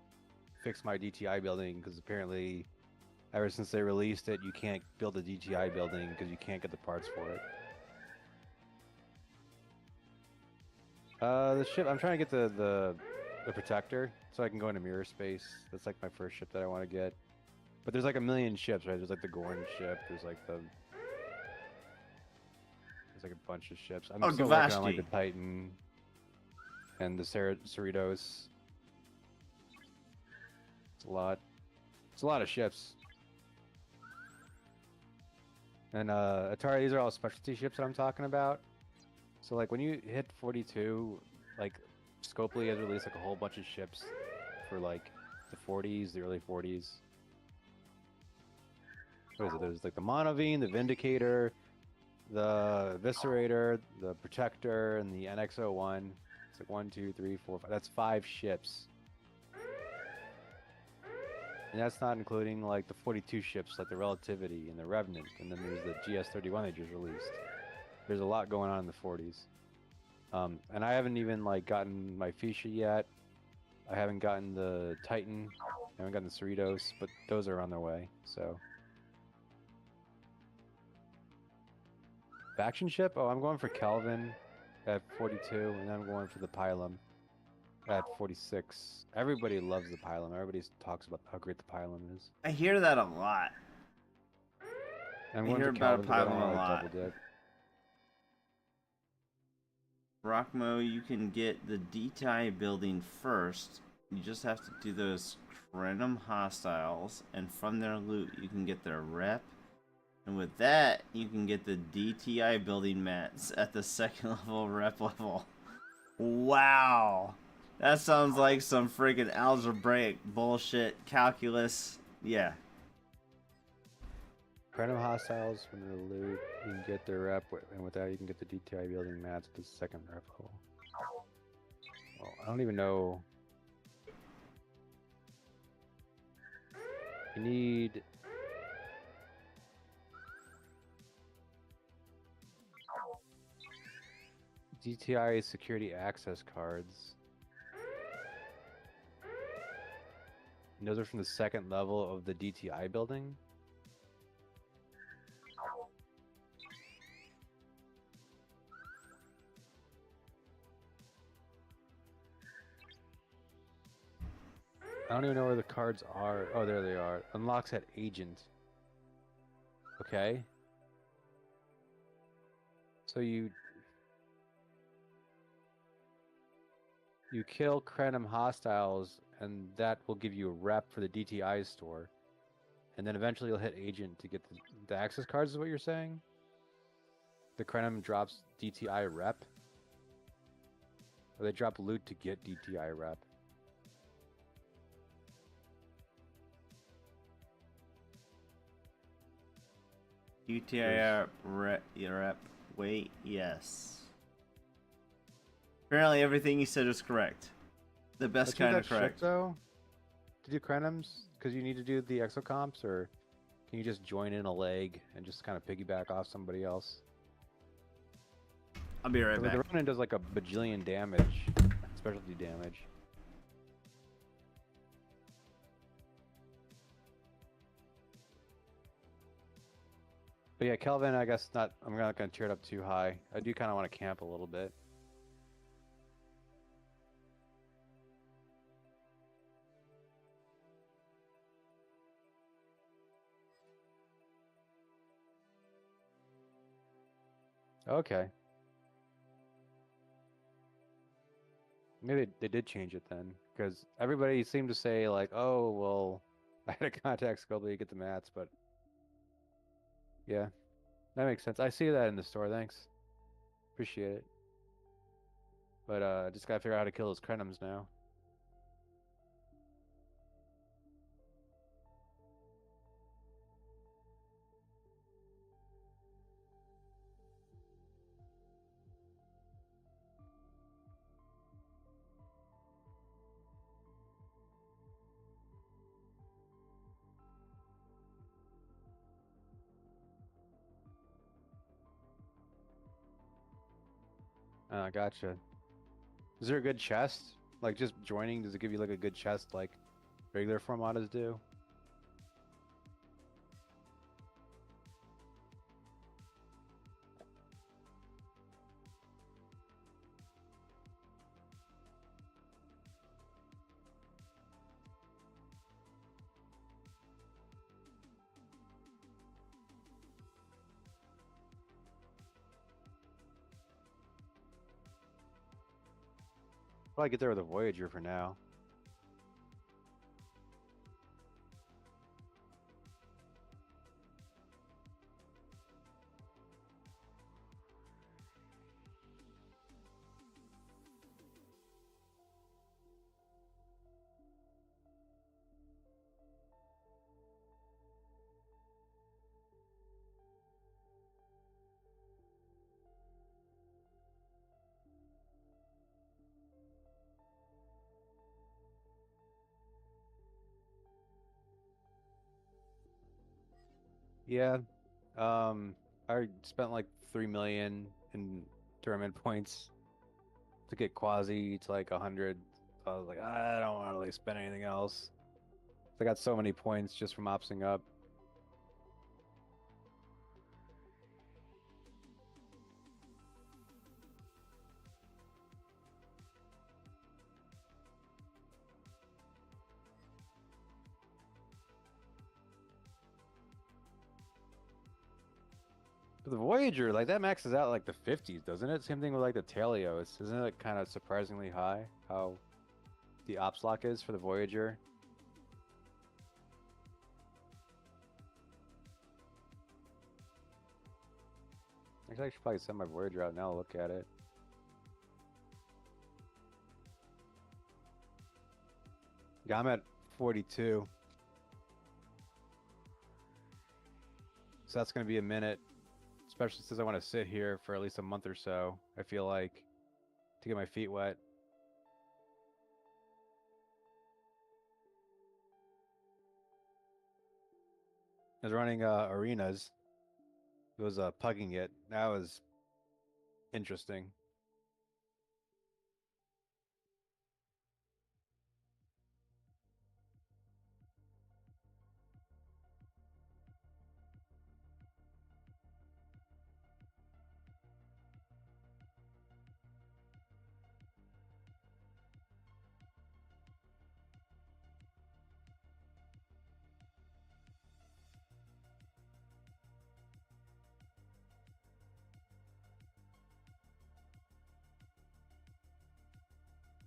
fix my DTI building, because apparently ever since they released it, you can't build a DTI building because you can't get the parts for it. The ship, I'm trying to get the protector so I can go into mirror space. That's like my first ship that I want to get. But there's like a million ships, right? There's like the Gorn ship. There's like a bunch of ships. I'm still working on like the Titan and the Cerritos. It's a lot. It's a lot of ships. And Atari, these are all specialty ships that I'm talking about. So like when you hit 42, like Scopely has released like a whole bunch of ships for like the 40s, the early 40s. what is it? There's like the Monovine, the Vindicator, the Eviscerator, the Protector, and the NX-01. It's like 1, 2, 3, 4, 5. That's 5 ships. And that's not including like the 42 ships like the Relativity and the Revenant, and then there's the GS-31 they just released. There's a lot going on in the 40s. And I haven't even like gotten my Fuchsia yet. I haven't gotten the Titan. I haven't gotten the Cerritos, but those are on their way. So faction ship? Oh, I'm going for Kelvin at 42, and I'm going for the Pylum at 46. Everybody loves the Pylum. Everybody talks about how great the Pylum is. I hear that a lot. And I'm I going hear for about Kelvin because I don't Pylum want a to lot. double dip. Rockmo, you can get the DTI building first. You just have to do those random hostiles, and from their loot, you can get their rep. And with that, you can get the DTI building mats at the 2nd level rep level. Wow! That sounds like some freaking algebraic bullshit calculus. Yeah. Random hostiles from their loot, you can get their rep, and with that you can get the DTI building mats at the 2nd rep level. Well, I don't even know. You need... DTI security access cards. And those are from the 2nd level of the DTI building. I don't even know where the cards are. Oh, there they are. Unlocks at agent. Okay. So you kill Krenim hostiles, and that will give you a rep for the DTI store. And then eventually you'll hit agent to get the access cards, is what you're saying? The Krenim drops DTI rep? Or they drop loot to get DTI rep? DTI rep. Wait, yes. Apparently everything you said is correct. The best kind of correct. Though, to do Krenims, because you need to do the exocomps, or can you just join in a leg and just kind of piggyback off somebody else? I'll be right back. The Ronin does like a bajillion damage, specialty damage. But yeah, Kelvin, I guess not. I'm not going to tear it up too high. I do kind of want to camp a little bit. Okay. Maybe they did change it then, because everybody seemed to say like, "Oh, well, I had a contact skill to get the mats," but yeah, that makes sense. I see that in the store. Thanks, appreciate it. But just gotta figure out how to kill those Krenims now. Gotcha. Is there a good chest? Like just joining, does it give you like a good chest like regular formatas do? Probably get there with a Voyager for now. Yeah. I spent like 3 million in tournament points to get Quasi to like 100. I was like, I don't want to really spend anything else. I got so many points just from opting up. But the Voyager, like that maxes out like the 50s, doesn't it? Same thing with like the Talios. Isn't it kind of surprisingly high how the ops lock is for the Voyager? Actually, I should probably send my Voyager out now. Look at it. Yeah, I'm at 42. So that's going to be a minute, especially since I want to sit here for at least a month or so, I feel like, to get my feet wet. I was running arenas. It was pugging it. That was interesting.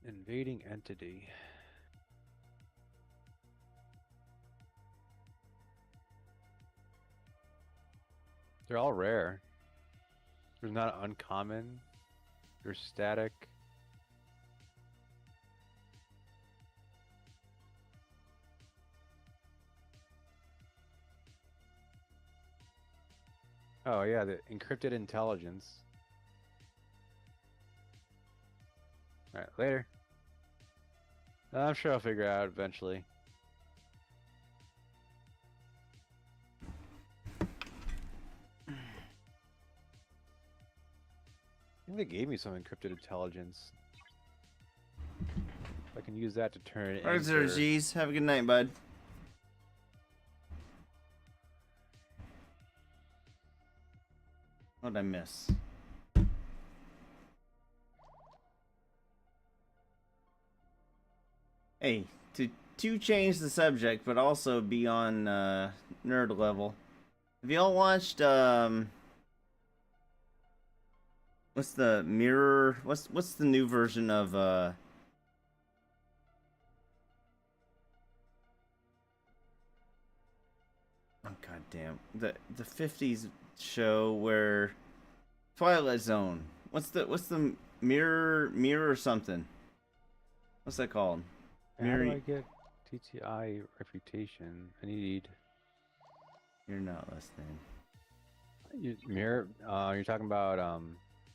Invading entity. They're all rare. There's not uncommon. There's static. Oh yeah, the encrypted intelligence. Alright, later. I'm sure I'll figure it out eventually. I think they gave me some encrypted intelligence. I can use that to turn it Alright, sir, G's. Have a good night, bud. What did I miss? Hey, to change the subject, but also be on nerd level. Have y'all watched what's the mirror? What's the new version of oh god damn, the 50s show where Twilight Zone. What's the mirror something? What's that called? How do I get TTI reputation? I need. You're not listening. Mirror. You're talking about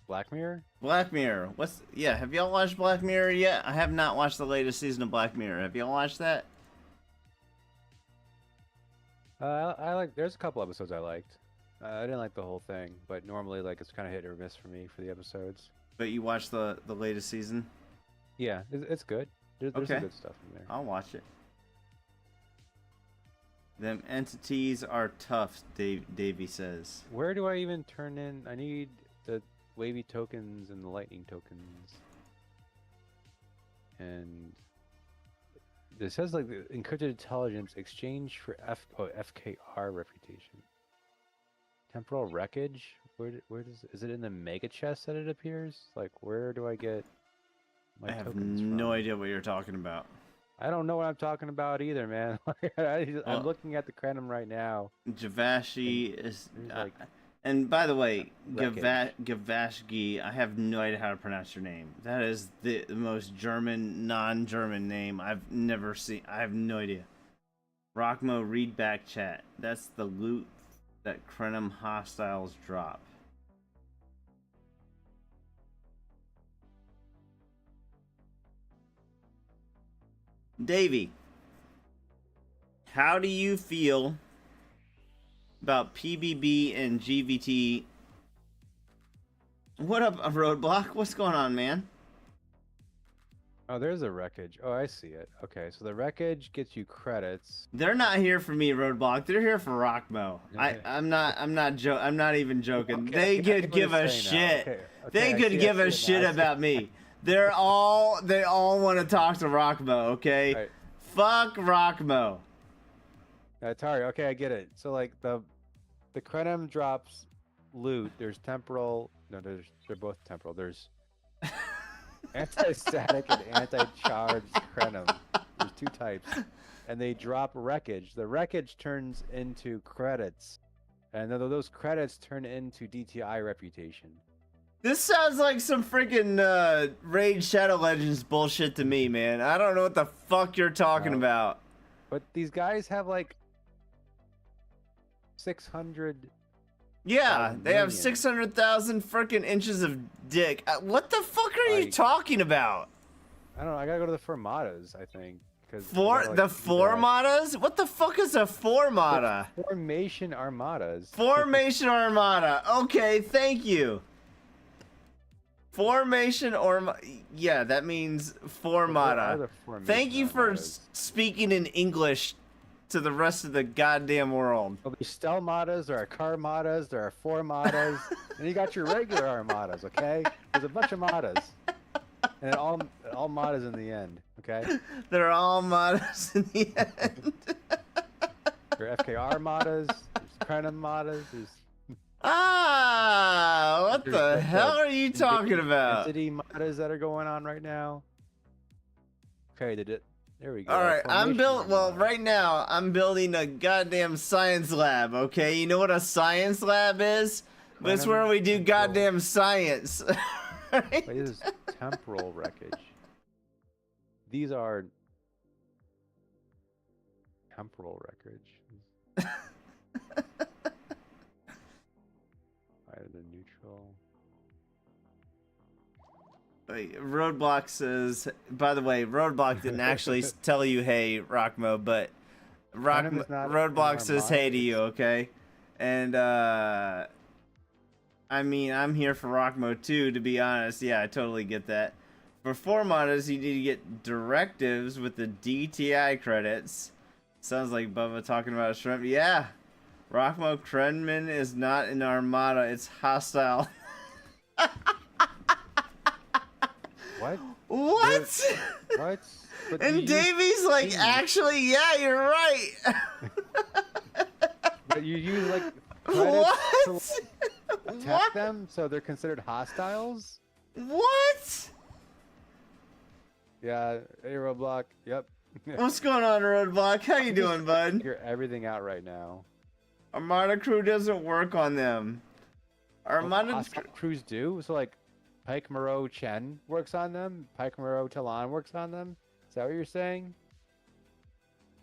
Black Mirror? Black Mirror. Yeah, have y'all watched Black Mirror yet? I have not watched the latest season of Black Mirror. Have y'all watched that? I like. There's a couple episodes I liked. I didn't like the whole thing, but normally like it's kind of hit or miss for me for the episodes. But you watched the latest season? Yeah, it's good. There's Okay. some good stuff in there. I'll watch it. Them entities are tough, Davey says. Where do I even turn in? I need the wavy tokens and the lightning tokens. And it says like the encrypted intelligence exchange for FKR reputation. Temporal wreckage? Where does is it in the mega chest that it appears? Like where do I get my I have tokens no from? idea what you're talking about. I don't know what I'm talking about either, man. I'm looking at the Crenum right now. Javashi is like and by the way, wreckage. Gavashgi, I have no idea how to pronounce your name. That is the most German, non-German name I've never seen. I have no idea. Rockmo, read back chat. That's the loot that Crenum hostiles drop. Davey, how do you feel about PBB and GVT. What up, Roadblock? What's going on, man? Oh, there's a wreckage. Oh, I see it. Okay, so the wreckage gets you credits. They're not here for me, Roadblock. They're here for Rockmo. I'm not even joking. Okay, They could give a shit. They could give a shit about me. They all want to talk to Rockmo, okay? Right. Fuck Rockmo. Atari, okay, I get it. So like the Krenim drops loot. There's temporal. No, they're both temporal. There's anti-static and anti-charged Krenim. There's two types, and they drop wreckage. The wreckage turns into credits, and then those credits turn into DTI reputation. This sounds like some freaking Raid Shadow Legends bullshit to me, man. I don't know what the fuck you're talking about. But these guys have like 600. Yeah, they have million. 600,000 freaking inches of dick. What the fuck are you talking about? I don't know. I gotta go to the Formatas, I think. Formatas? What the fuck is a Formata? Formation Armadas. Formation Armada. Okay, thank you. Formation yeah, that means Formata. Thank you for speaking in English to the rest of the goddamn world. Well, there's Stelmatas, there are Carmatas, there are Formatas, and you got your regular Armadas, okay? There's a bunch of Matas. And all Matas in the end, okay? They're all Matas in the end. There are FKR Matas, there's Krenim Matas, there's... What the hell are you talking about? Entity Matas that are going on right now. Okay, there we go. All right, right now I'm building a goddamn science lab. Okay, you know what a science lab is? That's where we do goddamn science. Right? Wait, this is temporal wreckage. These are temporal wreckage. The neutral. Wait, Roadblock says, by the way, Roadblock didn't actually tell you hey, Rockmo, but Roadblock says hey to you, okay? And I mean, I'm here for Rockmo too, to be honest. Yeah, I totally get that. For Formatas, you need to get directives with the DTI credits. Sounds like Bubba talking about a shrimp. Yeah. Rockmo Krenman is not an armada, it's hostile. What? What? What? But and Davey's like, actually, yeah, you're right. But you use like what? To attack them, so they're considered hostiles? What? Yeah, hey Roadblock, yep. What's going on, Roadblock? How you doing, bud? Figure everything out right now. Armada crew doesn't work on them. Armada crews do. So like, Pike Moreau Chen works on them. Pike Moreau Talon works on them. Is that what you're saying?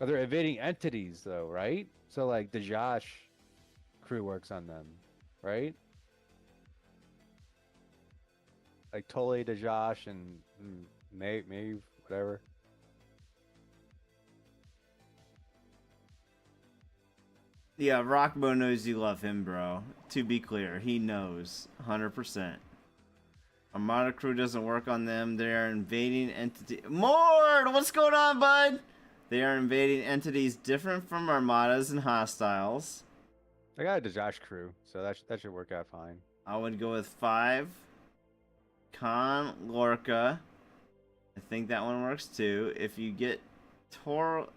Oh, they're evading entities, though, right? So like, the Josh crew works on them, right? Like Tole, the Josh, and Maeve, whatever. Yeah, Rockmo knows you love him, bro. To be clear, he knows 100%. Armada crew doesn't work on them. They are invading entity. Mord, what's going on, bud? They are invading entities different from armadas and hostiles. I got a Josh crew, so that should work out fine. I would go with 5. Con Lorca. I think that one works too. If you get Torla,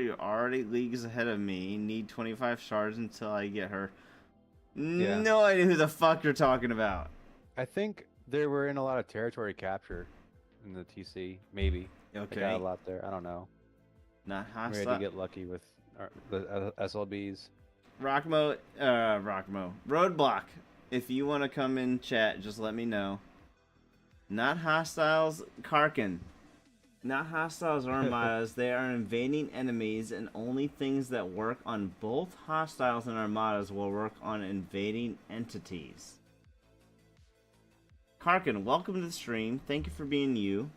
you're already leagues ahead of me. Need 25 shards until I get her. Yeah. No idea who the fuck you're talking about. I think they were in a lot of territory capture in the TC. Maybe. Okay. They got a lot there. I don't know. Not hostile. We had to get lucky with the SLBs. Rockmo. Roadblock. If you want to come in chat, just let me know. Not hostiles. Karkin. Not hostiles or armadas, they are invading enemies, and only things that work on both hostiles and armadas will work on invading entities. Karkin, welcome to the stream. Thank you for being you.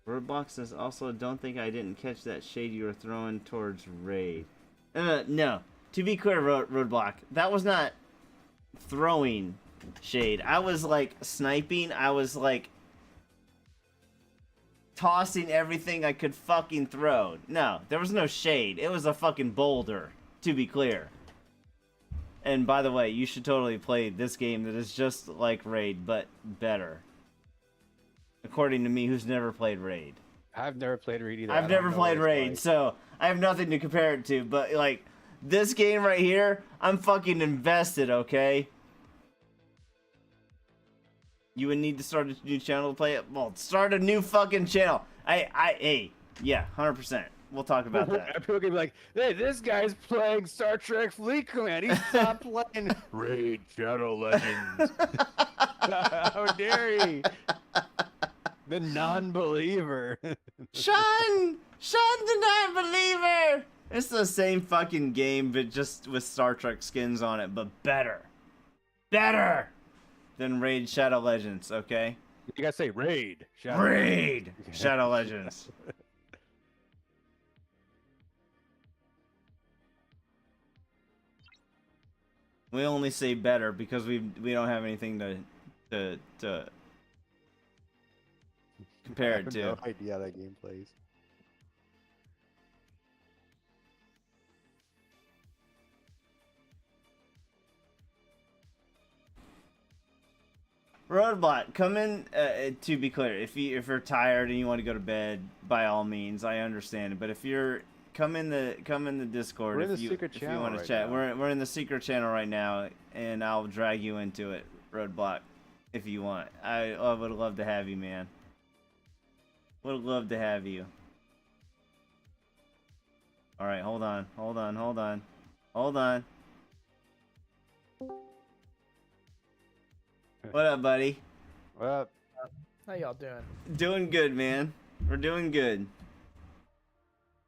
Roadblock says, also, don't think I didn't catch that shade you were throwing towards Raid. No. To be clear, Roadblock, that was not throwing shade. I was like sniping. I was like tossing everything I could fucking throw. No, there was no shade. It was a fucking boulder, to be clear. And by the way, you should totally play this game that is just like Raid, but better. According to me, who's never played Raid. I've never played Raid either. I've never played Raid, so I have nothing to compare it to. But like this game right here, I'm fucking invested. Okay. You would need to start a new channel to play it. Well, start a new fucking channel. Hey, yeah, 100%. We'll talk about that. People can be like, hey, this guy's playing Star Trek Fleet Command. He's not playing Raid Shadow Legends. How dare he? The non-believer. Sean the non-believer. It's the same fucking game, but just with Star Trek skins on it, but better than Raid Shadow Legends. Okay. You gotta say Raid. Raid Shadow Legends. We only say better because we don't have anything to compare it to. I have no idea how that game plays. Roadblock, come in. To be clear, if you're tired and you want to go to bed, by all means, I understand it. But if you're come in the Discord. We're in the if you want to right chat. now. We're in the secret channel right now, and I'll drag you into it, Roadblock, if you want. I would love to have you, man. Would love to have you. All right, hold on. What up, buddy? What up? How y'all doing? Doing good, man. We're doing good.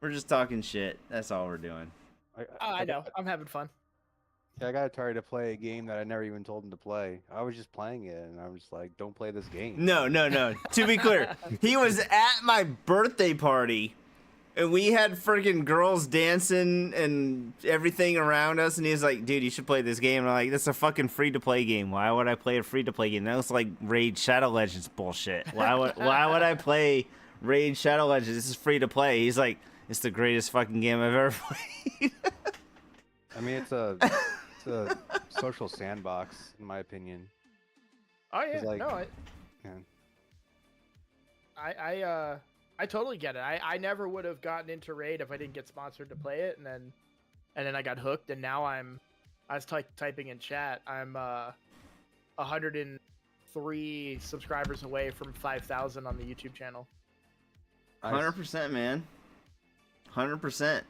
We're just talking shit. That's all we're doing. I know. I'm having fun. Yeah, I got Atari to play a game that I never even told him to play. I was just playing it, and I was like, "Don't play this game." No. To be clear, he was at my birthday party, and we had freaking girls dancing and everything around us, and he's like, "Dude, you should play this game." And I'm like, "That's a fucking free-to-play game. Why would I play a free-to-play game? That was like Raid Shadow Legends bullshit. Why would I play Raid Shadow Legends? This is free-to-play." He's like, "It's the greatest fucking game I've ever played." I mean, it's a social sandbox, in my opinion. Oh yeah, Like, no, yeah. I totally get it. I never would have gotten into Raid if I didn't get sponsored to play it, and then I got hooked, and now I was typing in chat. I'm 103 subscribers away from 5,000 on the YouTube channel. 100%, man. 100%.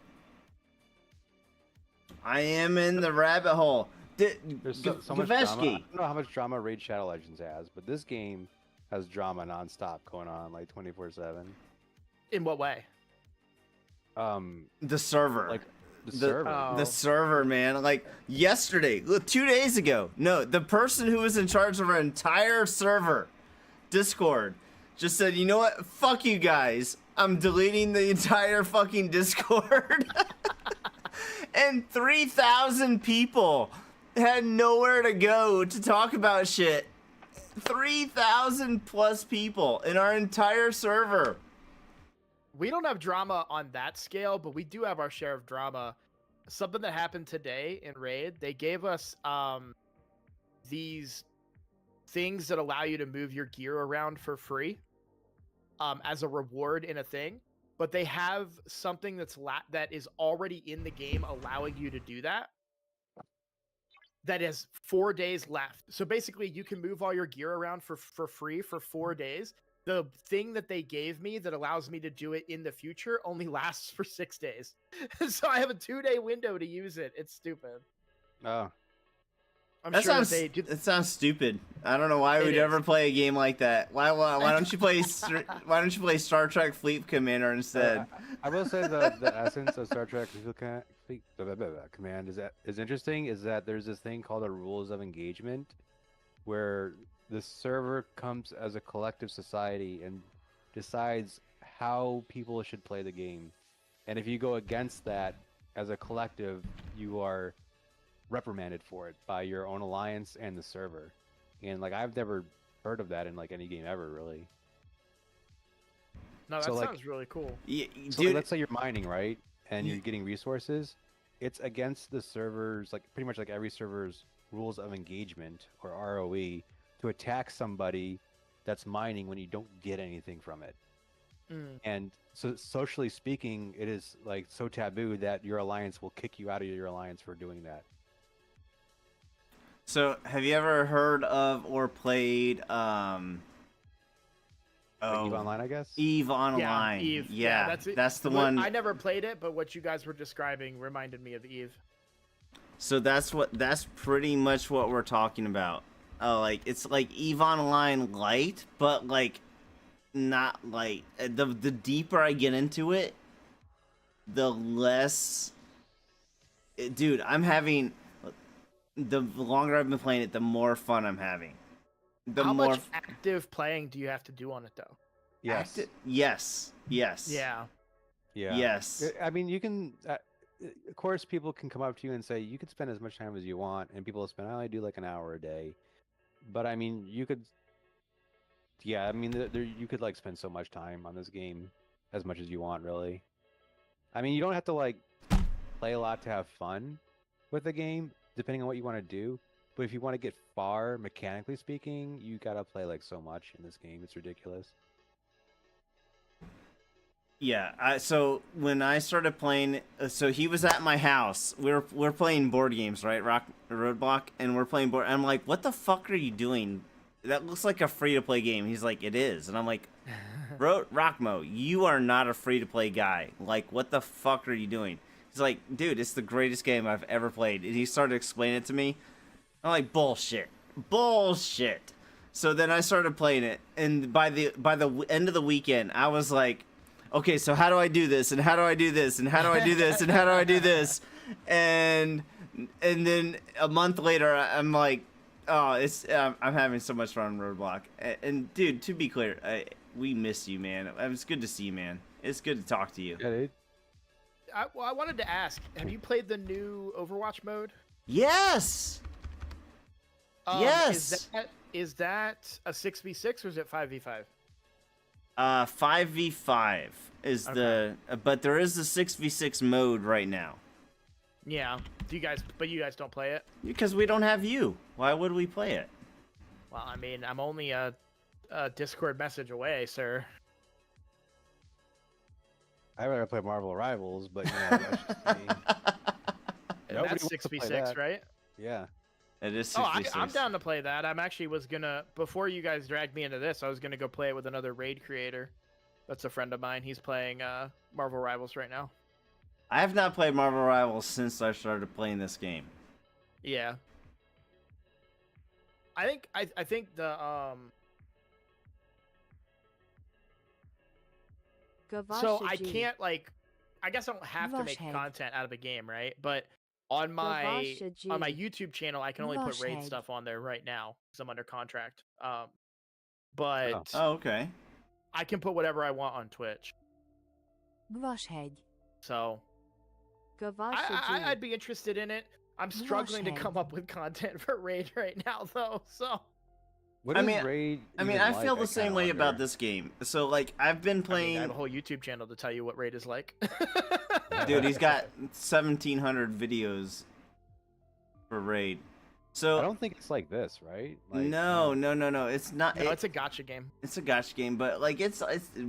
I am in the rabbit hole. There's so much drama. I Gaveshki. don't know how much drama Raid Shadow Legends has, but this game has drama nonstop going on, like 24/7. In what way? The server. Like the server. Oh. The server, man. Like yesterday, 2 days ago. No, the person who was in charge of our entire server, Discord, just said, "You know what? Fuck you guys. I'm deleting the entire fucking Discord." And 3,000 people had nowhere to go to talk about shit. 3,000 plus people in our entire server. We don't have drama on that scale, but we do have our share of drama. Something that happened today in Raid, they gave us these things that allow you to move your gear around for free as a reward in a thing. But they have something that is already in the game allowing you to do that. That is 4 days left. So basically, you can move all your gear around for free for 4 days. The thing that they gave me that allows me to do it in the future only lasts for 6 days. So I have a 2-day window to use it. It's stupid. Oh. That sounds stupid. I don't know why we'd ever play a game like that. Why don't you play Star Trek Fleet Commander instead? I will say the essence of Star Trek Fleet Command is interesting. Is that there's this thing called the rules of engagement, where the server comes as a collective society and decides how people should play the game, and if you go against that, as a collective, you are reprimanded for it by your own alliance and the server. And like I've never heard of that in like any game ever, really. No, that So, like- sounds really cool. Yeah, So dude. let's say you're mining, right? And Ye- you're getting resources. It's against the server's, like pretty much like every server's rules of engagement or ROE to attack somebody that's mining when you don't get anything from it. Mm. And so socially speaking, it is like so taboo that your alliance will kick you out of your alliance for doing that. So, have you ever heard of or played Like EVE Online, I guess. Eve Online? Eve. Yeah, that's it. that's the What- one. I never played it, but what you guys were describing reminded me of Eve. So that's pretty much what we're talking about. Like it's like Eve Online Light, but like not like the deeper I get into it, the less. Dude, I'm having. The longer I've been playing it, the more fun I'm having. The How more much active playing do you have to do on it, though? Yes. Yes. Yes. Yeah. Yeah. Yes. I mean, you can. Of course, people can come up to you and say you could spend as much time as you want, and people will spend. I only do like an hour a day, but I mean, you could. Yeah, I mean, you could like spend so much time on this game, as much as you want, really. I mean, you don't have to like play a lot to have fun with the game, depending on what you want to do. But if you want to get far, mechanically speaking, you gotta play like so much in this game. It's ridiculous. Yeah. So when I started playing, so he was at my house. We're playing board games, right? Roadblock, and we're playing board. I'm like, what the fuck are you doing? That looks like a free to play game. He's like, it is, and I'm like, Rockmo, you are not a free to play guy. Like, what the fuck are you doing? He's like, dude, it's the greatest game I've ever played. And he started explaining it to me. I'm like, bullshit. So then I started playing it, and by the end of the weekend, I was like, okay, so how do I do this? And how do I do this? And how do I do this? And how do I do this? And then a month later, I'm like, oh, I'm having so much fun on Roadblock. And dude, to be clear, we miss you, man. It's good to see you, man. It's good to talk to you. Yeah, dude. I wanted to ask, have you played the new Overwatch mode? Yes. Yes. Is that a 6v6 or is it 5v5? 5v5 is Okay. but there is a 6v6 mode right now. Yeah. You guys don't play it? Because we don't have you. Why would we play it? Well, I mean, I'm only a Discord message away, sir. I rather play Marvel Rivals, but you know, that's just me. And Nobody that's wants to play 6v6, that. right? Yeah. It is Oh, 66. I'm down to play that. I'm actually was gonna, before you guys dragged me into this, I was gonna go play it with another raid creator. That's a friend of mine. He's playing Marvel Rivals right now. I have not played Marvel Rivals since I started playing this game. Yeah. I think the so I can't like, I guess I don't have to make Rushhead. content out of a game, right? But on my YouTube channel, I can only put raid Rushhead. stuff on there right now because I'm under contract. But Oh, okay. I can put whatever I want on Twitch. Groshhead. So Gavashaji. I'd be interested in it. I'm struggling to Rushhead. come up with content for raid right now, though. So What I is mean- Raid? I mean, even I feel like? the same kinda way about wonder. this game. So, like, I've been I mean, playing. I have a whole YouTube channel to tell you what raid is like. Dude, he's got 1,700 videos for Raid. So, I don't think it's like this, right? Like, no. It's not. No, it's a gotcha game. It's a gotcha game, but like it's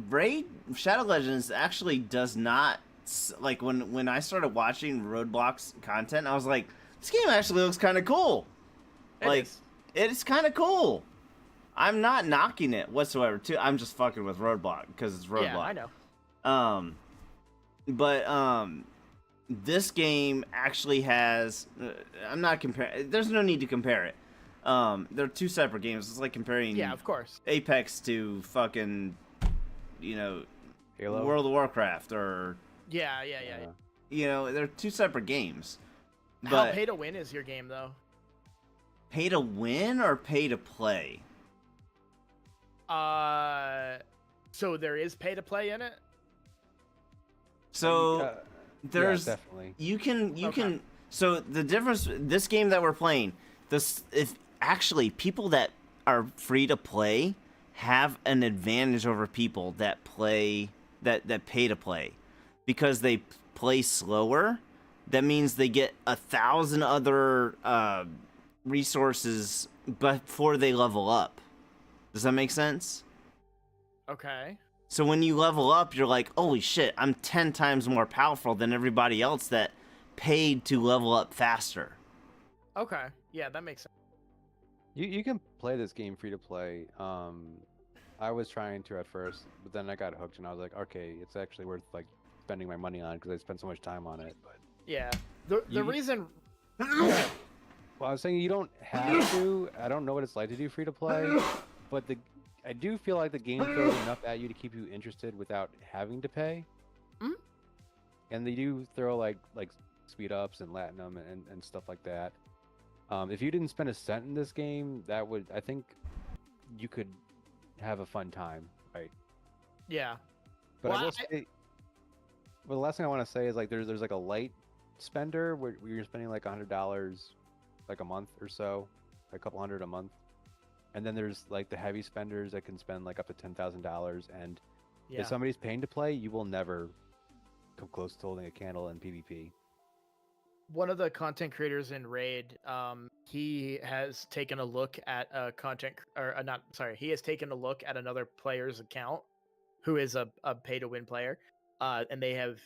Raid Shadow Legends actually does not like when I started watching Roadblock's content, I was like, this game actually looks kind of cool. It Like is. it's kind of cool. I'm not knocking it whatsoever. Too, I'm just fucking with Roadblock because it's Roadblock. Yeah, I know. But this game actually has. I'm not comparing. There's no need to compare it. They're two separate games. It's like comparing Yeah, of course. Apex to fucking, Halo. World of Warcraft or, Yeah. they're two separate games. How But pay to win is your game, though? pay to win or pay to play? So there is pay to play in it. So There's definitely. you can Okay. so the difference this game that we're playing, this if actually people that are free to play have an advantage over people that play that pay to play because they play slower. That means they get 1,000 other resources before they level up. Does that make sense? Okay. So when you level up, you're like, holy shit, I'm 10 times more powerful than everybody else that paid to level up faster. Okay. Yeah, that makes sense. You can play this game free to play. I was trying to at first, but then I got hooked and I was like, okay, it's actually worth like spending my money on because I spent so much time on it. But Yeah. The You- reason. well, I was saying you don't have to. I don't know what it's like to do free to play, but I do feel like the game throws enough at you to keep you interested without having to pay. Mhm. And they do throw like speed ups and Latinum and stuff like that. If you didn't spend a cent in this game, I think you could have a fun time, right? Yeah. But I Well, will say, well, the last thing I want to say is like there's like a light spender where you're spending like $100 like a month or so, a couple hundred a month, and then there's like the heavy spenders that can spend like up to $10,000. And Yeah. if somebody's paying to play, you will never come close to holding a candle in PvP. One of the content creators in Raid, he has taken a look at a he has taken a look at another player's account who is a pay to win player, and they have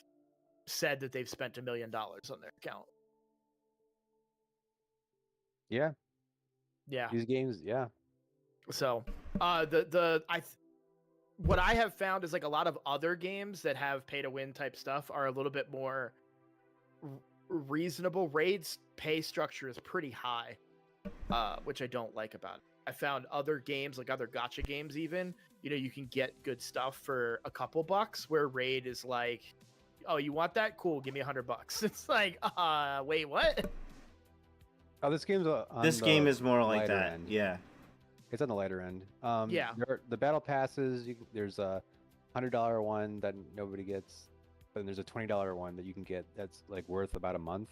said that they've spent $1 million on their account. Yeah, Yeah. these games, yeah. So, what I have found is like a lot of other games that have pay to win type stuff are a little bit more reasonable. Raid's pay structure is pretty high, which I don't like about it. I found other games, like other gacha games, even you can get good stuff for a couple bucks. Where Raid is like, oh, you want that? Cool, give me $100. It's like, wait, what? Oh, this game's on This the game is more like lighter that. end. Yeah. It's on the lighter end. Yeah. The battle passes. There's a $100 one that nobody gets, but then there's a $20 one that you can get that's like worth about a month.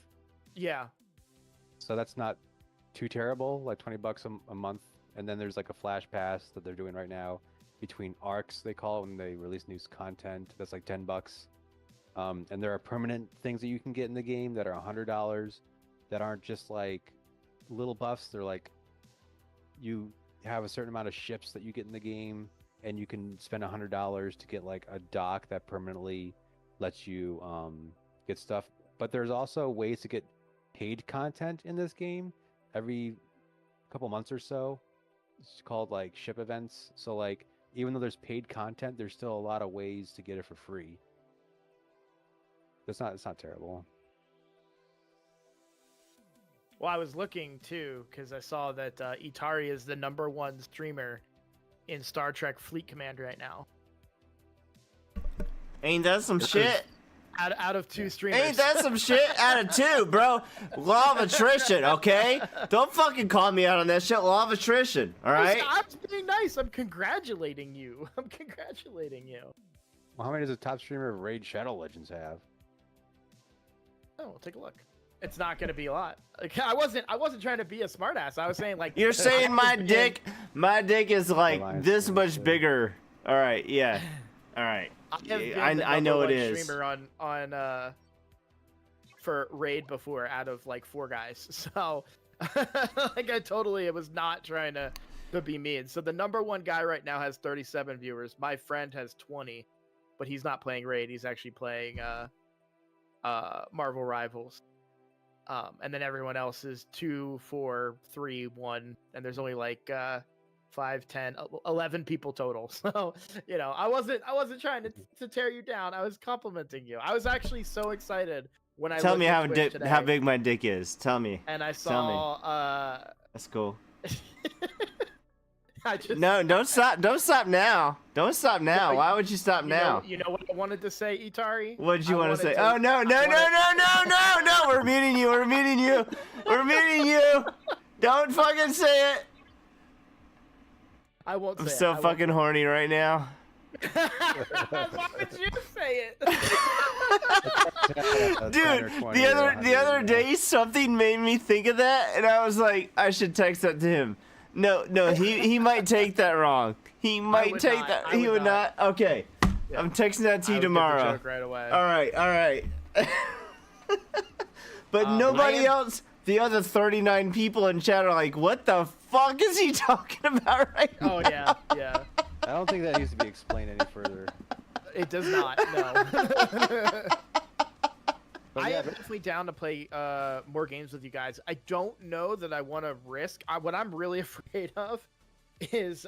Yeah. So that's not too terrible, like $20 a month. And then there's like a flash pass that they're doing right now between arcs, they call it, when they release new content. That's like $10. And there are permanent things that you can get in the game that are $100 that aren't just like little buffs. They're like you have a certain amount of ships that you get in the game, and you can spend $100 to get like a dock that permanently lets you get stuff. But there's also ways to get paid content in this game every couple months or so. It's called like ship events. So like even though there's paid content, there's still a lot of ways to get it for free. It's not terrible. Well, I was looking too because I saw that Itari is the #1 streamer in Star Trek Fleet Command right now. Ain't that some shit? Out of 2 streamers. Ain't that some shit? Out of 2, bro. Law of attrition, okay? Don't fucking call me out on that shit. Law of attrition, all right? I'm being nice. I'm congratulating you. I'm congratulating you. Well, how many does the top streamer of Raid Shadow Legends have? Oh, we'll take a look. It's not going to be a lot. Like, I wasn't trying to be a smartass. I was saying like You're saying my dick is like Alliance this streamer, much too. bigger. All right, yeah. All right. I know it is. Streamer on for Raid before out of like 4 guys. So like it was not trying to be mean. So the #1 guy right now has 37 viewers. My friend has 20, but he's not playing Raid. He's actually playing Marvel Rivals. And then everyone else is 2, 4, 3, 1, and there's only like 5, 10, 11 people total. So I wasn't trying to tear you down. I was complimenting you. I was actually so excited when I Tell looked me at Twitch how today, big my dick is. Tell me. and I Tell me. saw That's cool. I just No, don't stop. Don't stop now. Don't stop now. No, Why would you stop now? You know what I wanted to say, Itari? What did you I want to wanted say? Oh no, no, I no, no, no, no, no! We're meeting you. We're meeting you. We're meeting you. Don't fucking say it. I won't say I'm it. so I won't- fucking horny right now. Why would you say it? Dude, the other day something made me think of that, and I was like, I should text that to him. No, he might take that wrong. He might take not. that. I He would would not. Okay, Yeah. I'm texting that to I you would get the tomorrow. joke right away. All right. But nobody else. The other 39 people in chat are like, what the fuck is he talking about right now? Oh yeah. I don't think that needs to be explained any further. It does not. No. But I yeah, am definitely down to play more games with you guys. I don't know that I want to risk. What I'm really afraid of is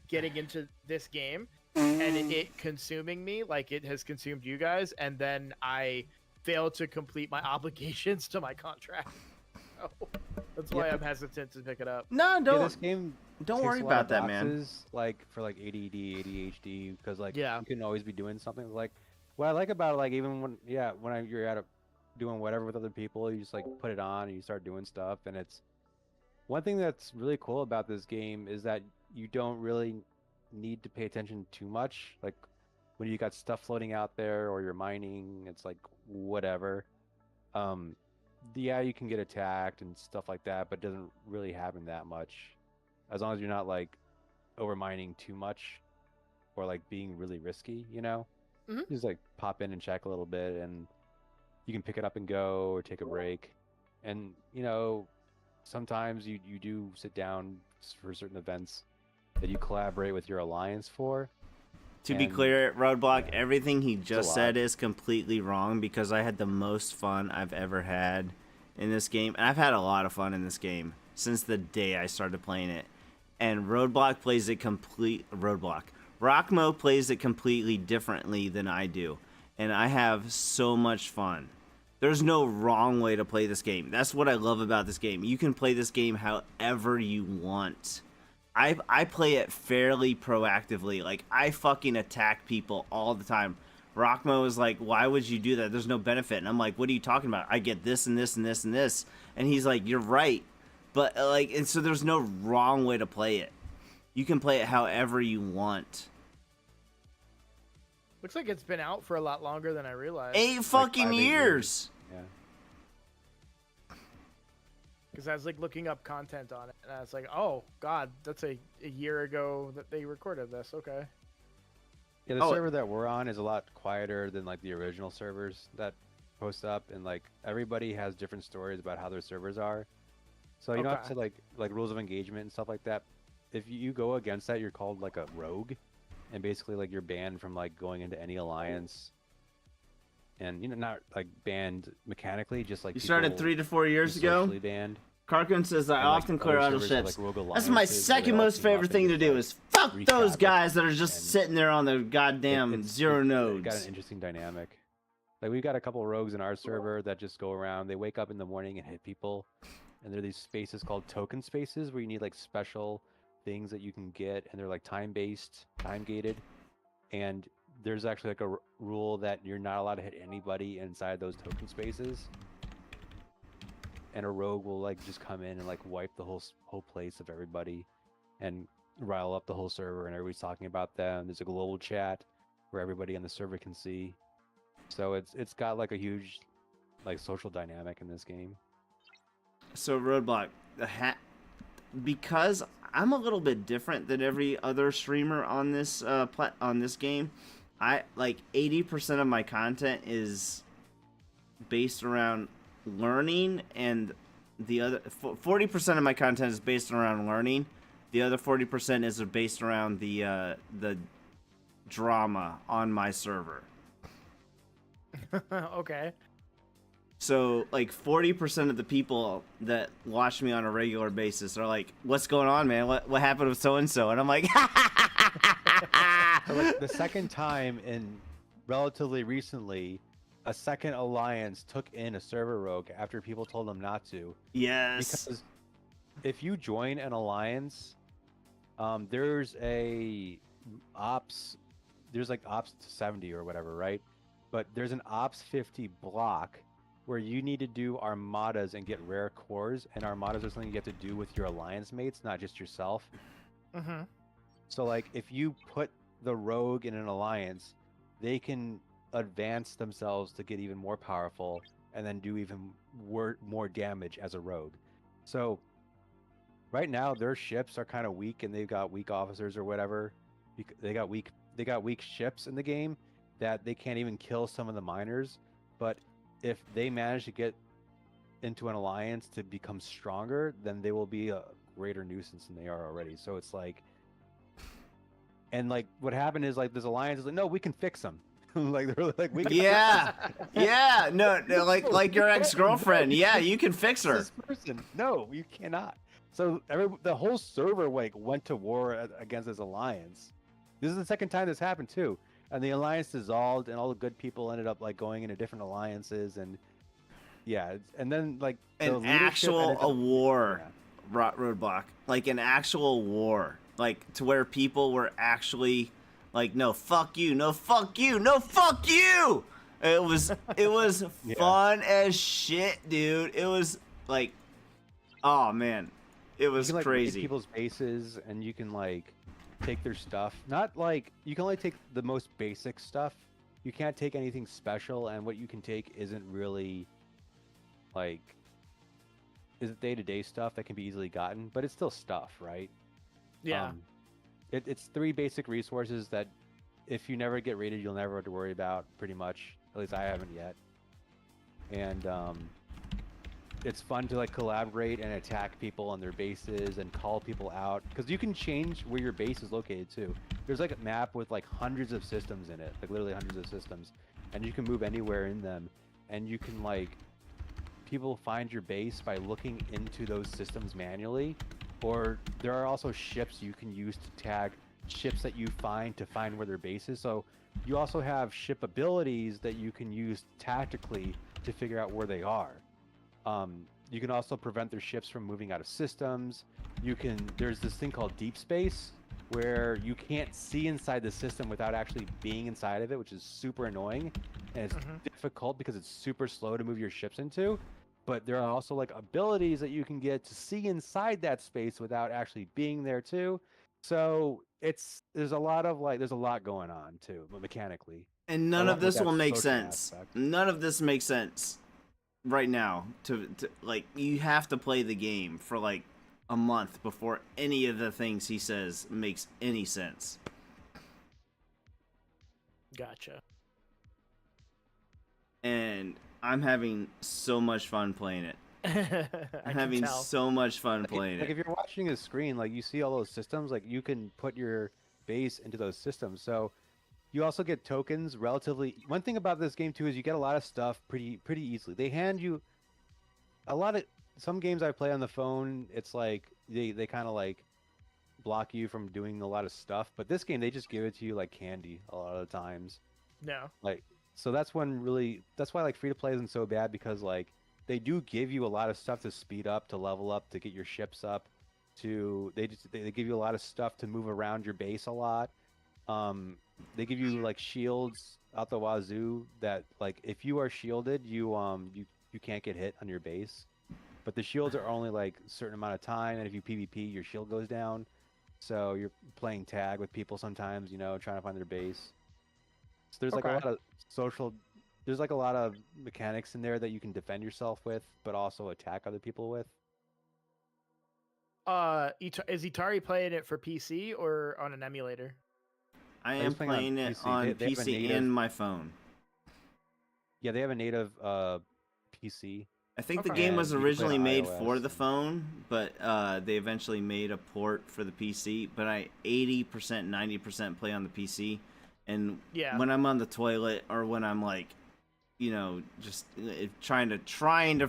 getting into this game and it consuming me like it has consumed you guys, and then I fail to complete my obligations to my contract. So that's why I'm hesitant to pick it up. No, this game don't ticks worry a lot about of that, man. boxes, like for like ADD, ADHD, because like Yeah. you can always be doing something. Like what I like about it, like even when you're doing whatever with other people, you just like put it on and you start doing stuff. And it's one thing that's really cool about this game is that you don't really need to pay attention too much. Like when you got stuff floating out there or you're mining, it's like whatever. Yeah, you can get attacked and stuff like that, but it doesn't really happen that much. As long as you're not like over mining too much or like being really risky, you know? Mhm. Just like pop in and check a little bit and you can pick it up and go or take a break. And, you know, sometimes you do sit down for certain events that you collaborate with your alliance for. To be And- clear, Roadblock, everything he a just lot. said is completely wrong because I had the most fun I've ever had in this game. And I've had a lot of fun in this game since the day I started playing it. And Roadblock plays it Rockmo plays it completely differently than I do. And I have so much fun. There's no wrong way to play this game. That's what I love about this game. You can play this game however you want. I play it fairly proactively. Like, I fucking attack people all the time. Rockmo is like, why would you do that? There's no benefit. And I'm like, what are you talking about? I get this and this and this and this. And he's like, you're right. But, like, and so there's no wrong way to play it. You can play it however you want. Looks like it's been out for a lot longer than I realized. 8 fucking 5, 8 years. Yeah. Because I was like looking up content on it, and I was like, "Oh God, that's a year ago that they recorded this." Okay. Yeah, the Oh, server that we're on is a lot quieter than like the original servers that post up, and like everybody has different stories about how their servers are. So you don't have to like rules of engagement and stuff like that. If you go against that, you're called like a rogue, and basically like you're banned from like going into any alliance. And you know, not like banned mechanically, just like You started 3 to 4 years ago? socially banned. Carcon says, I And, like, often clear other idle servers ships. have, like, rogue That's my alliances where second they all most team up favorite and thing to just, do like, is fuck wreak those havoc. guys that are just And sitting there on their goddamn It's zero nodes. got an interesting dynamic. Like we've got a couple rogues in our server that just go around. They wake up in the morning and hit people, and there are these spaces called token spaces where you need like special things that you can get, and they're like time-based, time-gated. And there's actually like a rule that you're not allowed to hit anybody inside those token spaces. And a rogue will like just come in and like wipe the whole place of everybody, and rile up the whole server, and everybody's talking about them. There's a global chat where everybody on the server can see. So it's got like a huge like social dynamic in this game. So Roadblock, because I'm a little bit different than every other streamer on this on this game. I like 80% of my content is based around learning, and the other 40% of my content is based around learning. The other 40% is based around the drama on my server. Okay. So, like, 40% of the people that watch me on a regular basis are like, what's going on, man? What happened with so-and-so? And I'm like, So like the second time in relatively recently, a second alliance took in a server rogue after people told them not to. yes. Because if you join an alliance, there's like ops 70 or whatever, right? But there's an ops 50 block where you need to do armadas and get rare cores, and armadas are something you have to do with your alliance mates, not just yourself. Mm-hmm. So like if you put the rogue in an alliance, they can advance themselves to get even more powerful and then do even more damage as a rogue. So right now their ships are kind of weak and they've got weak officers or whatever. They got weak ships in the game that they can't even kill some of the miners. But if they manage to get into an alliance to become stronger, then they will be a greater nuisance than they are already. So it's like, and like what happened is like this alliance is like, no, we can fix them. Like they're like, we can Yeah, yeah, no, like your ex-girlfriend. Yeah, you can fix her. this person. No, you cannot. So the whole server like went to war against this alliance. This is the second time this happened too, and the alliance dissolved, and all the good people ended up like going into different alliances, and yeah, and then like the An leadership actual ended up- war, yeah. Roadblock, like an actual war, like to where people were actually like, no, fuck you, no, fuck you, no, fuck you. It was Yeah. fun as shit, dude. It was like, oh man, it was You can, like, raid crazy. people's bases, and you can like take their stuff. Not like you can only take the most basic stuff. You can't take anything special, and what you can take isn't really like is it day-to-day stuff that can be easily gotten, but it's still stuff, right? Yeah. It's three basic resources that if you never get raided, you'll never have to worry about, pretty much. At least I haven't yet. And it's fun to like collaborate and attack people on their bases and call people out, because you can change where your base is located too. There's like a map with like hundreds of systems in it, like literally hundreds of systems, and you can move anywhere in them, and you can like people find your base by looking into those systems manually, or there are also ships you can use to tag ships that you find to find where their base is. So you also have ship abilities that you can use tactically to figure out where they are. You can also prevent their ships from moving out of systems. There's this thing called deep space where you can't see inside the system without actually being inside of it, which is super annoying, and it's difficult because it's super slow to move your ships into. But there are also like abilities that you can get to see inside that space without actually being there too. So there's a lot going on too, mechanically. And none along of with this that will make social sense. aspect. None of this makes sense right now. To like, you have to play the game for like a month before any of the things he says makes any sense. Gotcha. And I'm having so much fun playing it. I I'm can having tell. so much fun playing Like it. if you're watching a screen, like you see all those systems, like you can put your base into those systems. So you also get tokens relatively. One thing about this game too is you get a lot of stuff pretty easily. They hand you a lot of some games I play on the phone. It's like they kind of like block you from doing a lot of stuff. But this game they just give it to you like candy a lot of the times. No. Like so that's why like free to play isn't so bad, because like they do give you a lot of stuff to speed up, to level up, to get your ships up, they give you a lot of stuff to move around your base a lot. They give you like shields out the wazoo that like if you are shielded, you can't get hit on your base. But the shields are only like a certain amount of time, and if you PvP, your shield goes down. So you're playing tag with people sometimes, trying to find their base. So there's like a lot of there's like a lot of mechanics in there that you can defend yourself with, but also attack other people with. Is Itari playing it for PC or on an emulator? I He's am playing on playing it PC. on They have a PC native- and my phone. Yeah, they have a native PC. I think the Okay. game was And you can play originally on made iOS for the and- phone, but they eventually made a port for the PC. But I 80%, 90% play on the PC, and Yeah. when I'm on the toilet or when I'm like, just trying to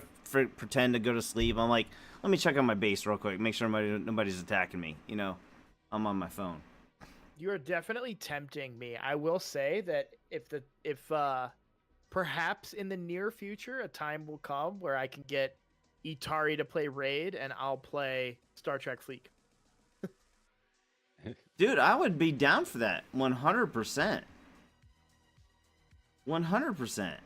pretend to go to sleep, I'm like, let me check on my base real quick, make sure nobody's attacking me. I'm on my phone. You are definitely tempting me. I will say that if perhaps in the near future a time will come where I can get Itari to play Raid and I'll play Star Trek Fleet. Dude, I would be down for that. 100%. 100%.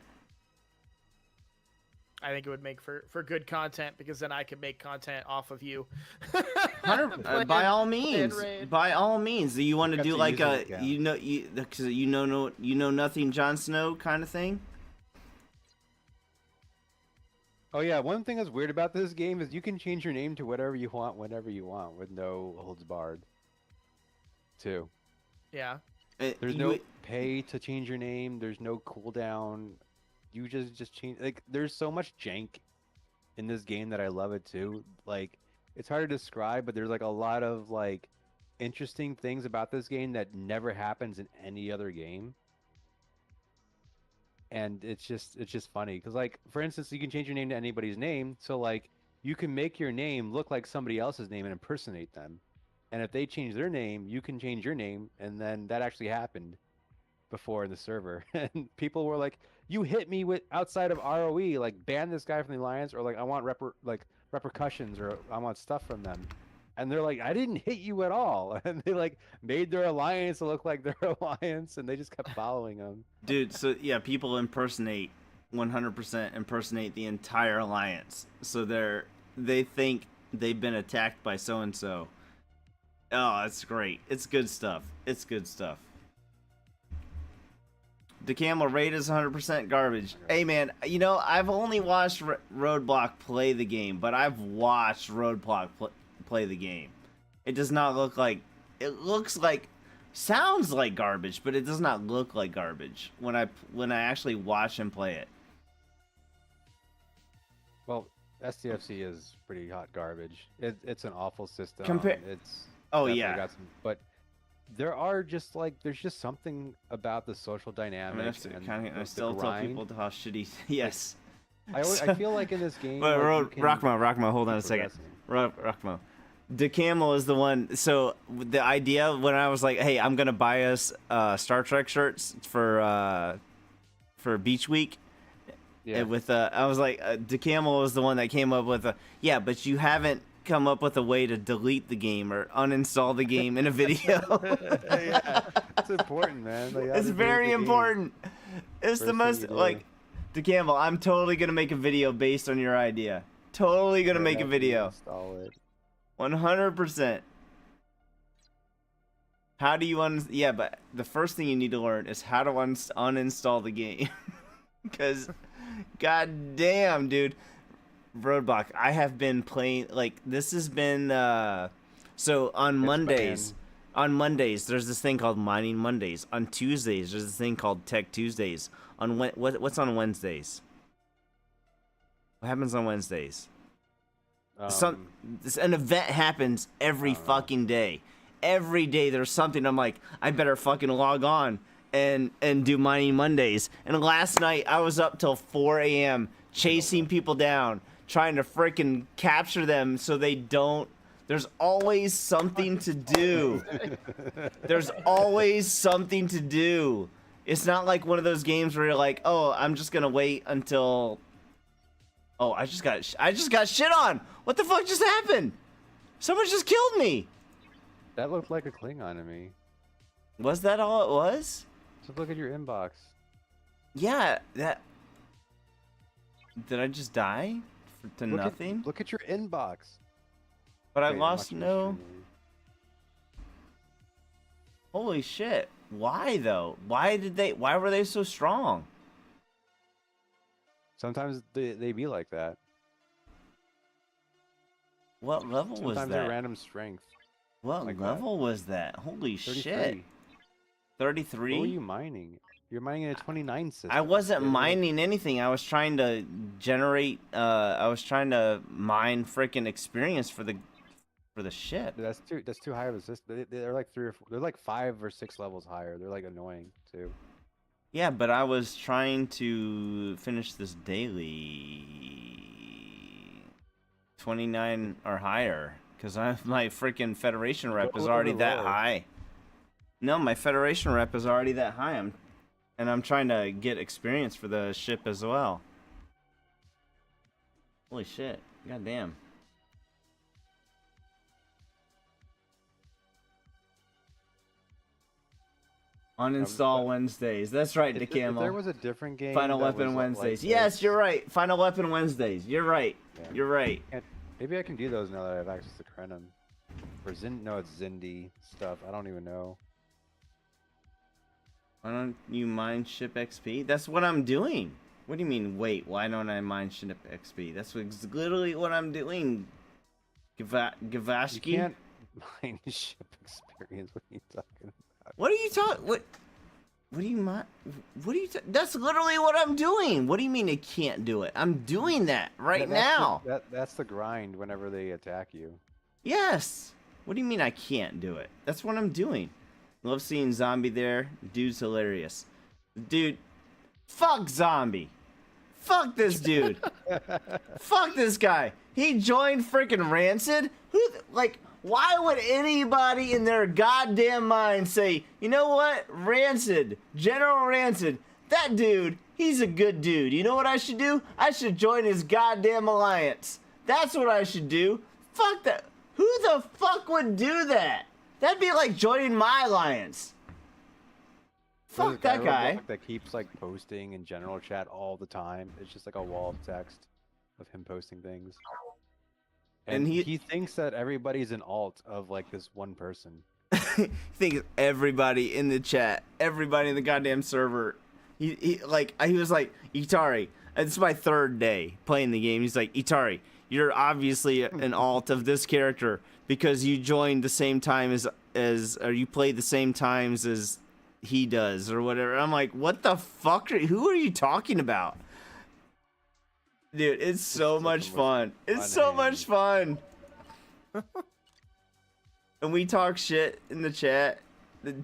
I think it would make for good content, because then I could make content off of you. by all means, raid. by all means. Do you want to Got do to like use a it, yeah. you know nothing, Jon Snow kind of thing? Oh yeah, one thing that's weird about this game is you can change your name to whatever you want, whenever you want, with no holds barred. Too. Yeah. There's no pay to change your name. There's no cooldown. You just change. Like, there's so much jank in this game that I love it too. Like, it's hard to describe, but there's like a lot of like interesting things about this game that never happens in any other game. And it's just funny because, like, for instance, you can change your name to anybody's name. So like, you can make your name look like somebody else's name and impersonate them. And if they change their name, you can change your name, and then that actually happened before in the server. And people were like, "You hit me with outside of ROE, like ban this guy from the alliance, or like I want repercussions, or I want stuff from them." And they're like, "I didn't hit you at all." And they like made their alliance look like their alliance, and they just kept following them. Dude, so yeah, people impersonate 100% impersonate the entire alliance. So they think they've been attacked by so and so. Oh, it's great. It's good stuff. It's good stuff. The camel raid is 100% garbage. Hey man, you know, I've only watched Roadblock play the game, but I've watched Roadblock play the game. It does not look like, it looks like, sounds like garbage, but it does not look like garbage when I actually watch him play it. Well, STFC is pretty hot garbage. It's an awful system. It's Oh definitely yeah. got some, but there are just like there's just something about the social dynamics and I still tell grind. people how shitty. Yes. I feel like in this game. But like, Rockmo, hold on a second. Rockmo. DeCamel is the one. So the idea when I was like, "Hey, I'm gonna buy us Star Trek shirts for Beach Week," yeah. with I was like, DeCamel was the one that came up with yeah, but you haven't come up with a way to delete the game or uninstall the game in a video. Yeah, it's important, man. Like, It's very important. It's the most like, DeCamel, I'm totally gonna make a video based on your idea. Totally gonna make a video. Install it. 100%. How do you yeah, but the first thing you need to learn is how to uninstall the game. Because, god damn, dude. Roadblock, I have been playing, like, this has been, so on Mondays, there's this thing called Mining Mondays. On Tuesdays, there's this thing called Tech Tuesdays. On what's on Wednesdays? What happens on Wednesdays? An event happens every fucking day. Every day there's something. I'm like, I better fucking log on and do Mining Mondays. And last night I was up till 4 a.m. chasing people down, trying to freaking capture them so they don't. There's always something to do. There's always something to do. It's not like one of those games where you're like, oh, I'm just gonna wait until. Oh, I just got shit on. What the fuck just happened? Someone just killed me. That looked like a Klingon to me. Was that all it was? Just look at your inbox. Yeah, that. Did I just die to nothing? Look at your inbox. But I Wait, lost I'm no. watching this Holy shit! Why though? Why were they so strong? Sometimes they be like that. What level was Sometimes that? they're random strength. What like level was that? Holy 33. shit! 33. What were you mining? You're mining in a 29 system. I wasn't You're like- mining anything. I was trying to generate. I was trying to mine freaking experience for the ship. That's too high of a system. They're like they're like 5 or 6 levels higher. They're like annoying too. Yeah, but I was trying to finish this daily 29 or higher because my freaking Federation rep Go is a already little bit that lower. high. No, my Federation rep is already that high. I'm trying to get experience for the ship as well. Holy shit. God damn. Uninstall Wednesdays. That's right, If DeCamel. there was a different game. Final that Weapon was Wednesdays. Like Yes, this, you're right. Final Weapon Wednesdays. You're right. Yeah. You're right. Maybe I can do those now that I have access to Krenim. for Zin. No, it's Zindi stuff. I don't even know. Why don't you mine ship XP? That's what I'm doing. What do you mean, wait, why don't I mine ship XP? That's literally what I'm doing. You Gavashki? can't mine ship experience. What are you talking about? What are you talking? What do you mind? What are you? That's literally what I'm doing. What do you mean I can't do it? I'm doing that right now. That's the grind whenever they attack you. Yes. What do you mean I can't do it? That's what I'm doing. Love seeing Zombie there. Dude's hilarious. Dude, fuck Zombie. Fuck this dude. Fuck this guy. He joined freaking Rancid. Why would anybody in their goddamn mind say, you know what? Rancid, General Rancid, that dude, he's a good dude. You know what I should do? I should join his goddamn alliance. That's what I should do. Fuck that. Who the fuck would do that? That'd be like joining my alliance. Fuck that guy. That keeps like posting in general chat all the time. It's just like a wall of text of him posting things. And he thinks that everybody's an alt of like this one person. He thinks everybody in the chat, everybody in the goddamn server. He was like, Itari, it's my third day playing the game. He's like, Itari, you're obviously an alt of this character because you joined the same time or you played the same times as he does or whatever. I'm like, what the fuck? Who are you talking about? Dude, it's so much fun. It's so much fun. And we talk shit in the chat.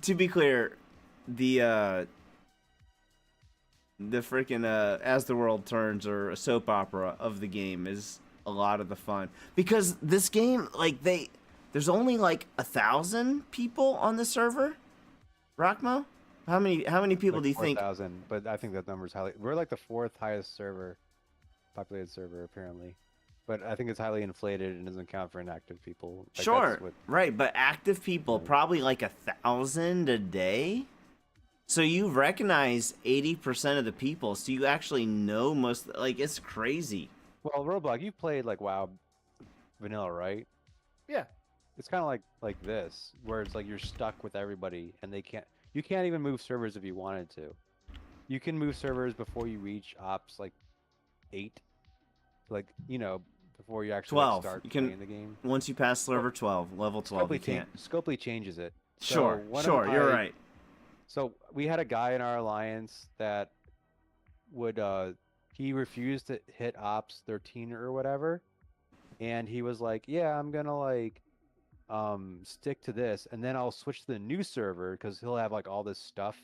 To be clear, the freaking As the World Turns or a soap opera of the game is a lot of the fun. Because this game, like, there's only like 1,000 people on the server. Rockmo? How many people like do you think? 4,000, but I think that number's highly. We're like the 4th highest populated server apparently, but I think it's highly inflated and doesn't count for inactive people. Like, sure, right, but active people probably like 1,000 a day. So you recognize 80% of the people. So you actually know most. Like, it's crazy. Well, Roblox, you've played like WoW vanilla, right? Yeah. It's kind of like this, where it's like you're stuck with everybody, and you can't even move servers if you wanted to. You can move servers before you reach ops like 8, like, you know, before you actually 12. start You can, playing the game. Once you pass server 12, level 12, you can't. Scopely changes it. Sure, you're right. So we had a guy in our alliance that would he refused to hit ops 13 or whatever, and he was like, yeah, I'm gonna like stick to this, and then I'll switch to the new server because he'll have like all this stuff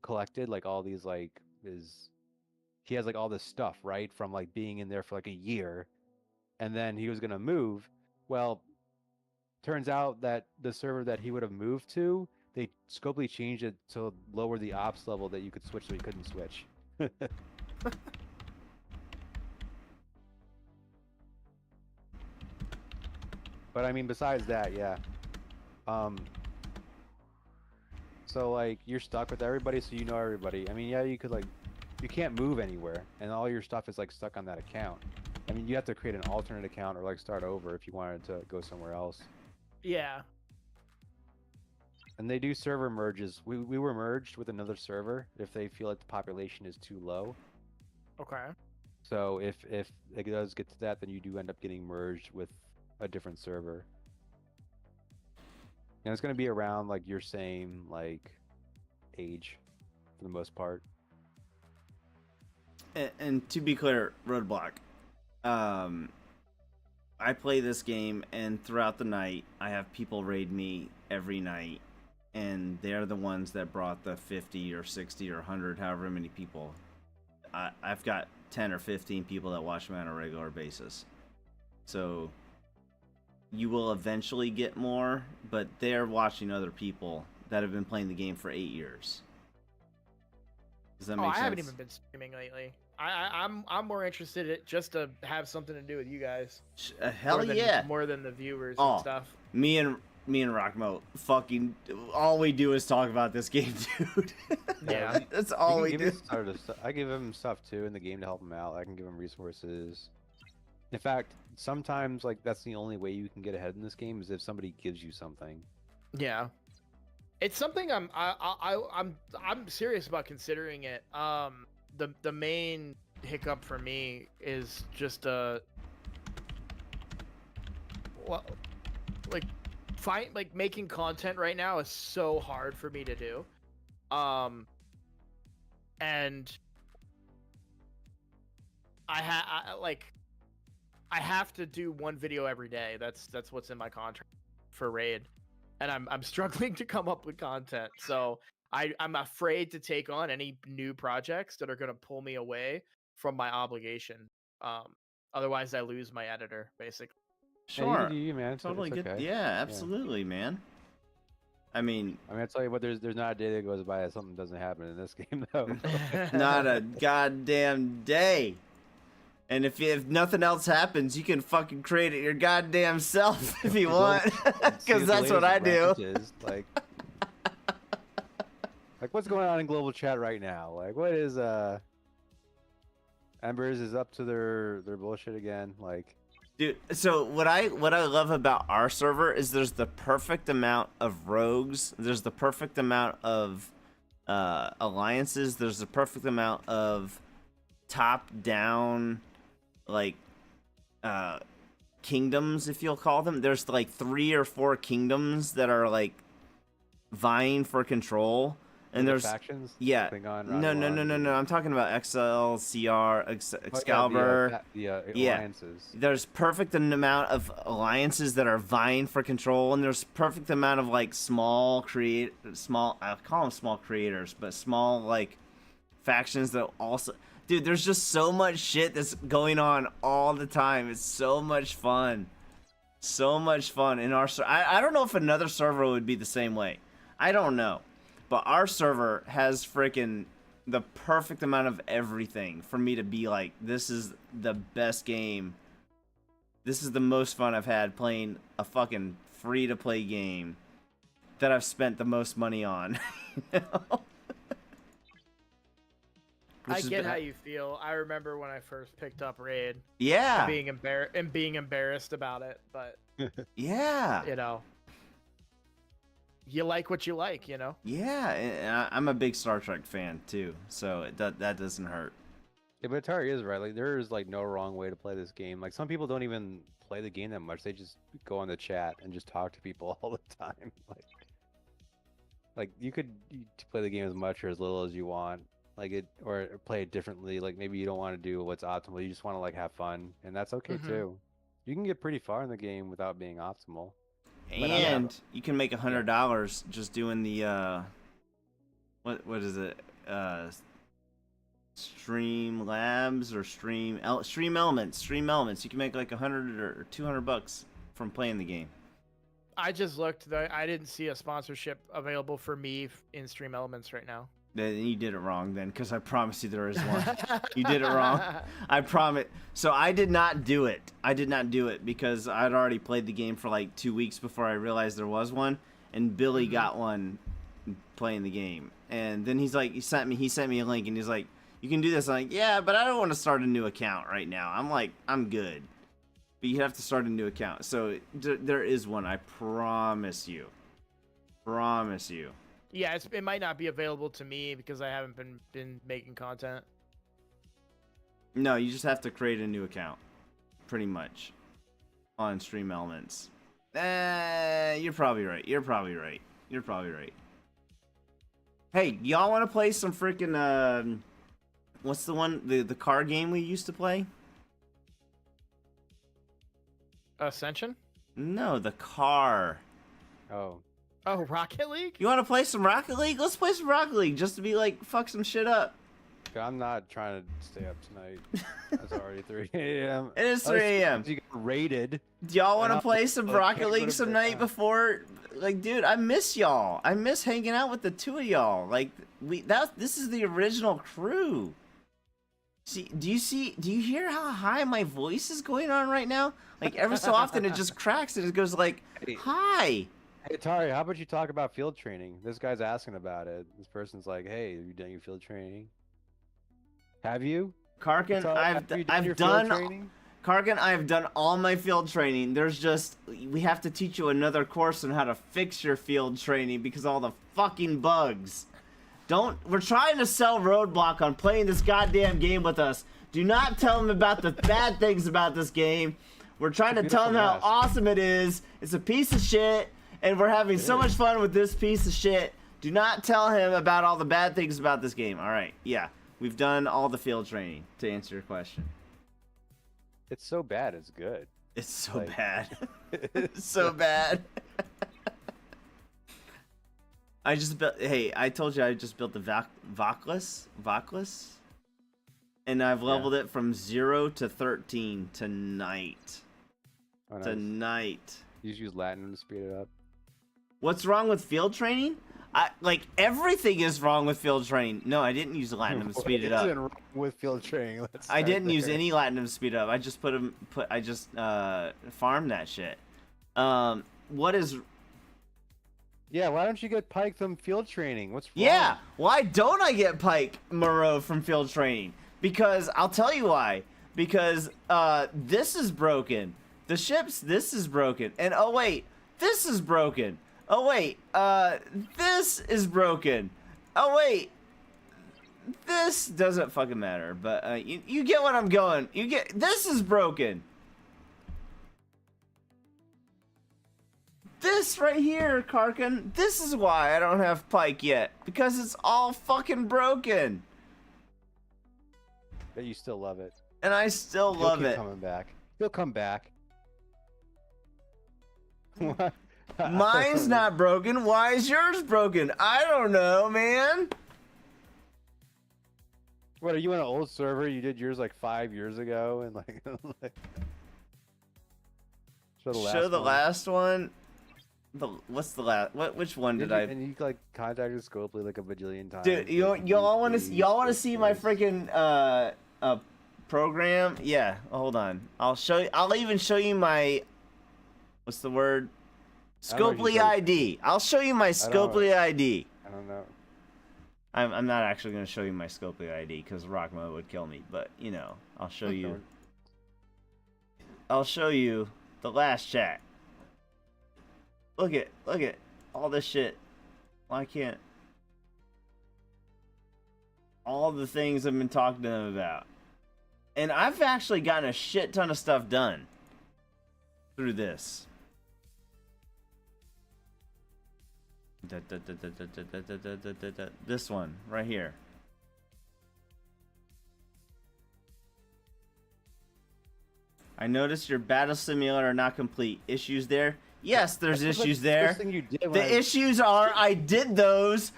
collected, like all these like he has like all this stuff, right, from like being in there for like a year, and then he was gonna move. Well, turns out that the server that he would have moved to, they scopely changed it to lower the ops level that you could switch, so he couldn't switch. But I mean, besides that, yeah. So like you're stuck with everybody, so you know everybody. I mean, yeah, you could like, you can't move anywhere, and all your stuff is like stuck on that account. I mean, you have to create an alternate account or like start over if you wanted to go somewhere else. Yeah. And they do server merges. We were merged with another server if they feel like the population is too low. Okay. So if it does get to that, then you do end up getting merged with a different server. And it's going to be around like your same like age for the most part. And to be clear, Roadblock, I play this game, and throughout the night, I have people raid me every night, and they're the ones that brought the 50 or 60 or 100, however many people. I've got 10 or 15 people that watch me on a regular basis. So you will eventually get more, but they're watching other people that have been playing the game for 8 years. Does that make sense? I haven't even been streaming lately. I'm more interested in just to have something to do with you guys. Hell yeah! More than the viewers and stuff. Me and Rockmo, fucking, all we do is talk about this game, dude. Yeah, that's all we do. I give him stuff too in the game to help him out. I can give him resources. In fact, sometimes like that's the only way you can get ahead in this game is if somebody gives you something. Yeah, it's something I'm serious about considering it. The main hiccup for me is just well, like making content right now is so hard for me to do. And I have to do one video every day. That's what's in my contract for Raid, and I'm struggling to come up with content. So I'm afraid to take on any new projects that are gonna pull me away from my obligation. Otherwise I lose my editor, basically. Yeah, you can Sure. do you, man. Totally It's get. okay. Yeah, absolutely, man. I mean, I tell you what, there's not a day that goes by that something doesn't happen in this game though. not a goddamn day. And if nothing else happens, you can fucking create it your goddamn self if you want, See because the that's what I latest do. rant is, like what's going on in global chat right now? Like what is Embers is up to their bullshit again. Like Dude, so what I love about our server is there's the perfect amount of rogues, there's the perfect amount of alliances, there's the perfect amount of top down like kingdoms, if you'll call them. There's like 3 or 4 kingdoms that are like vying for control. And the there's factions. yeah, Klingon, no, Romulan, I'm talking about XL, CR, Excalibur. the Yeah. alliances. There's perfect amount of alliances that are vying for control, and there's perfect amount of like small I call them small creators, but small like factions that also. Dude, there's just so much shit that's going on all the time. It's so much fun, so much fun. In our I don't know if another server would be the same way. I don't know. But our server has freaking the perfect amount of everything for me to be like, this is the best game. This is the most fun I've had playing a fucking free-to-play game that I've spent the most money on. You know? I get how you feel. I remember when I first picked up Raid. Yeah. Being embarrassed about it, but Yeah. you know, you like what you like, you know. Yeah, and I'm a big Star Trek fan too, so that doesn't hurt. Yeah, but Atari is right. Like there is like no wrong way to play this game. Like some people don't even play the game that much. They just go on the chat and just talk to people all the time. Like you could play the game as much or as little as you want. Like it or play it differently. Like maybe you don't want to do what's optimal. You just want to like have fun, and that's okay too. You can get pretty far in the game without being optimal. And you can make $100 just doing the what is it? Stream Labs or Stream Elements. You can make like $100 or $200 from playing the game. I just looked. I didn't see a sponsorship available for me in Stream Elements right now. Then you did it wrong then, because I promise you there is one. You did it wrong. I promise. So I did not do it. Because I'd already played the game for like 2 weeks before I realized there was one, and Billy got one playing the game. And then he's like, he sent me a link, and he's like, you can do this. I'm like, yeah, but I don't want to start a new account right now. I'm like, I'm good. But you have to start a new account. So there is one. I promise you. Yeah, it might not be available to me because I haven't been making content. No, you just have to create a new account, pretty much, on Stream Elements. You're probably right. Hey, y'all want to play some freaking what's the one the car game we used to play? Ascension? No, the car. Oh, Rocket League? You want to play some Rocket League? Let's play some Rocket League just to be like, fuck some shit up. I'm not trying to stay up tonight. It's already 3 a.m. It is 3 a.m. You get raided. Do y'all want to play some Rocket can't League go to some bed night now. before? Like, dude, I miss y'all. I miss hanging out with the two of y'all. Like, this is the original crew. Do you hear how high my voice is going on right now? Like, every so often it just cracks and it goes like, hi. Hey Tari, how about you talk about field training? This guy's asking about it. This person's like, "Hey, have you done your field training? Have you?" Karkin, Tari, have you I've your field done. training? Kargan, I have done all my field training. There's just, we have to teach you another course on how to fix your field training because of all the fucking bugs. We're trying to sell Roadblock on playing this goddamn game with us. Do not tell him about the bad things about this game. We're trying to tell him how awesome it is. It's a piece of shit, and we're having so much fun with this piece of shit. Do not tell him about all the bad things about this game. All right, yeah. We've done all the field training to answer your question. It's so bad, it's good. It's so bad. It's so bad. I just built. Hey, I told you I just built the Voclus, and I've leveled it from 0 to 13 tonight. Oh, nice. Tonight. You just use Latin to speed it up. What's wrong with field training? Like everything is wrong with field training. No, I didn't use Latinum to speed it up. Wrong with field training. I didn't use any Latinum to speed it up. I just farmed that shit. What is? Yeah, why don't you get Pike from field training? What's wrong? Yeah, why don't I get Pike Moreau from field training? Because I'll tell you why. Because this is broken. The ship's this is broken. And oh wait, this is broken. Oh wait, this is broken. Oh wait, this doesn't fucking matter. But you get what I'm going. You get this is broken. This right here, Karkin, this is why I don't have Pike yet. Because it's all fucking broken. But you still love it. And I still love it. Coming back. He'll come back. Mine's not broken. Why is yours broken? I don't know, man. What, are you on an old server? You did yours like 5 years ago, and like, show the last one. What's the last? Which one did I? And you like contacted Scopely like a bajillion times. Dude, y'all want to see my freaking program? Yeah. Hold on. I'll show you. I'll even show you my. What's the word? Scopely ID. I'll show you my Scopely ID. I don't know. I'm not actually going to show you my Scopely ID because Rockmo would kill me. But you know, I'll show you. I'll show you the last chat. Look at all this shit. Why can't all the things I've been talking to them about? And I've actually gotten a shit ton of stuff done through this. This one right here. I noticed your battle simulator are not complete. Issues there? Yes, there's issues there. The issues are I did those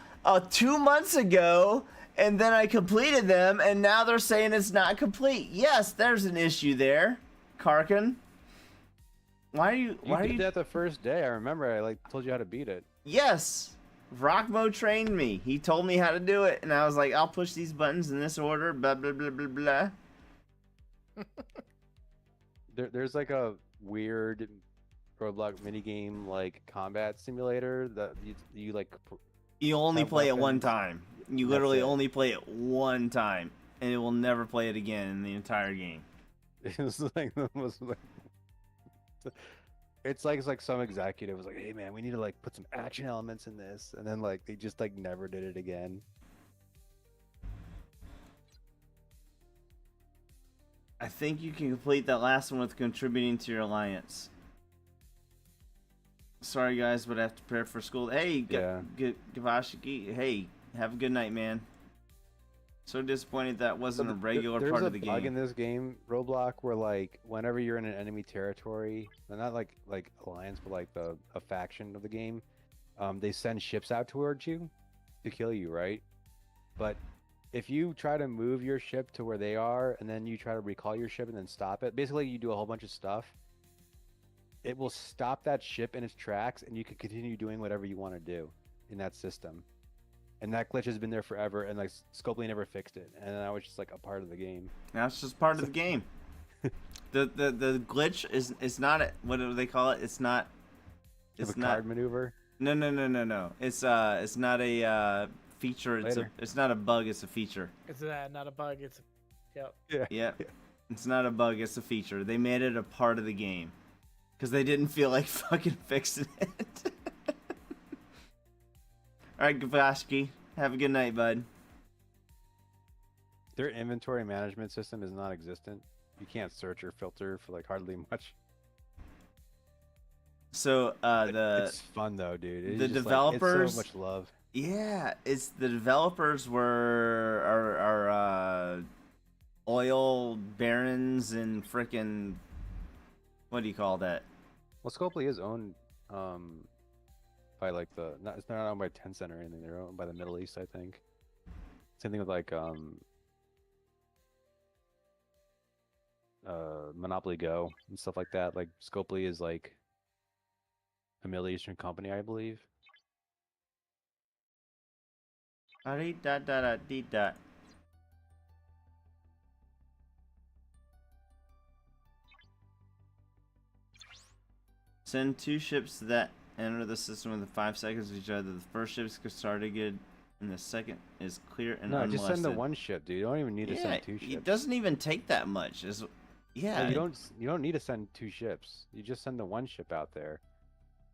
2 months ago, and then I completed them, and now they're saying it's not complete. Yes, there's an issue there, Karkin. Why are you? You did that the first day. I remember. I like told you how to beat it. Yes, Rockmo trained me. He told me how to do it, and I was like, I'll push these buttons in this order. Blah blah blah blah blah. There's like a weird Roblox minigame like combat simulator that you like. You only play it one time. You literally only play it one time, and it will never play it again in the entire game. It's like the most like. It's like some executive was like, "Hey man, we need to like put some action elements in this," and then like they just like never did it again. I think you can complete that last one with contributing to your alliance. Sorry guys, but I have to prepare for school. Hey, Gavashiki, hey, have a good night, man. So disappointed that wasn't a regular part of the game. There's a bug in this game, Roblox, where like whenever you're in an enemy territory, and not like alliance, but like a faction of the game, they send ships out towards you to kill you, right? But if you try to move your ship to where they are, and then you try to recall your ship and then stop it, basically you do a whole bunch of stuff. It will stop that ship in its tracks, and you can continue doing whatever you want to do in that system. And that glitch has been there forever, and like Scopely never fixed it, and that was just like a part of the game. That's just part of the game. The glitch is not what do they call it? It's not. It's not card maneuver. No. It's not a feature. It's not a bug. It's a feature. It's not a bug. It's yeah. It's not a bug, it's a feature. They made it a part of the game. Because they didn't feel like fucking fixing it. Alright, Gavashki. Have a good night, bud. Their inventory management system is non-existent. You can't search or filter for like hardly much. So It's fun though, dude. It's the just, developers, like, it's so much love. Yeah, it's the developers are oil barons and frickin' what do you call that? Well, Scopely is owned by like it's not owned by Tencent or anything. They're owned by the Middle East, I think. Same thing with like Monopoly Go and stuff like that. Like Scopely is like a Middle Eastern company, I believe. Dot. Send 2 ships that enter the system within 5 seconds of each other. The first ship is targeted, and the second is clear and unmolested. Just send the one ship, dude. You don't even need to send 2 ships. It doesn't even take that much. No, you don't need to send 2 ships. You just send the one ship out there.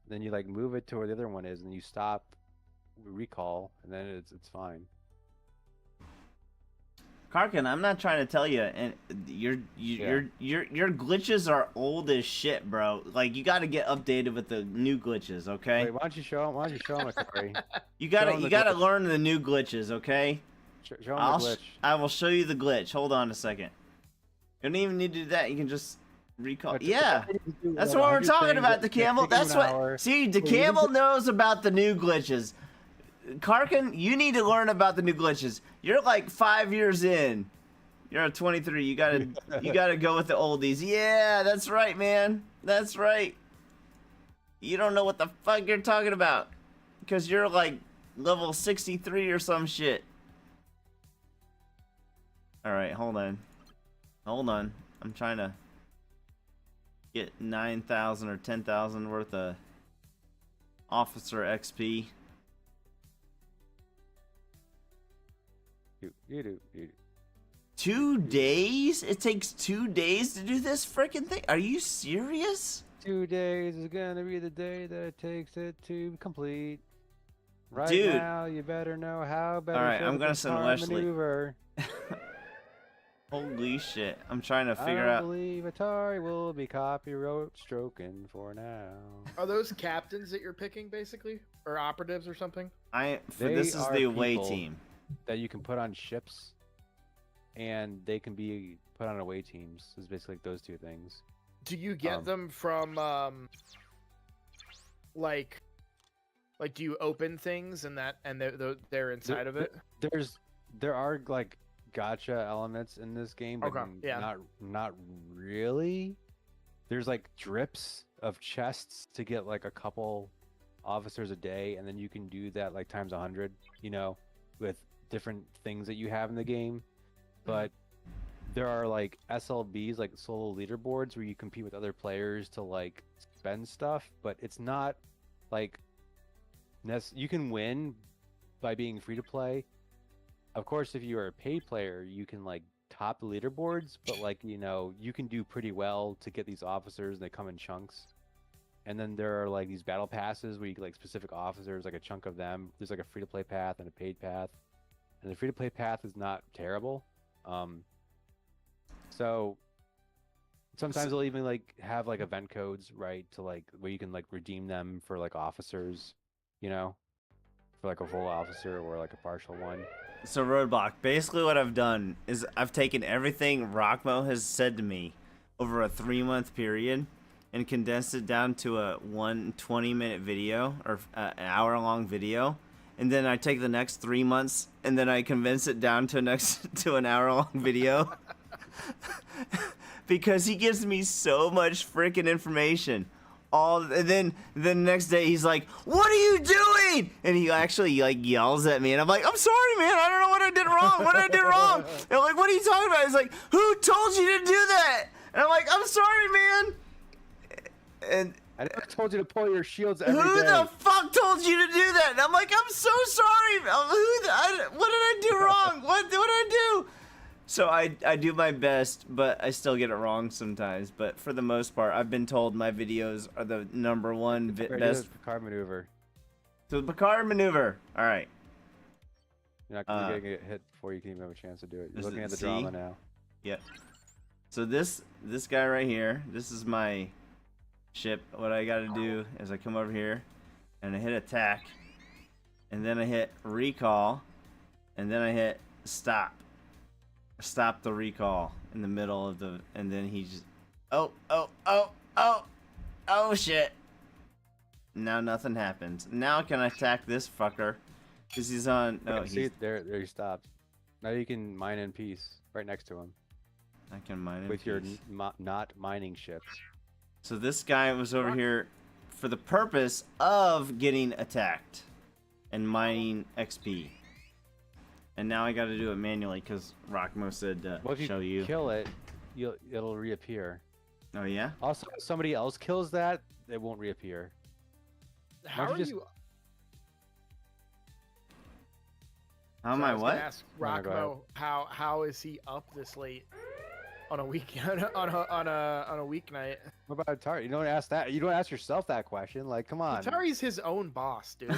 Then you like move it to where the other one is, and you stop, recall, and then it's fine. Karkin, I'm not trying to tell you, and your glitches are old as shit, bro. Like you got to get updated with the new glitches, okay? Wait, why don't you show him? Akari? You gotta learn the new glitches, okay? Show him the glitch. I will show you the glitch. Hold on a second. You don't even need to do that. You can just recall. Yeah, that's what we're talking about, DeCamel. That's what. See, DeCamel knows about the new glitches. Karkin, you need to learn about the new glitches. You're like 5 years in. You're at 23. You gotta go with the oldies. Yeah, that's right, man. That's right. You don't know what the fuck you're talking about, because you're like level 63 or some shit. All right, hold on. I'm trying to get 9,000 or 10,000 worth of officer XP. You do. 2 days? It takes 2 days to do this freaking thing? Are you serious? 2 days is gonna be the day that it takes it to complete. Right Dude. now, you better know how better. All right, I'm gonna send Wesley. Maneuver. Holy shit! I'm trying to I figure don't out. believe Atari will be copyright stroking for now. Are those captains that you're picking, basically, or operatives or something? This is the away people team that you can put on ships, and they can be put on away teams. Is basically like those 2 things. Do you get them from like do you open things and they're inside of it? There are like gotcha elements in this game, but not really. There's like drips of chests to get like a couple officers a day, and then you can do that like times 100, with different things that you have in the game. But there are like SLBs, like solo leaderboards, where you compete with other players to like spend stuff, but it's not like you can win by being free to play. Of course, if you are a paid player, you can like top the leaderboards, but like you can do pretty well to get these officers, and they come in chunks. And then there are like these battle passes where you get like specific officers, like a chunk of them. There's like a free to play path and a paid path, and the free to play path is not terrible. So sometimes they'll even like have like event codes, right, to like where you can like redeem them for like officers, for like a full officer or like a partial one. So Roadblock, basically what I've done is I've taken everything Rockmo has said to me over a 3-month period and condensed it down to a 20-minute video or an hour-long video, and then I take the next 3 months and then I condense it down to an hour-long video because he gives me so much freaking information. And then the next day he's like, "What are you doing?" And he actually like yells at me, and I'm like, "I'm sorry, man. I don't know what I did wrong. What did I do wrong?" And I'm like, "What are you talking about?" He's like, "Who told you to do that?" And I'm like, "I'm sorry, man." And I never told you to pull your shields every day. Who the fuck told you to do that? And I'm like, "I'm so sorry. What did I do wrong? What did I do?" So I do my best, but I still get it wrong sometimes. But for the most part, I've been told my videos are the number one best. Picard maneuver. So the Picard maneuver. All right. You're not gonna get hit before you can even have a chance to do it. You're looking at the drama now. Yep. So this guy right here, this is my ship. What I got to do is I come over here, and I hit attack, and then I hit recall, and then I hit stop. Stop the recall in the middle of the, and then he just, oh shit. Now nothing happens. Now can I attack this fucker? Because he's on, no, see it there he stopped. Now you can mine in peace right next to him. I can mine in with peace. Your not mining ships. So this guy was over here for the purpose of getting attacked and mining XP. And now I got to do it manually because Rockmo said to well, if show you you. Kill it, it'll reappear. Oh yeah. Also, if somebody else kills that, it won't reappear. How are you? How am I what? Ask Rockmo how is he up this late on a week on a weeknight? What about Atari? You don't ask that. You don't ask yourself that question. Like, come on. Atari's his own boss, dude.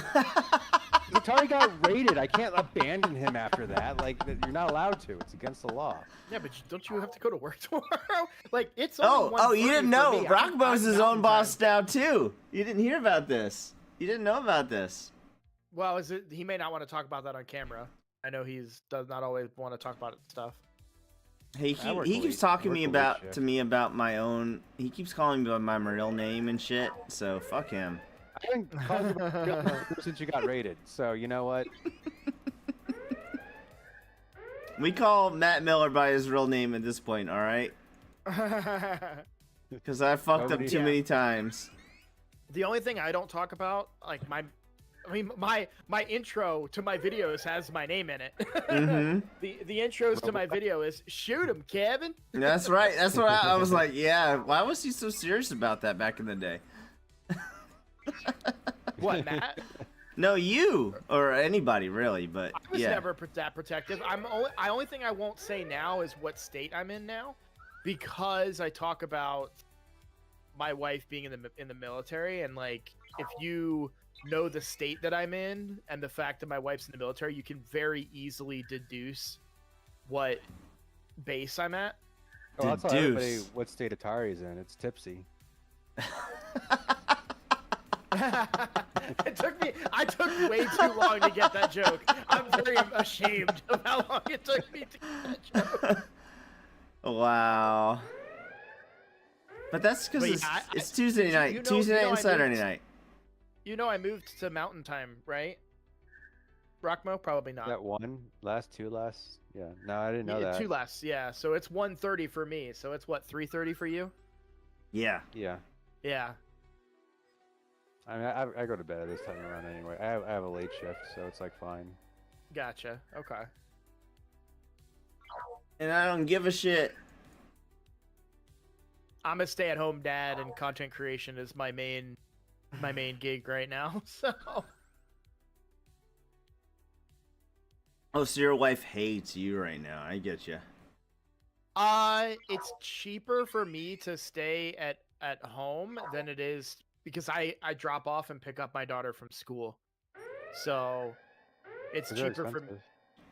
Atari got raided. I can't abandon him after that. Like, you're not allowed to. It's against the law. Yeah, but don't you have to go to work tomorrow? Like, it's oh, you didn't know. me. Rockmo's his own boss time. now too. You didn't hear about this. You didn't know about this. Well, he may not want to talk about that on camera. I know does not always want to talk about stuff. Hey, he keeps talking to me about my own. He keeps calling me by my real name and shit. So fuck him. I haven't called you by your real name since you got raided. So you know what? We call Matt Miller by his real name at this point. All right. Because I fucked up too many times. The only thing I don't talk about, like my intro to my videos has my name in it. Mm-hmm. The intros to my video is "Shoot him, Kevin." That's right. That's what I was like. Yeah. Why was he so serious about that back in the day? What, Matt? No, you or anybody really, but I was yeah. never that protective. Only thing I won't say now is what state I'm in now, because I talk about my wife being in the military, and like if you know the state that I'm in and the fact that my wife's in the military, you can very easily deduce what base I'm at. Oh, I'll tell everybody what state Atari's in. It's tipsy. I took way too long to get that joke. I'm very ashamed of how long it took me to get that joke. Wow. But that's because it's Tuesday night. Tuesday night and Saturday night. You know I moved to Mountain Time, right? Rockmo? Probably not. That last two? Yeah. No, I didn't know that. 2 less, yeah. So it's 1:30 for me. So it's what, 3:30 for you? Yeah. Yeah. Yeah. I mean, I go to bed at this time around anyway. I have a late shift, so it's like fine. Gotcha. Okay. And I don't give a shit. I'm a stay-at-home dad, and content creation is my main gig right now. So. Oh, so your wife hates you right now. I get you. It's cheaper for me to stay at home than it is because I drop off and pick up my daughter from school. So it's cheaper for me.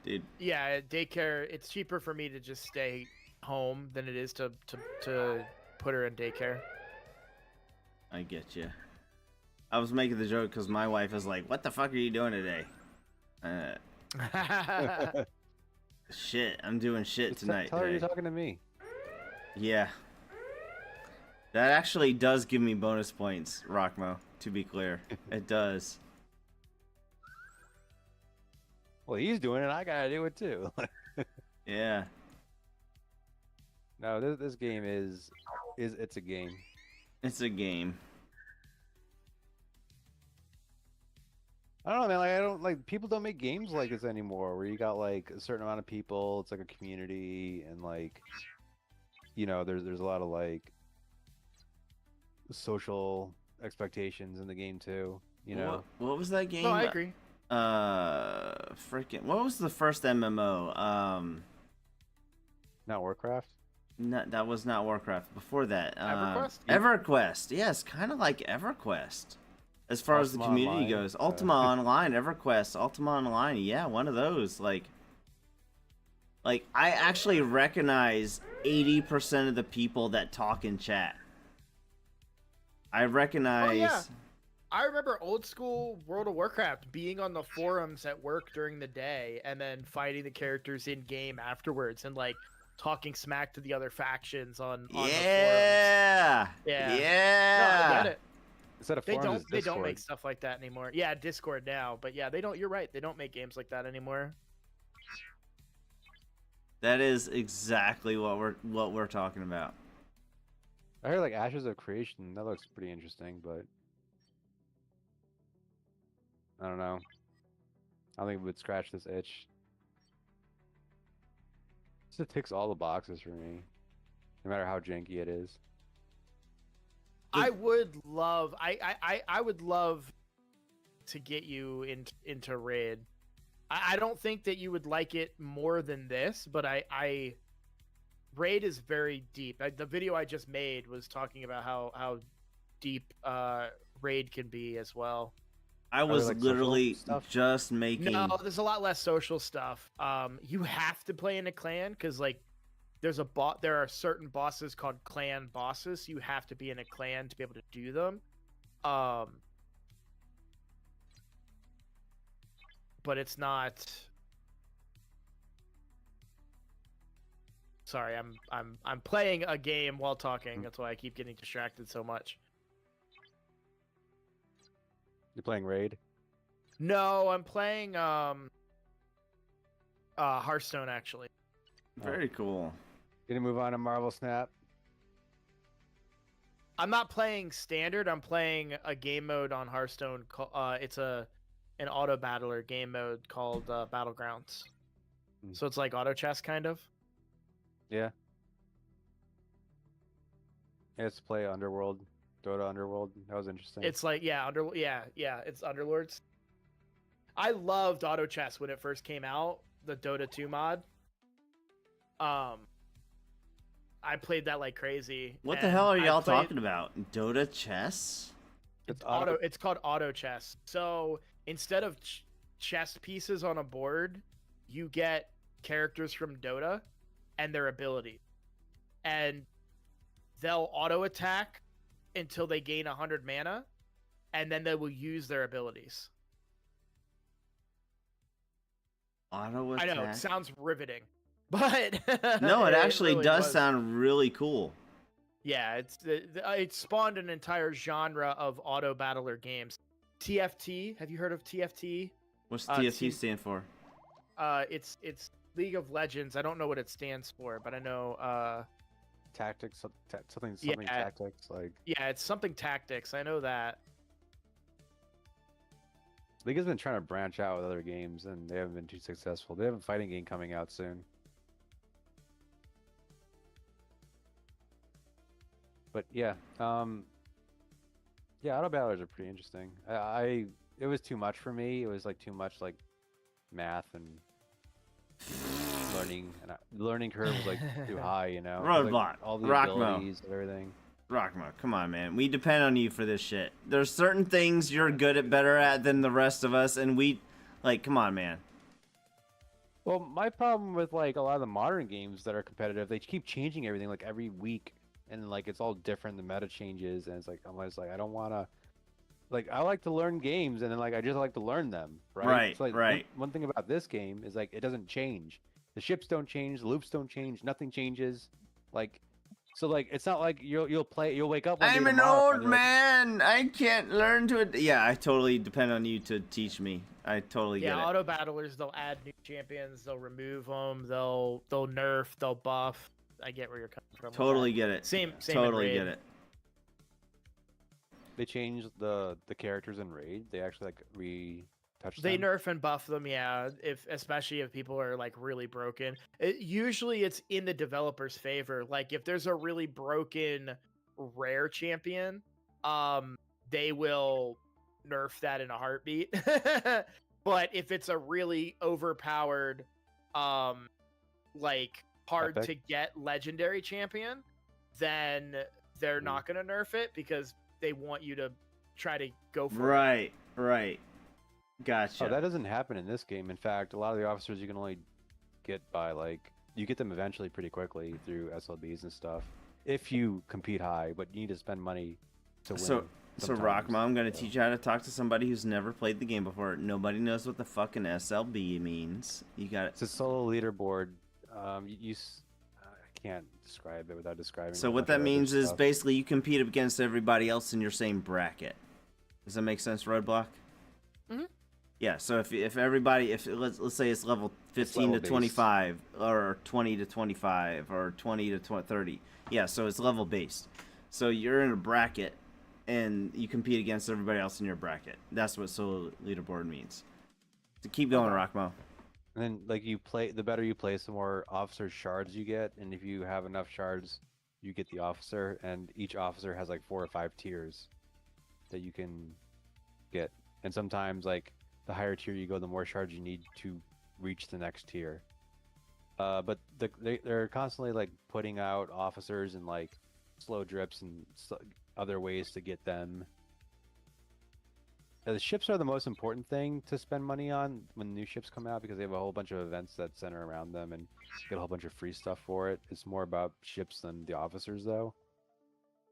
Dude. Yeah, daycare, it's cheaper for me to just stay home than it is to put her in daycare. I get you. I was making the joke because my wife is like, "What the fuck are you doing today?" Shit, I'm doing shit tonight. Tell her you're talking to me. Yeah. That actually does give me bonus points, Rockmo, to be clear. It does. Well, he's doing it, I gotta do it too. Yeah. No, this game is it's a game. It's a game. I don't know, man. Like, I don't like people don't make games like this anymore, where you got like a certain amount of people. It's like a community, and like, you know, there's a lot of like social expectations in the game too. You know, what was that game? No, I agree. Freaking. What was the first MMO? Not Warcraft. No, that was not Warcraft. Before that, EverQuest? EverQuest. Yes, kind of like EverQuest. As far as the Ultima community Online, goes, Ultima Online, EverQuest, Ultima Online. Yeah, one of those. Like I actually recognize 80% of the people that talk in chat. I recognize. Oh, yeah. I remember old school World of Warcraft being on the forums at work during the day and then fighting the characters in game afterwards and like talking smack to the other factions on the forums. Yeah. Yeah. Yeah. No, I get it. Instead of They forums, don't it's they don't make Discord. stuff like that anymore. Yeah, Discord now, but yeah, they don't. You're right. They don't make games like that anymore. That is exactly what we're talking about. I heard like Ashes of Creation. That looks pretty interesting, but I don't know. I don't think it would scratch this itch. It ticks all the boxes for me, no matter how janky it is. I would love. I would love to get you into Raid. I don't think that you would like it more than this, but I Raid is very deep. The video I just made was talking about how deep Raid can be as well. I was like, literally social stuff? just making. No, there's a lot less social stuff. You have to play in a clan because like there are certain bosses called clan bosses. You have to be in a clan to be able to do them. But it's not. Sorry, I'm playing a game while talking. That's why I keep getting distracted so much. You're playing Raid? No, I'm playing Hearthstone actually. Very cool. Gonna move on to Marvel Snap. I'm not playing standard. I'm playing a game mode on Hearthstone. It's an auto battler game mode called Battlegrounds. So it's like auto chess kind of. Yeah. Yeah, let's play Underworld, Dota Underworld. That was interesting. It's like it's Underlords. I loved auto chess when it first came out, the Dota 2 mod. I played that like crazy. What the hell are y'all talking about? Dota chess? It's called auto chess. So instead of chess pieces on a board, you get characters from Dota and their ability, and they'll auto attack until they gain 100 mana, and then they will use their abilities. Auto attack? I know, it sounds riveting, but No, it actually really does was. sound really cool. Yeah, it spawned an entire genre of auto battler games. TFT, have you heard of TFT? What's TFT stand for? It's League of Legends. I don't know what it stands for, but I know Tactics, something Yeah. tactics. Like yeah, it's something tactics. I know that. League has been trying to branch out with other games, and they haven't been too successful. They have a fighting game coming out soon. But yeah, yeah, auto battlers are pretty interesting. It was too much for me. It was like too much like math and learning, and learning curve was like too high, you know. Roadblock, Like, all the Rockmo. abilities and everything. Rockmo, come on, man. We depend on you for this shit. There's certain things you're better at than the rest of us, and come on, man. Well, my problem with like a lot of the modern games that are competitive, they keep changing everything like every week, and like it's all different. The meta changes, and it's like I'm just like I don't want to. Like I like to learn games, and then like I just like to learn them, right? Right, So, like, right. One thing about this game is like it doesn't change. The ships don't change, the loops don't change, nothing changes. Like, so like it's not like you'll wake up. One day I'm an tomorrow old and you're like, man. I can't learn to it. Yeah, I totally depend on you to teach me. I totally Yeah, get it. auto battlers, they'll add new champions, they'll remove them, they'll nerf, they'll buff. I get where you're coming from. with Totally that. get it. Same Totally in get Raid. it. they changed the characters in Raid. They actually like retouched They them. nerf and buff them, yeah. Especially if people are like really broken. Usually it's in the developer's favor. Like if there's a really broken rare champion, they will nerf that in a heartbeat. But if it's a really overpowered, like hard Epic. to get legendary champion, then they're not going to nerf it because they want you to try to go for it. Right. Gotcha. Oh, that doesn't happen in this game. In fact, a lot of the officers you can only get by like you get them eventually pretty quickly through SLBs and stuff if you compete high, but you need to spend money to win. So sometimes. Rockma, I'm gonna teach you how to talk to somebody who's never played the game before. Nobody knows what the fucking SLB means. You got it. It's a solo leaderboard. I can't describe it without describing. So a what bunch that of other means is stuff. basically you compete against everybody else in your same bracket. Does that make sense, Roadblock? Mhm. Yeah. So if everybody, if let's say it's level 15 to level-based. 25 or 20 to 25 or 20 to 30. Yeah. So it's level based. So you're in a bracket and you compete against everybody else in your bracket. That's what solo leaderboard means. So keep going, Rockmo. And then like you play, the better you play, the more officer shards you get, and if you have enough shards, you get the officer, and each officer has like 4 or 5 tiers that you can get. And sometimes like the higher tier you go, the more shards you need to reach the next tier. But they're constantly like putting out officers and like slow drips and other ways to get them. The ships are the most important thing to spend money on when new ships come out because they have a whole bunch of events that center around them and you get a whole bunch of free stuff for it. It's more about ships than the officers though.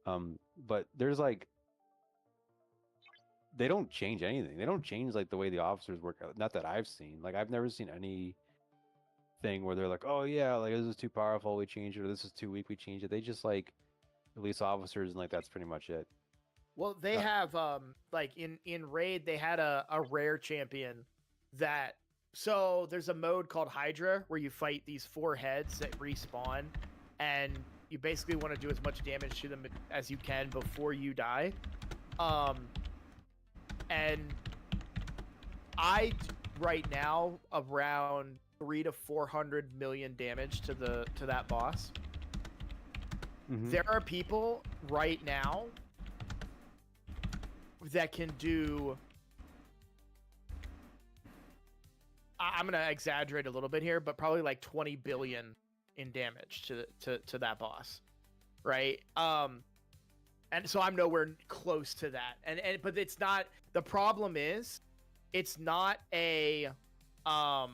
But there's like they don't change anything. They don't change like the way the officers work. Not that I've seen. Like I've never seen any thing where they're like, oh yeah, like this is too powerful, we changed it, or this is too weak, we changed it. They just like release officers and like that's pretty much it. Well, they have like in Raid they had a rare champion that so there's a mode called Hydra where you fight these 4 heads that respawn and you basically want to do as much damage to them as you can before you die. And I right now around 300 to 400 million damage to that boss. Mhm. There are people right now that can do I'm gonna exaggerate a little bit here, but probably like 20 billion in damage to that boss, right? And so I'm nowhere close to that. And but it's not the problem is it's not a oh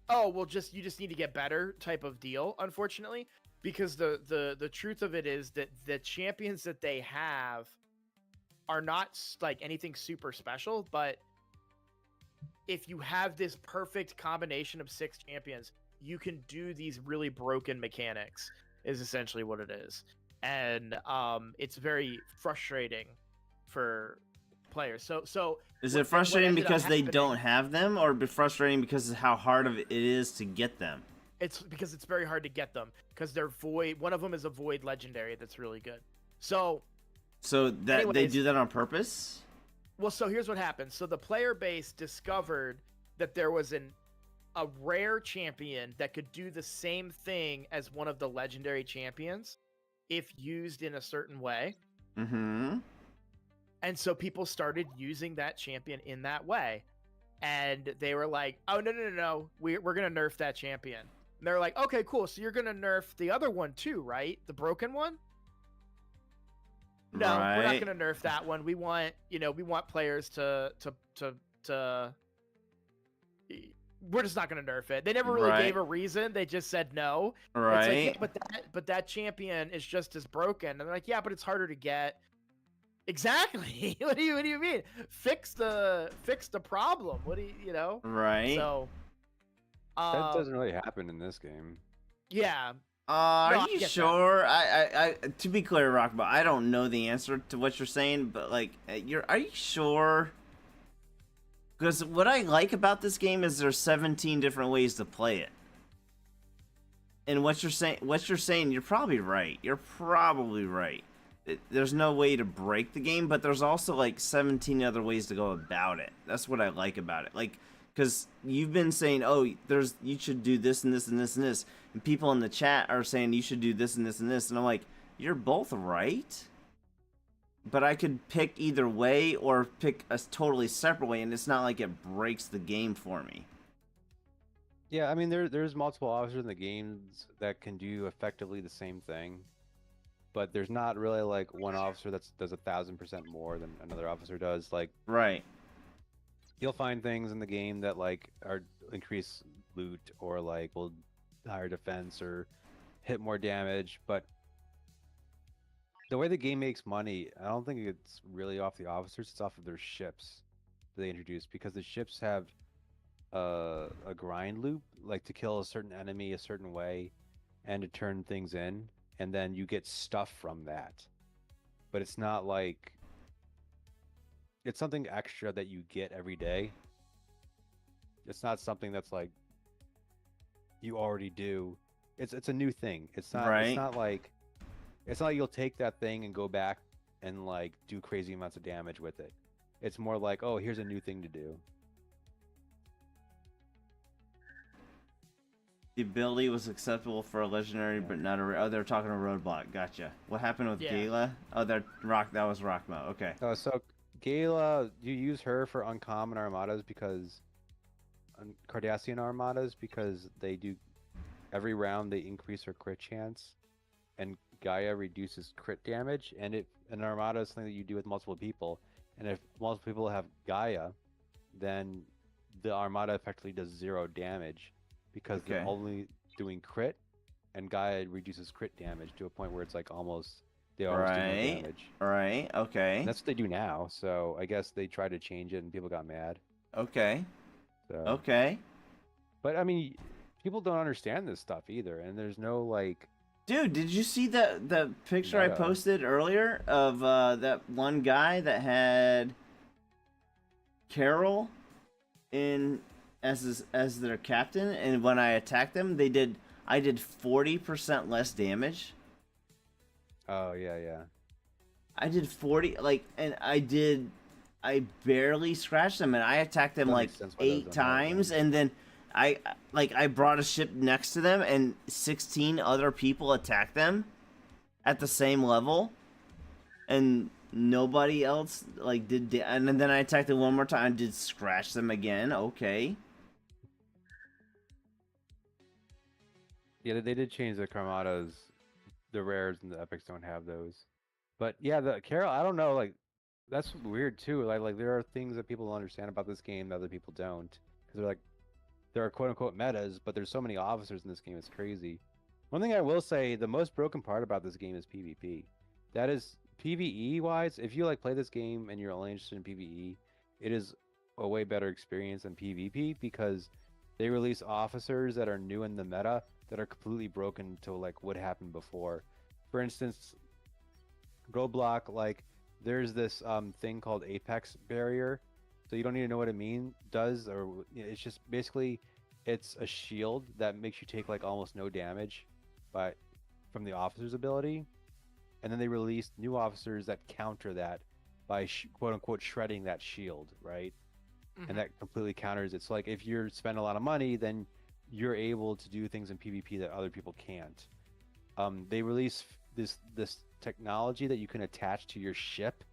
well you just need to get better type of deal, unfortunately, because the truth of it is that the champions that they have are not like anything super special, but if you have this perfect combination of 6 champions, you can do these really broken mechanics is essentially what it is. And it's very frustrating for players. So Is it frustrating because they don't have them, or frustrating because of how hard of it is to get them? It's because it's very hard to get them because they're void. One of them is a void legendary that's really good. So that anyways, they do that on purpose? Well, so here's what happened. So the player base discovered that there was a rare champion that could do the same thing as one of the legendary champions if used in a certain way. Mm-hmm. And so people started using that champion in that way. And they were like, oh, no. We're going to nerf that champion. And they're like, okay, cool. So you're going to nerf the other one too, right? The broken one? No, right. We're not going to nerf that one. We want players to we're just not going to nerf it. They never really gave a reason. They just said no. Right. It's like, yeah, but that champion is just as broken. And they're like, yeah, but it's harder to get. Exactly. What do you mean? Fix the problem. What do you know? Right. So That doesn't really happen in this game. Yeah. Are you sure? I to be clear, Rockball, I don't know the answer to what you're saying, but like, are you sure? Because what I like about this game is there's 17 different ways to play it. And what you're saying, you're probably right. You're probably right. There's no way to break the game, but there's also like 17 other ways to go about it. That's what I like about it. Like, because you've been saying, oh, you should do this and this and this and this, and people in the chat are saying you should do this and this and this, and I'm like, you're both right, but I could pick either way or pick a totally separate way, and it's not like it breaks the game for me. Yeah, I mean there's multiple officers in the games that can do effectively the same thing, but there's not really like one officer that does 1,000% more than another officer does. Like Right. you'll find things in the game that like are increase loot or like will higher defense or hit more damage, but the way the game makes money, I don't think it's really off the officers, it's off of their ships that they introduce because the ships have a grind loop, like to kill a certain enemy a certain way and to turn things in, and then you get stuff from that. But it's not like it's something extra that you get every day. It's not something that's like you already do. It's a new thing. It's not Right. it's not like you'll take that thing and go back and like do crazy amounts of damage with it. It's more like, oh, here's a new thing to do. The ability was acceptable for a legendary, but not a. Oh, they're talking a roadblock. Gotcha. What happened with Yeah. Gala? Oh, that was Rockmo. Okay. So Gala, you use her for uncommon armadas because Cardassian armadas because they do every round they increase her crit chance, and Gaia reduces crit damage, and an armada is something that you do with multiple people, and if multiple people have Gaia, then the armada effectively does 0 damage because they're Okay. only doing crit, and Gaia reduces crit damage to a point where it's like almost they almost do no Right. damage. Right. Okay. And that's what they do now, so I guess they tried to change it and people got mad. Okay. So. Okay. But I mean, people don't understand this stuff either, and there's no like. Dude, did you see the picture I No. posted earlier of that one guy that had Carol in as their captain, and when I attacked them, I did 40% less damage. Oh yeah. I did 40 and I barely scratched them, and I attacked them That like makes sense why those 8 don't have times, them. and then I brought a ship next to them, and 16 other people attacked them at the same level, and nobody else and then I attacked them one more time and did scratch them again. Okay. Yeah, they did change the Karmadas. The rares and the epics don't have those. But yeah, the Carol, I don't know, like that's weird too. Like there are things that people don't understand about this game that other people don't, because they're like there are quote unquote metas, but there's so many officers in this game, it's crazy. One thing I will say, the most broken part about this game is PvP. That is PvE wise, if you like play this game and you're only interested in PvE, it is a way better experience than PvP because they release officers that are new in the meta that are completely broken to like what happened before. For instance, Roadblock, like there's this thing called Apex barrier. So you don't need to know what it does, or it's just basically it's a shield that makes you take like almost no damage, but from the officer's ability, and then they released new officers that counter that by quote unquote shredding that shield, right? Mhm. And that completely counters it. So like if you spend a lot of money, then you're able to do things in PvP that other people can't. They release this technology that you can attach to your ship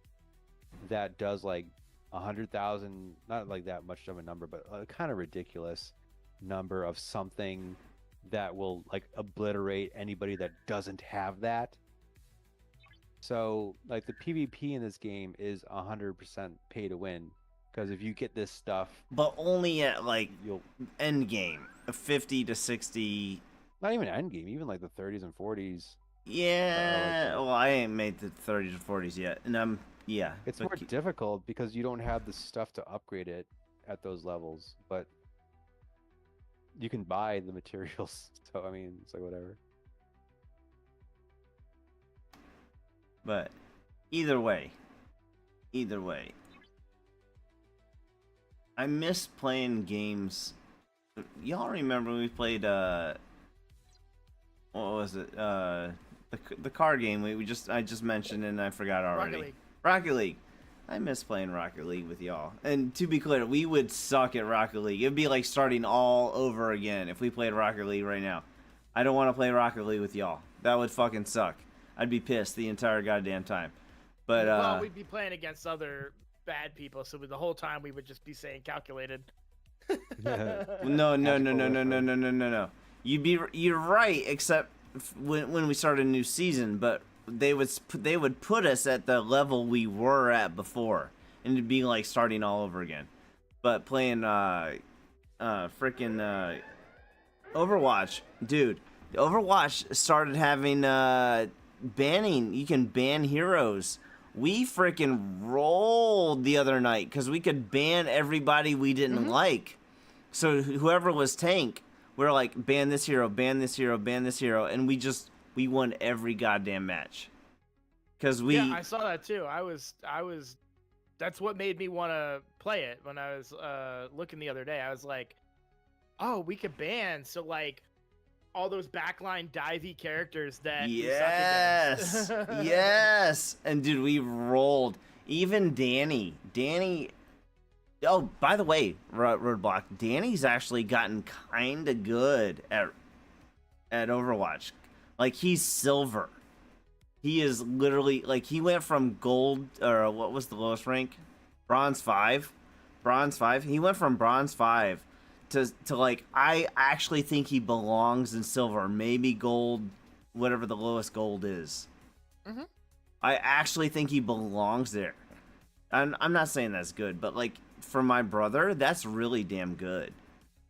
that does like 100,000, not like that much of a number, but a kind of ridiculous number of something that will like obliterate anybody that doesn't have that. So like the PvP in this game is 100% pay to win, because if you get this stuff, But only at you'll end game, 50 to 60. not even end game, even like the 30s and 40s. Yeah, okay. well, I ain't made the 30s or 40s yet, and yeah. It's but more difficult because you don't have the stuff to upgrade it at those levels, but you can buy the materials. So I mean, it's like whatever. But either way, I miss playing games. Y'all remember when we played what was it? The card game I just mentioned and I forgot already. Rocket League. Rocket League. I miss playing Rocket League with y'all. And to be clear, we would suck at Rocket League. It'd be like starting all over again if we played Rocket League right now. I don't want to play Rocket League with y'all. That would fucking suck. I'd be pissed the entire goddamn time. But well, we'd be playing against other bad people, so the whole time we would just be saying calculated. No. You're right, except when we start a new season, but they would put us at the level we were at before, and it'd be like starting all over again. But playing freaking Overwatch, dude, Overwatch started having banning. You can ban heroes. We freaking rolled the other night because we could ban everybody we didn't like. So whoever was tank, we're like, ban this hero, ban this hero, ban this hero, and we won every goddamn match. Cause Yeah, I saw that too. I was. That's what made me want to play it when I was looking the other day. I was like, oh, we could ban like all those backline divey characters that we suck against. Yes, and dude, we rolled. Even Danny. Oh, by the way, Roadblock, Danny's actually gotten kind of good at Overwatch. Like, he's silver. He is literally, like, he went from gold, or what was the lowest rank? Bronze 5. He went from Bronze 5 to like, I actually think he belongs in silver. Maybe gold, whatever the lowest gold is. I actually think he belongs there. I'm not saying that's good, but, like, for my brother, that's really damn good.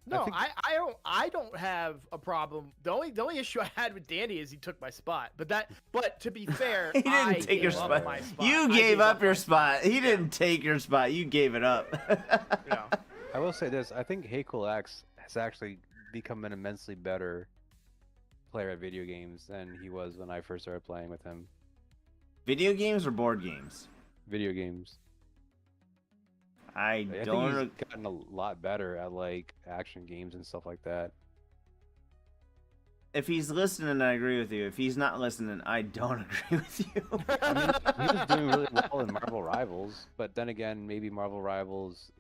No, I don't have a problem. The only issue I had with Danny is he took my spot. But to be fair, He didn't take your spot. You gave up your spot. He didn't take your spot. You gave it up. Yeah. I will say this: I think Hakul X has actually become an immensely better player at video games than he was when I first started playing with him. Video games or board games? Video games. I think don't. he's gotten a lot better at like action games and stuff like that. If he's listening, I agree with you. If he's not listening, I don't agree with you. I mean, he was doing really well in Marvel Rivals, but then again, maybe Marvel Rivals.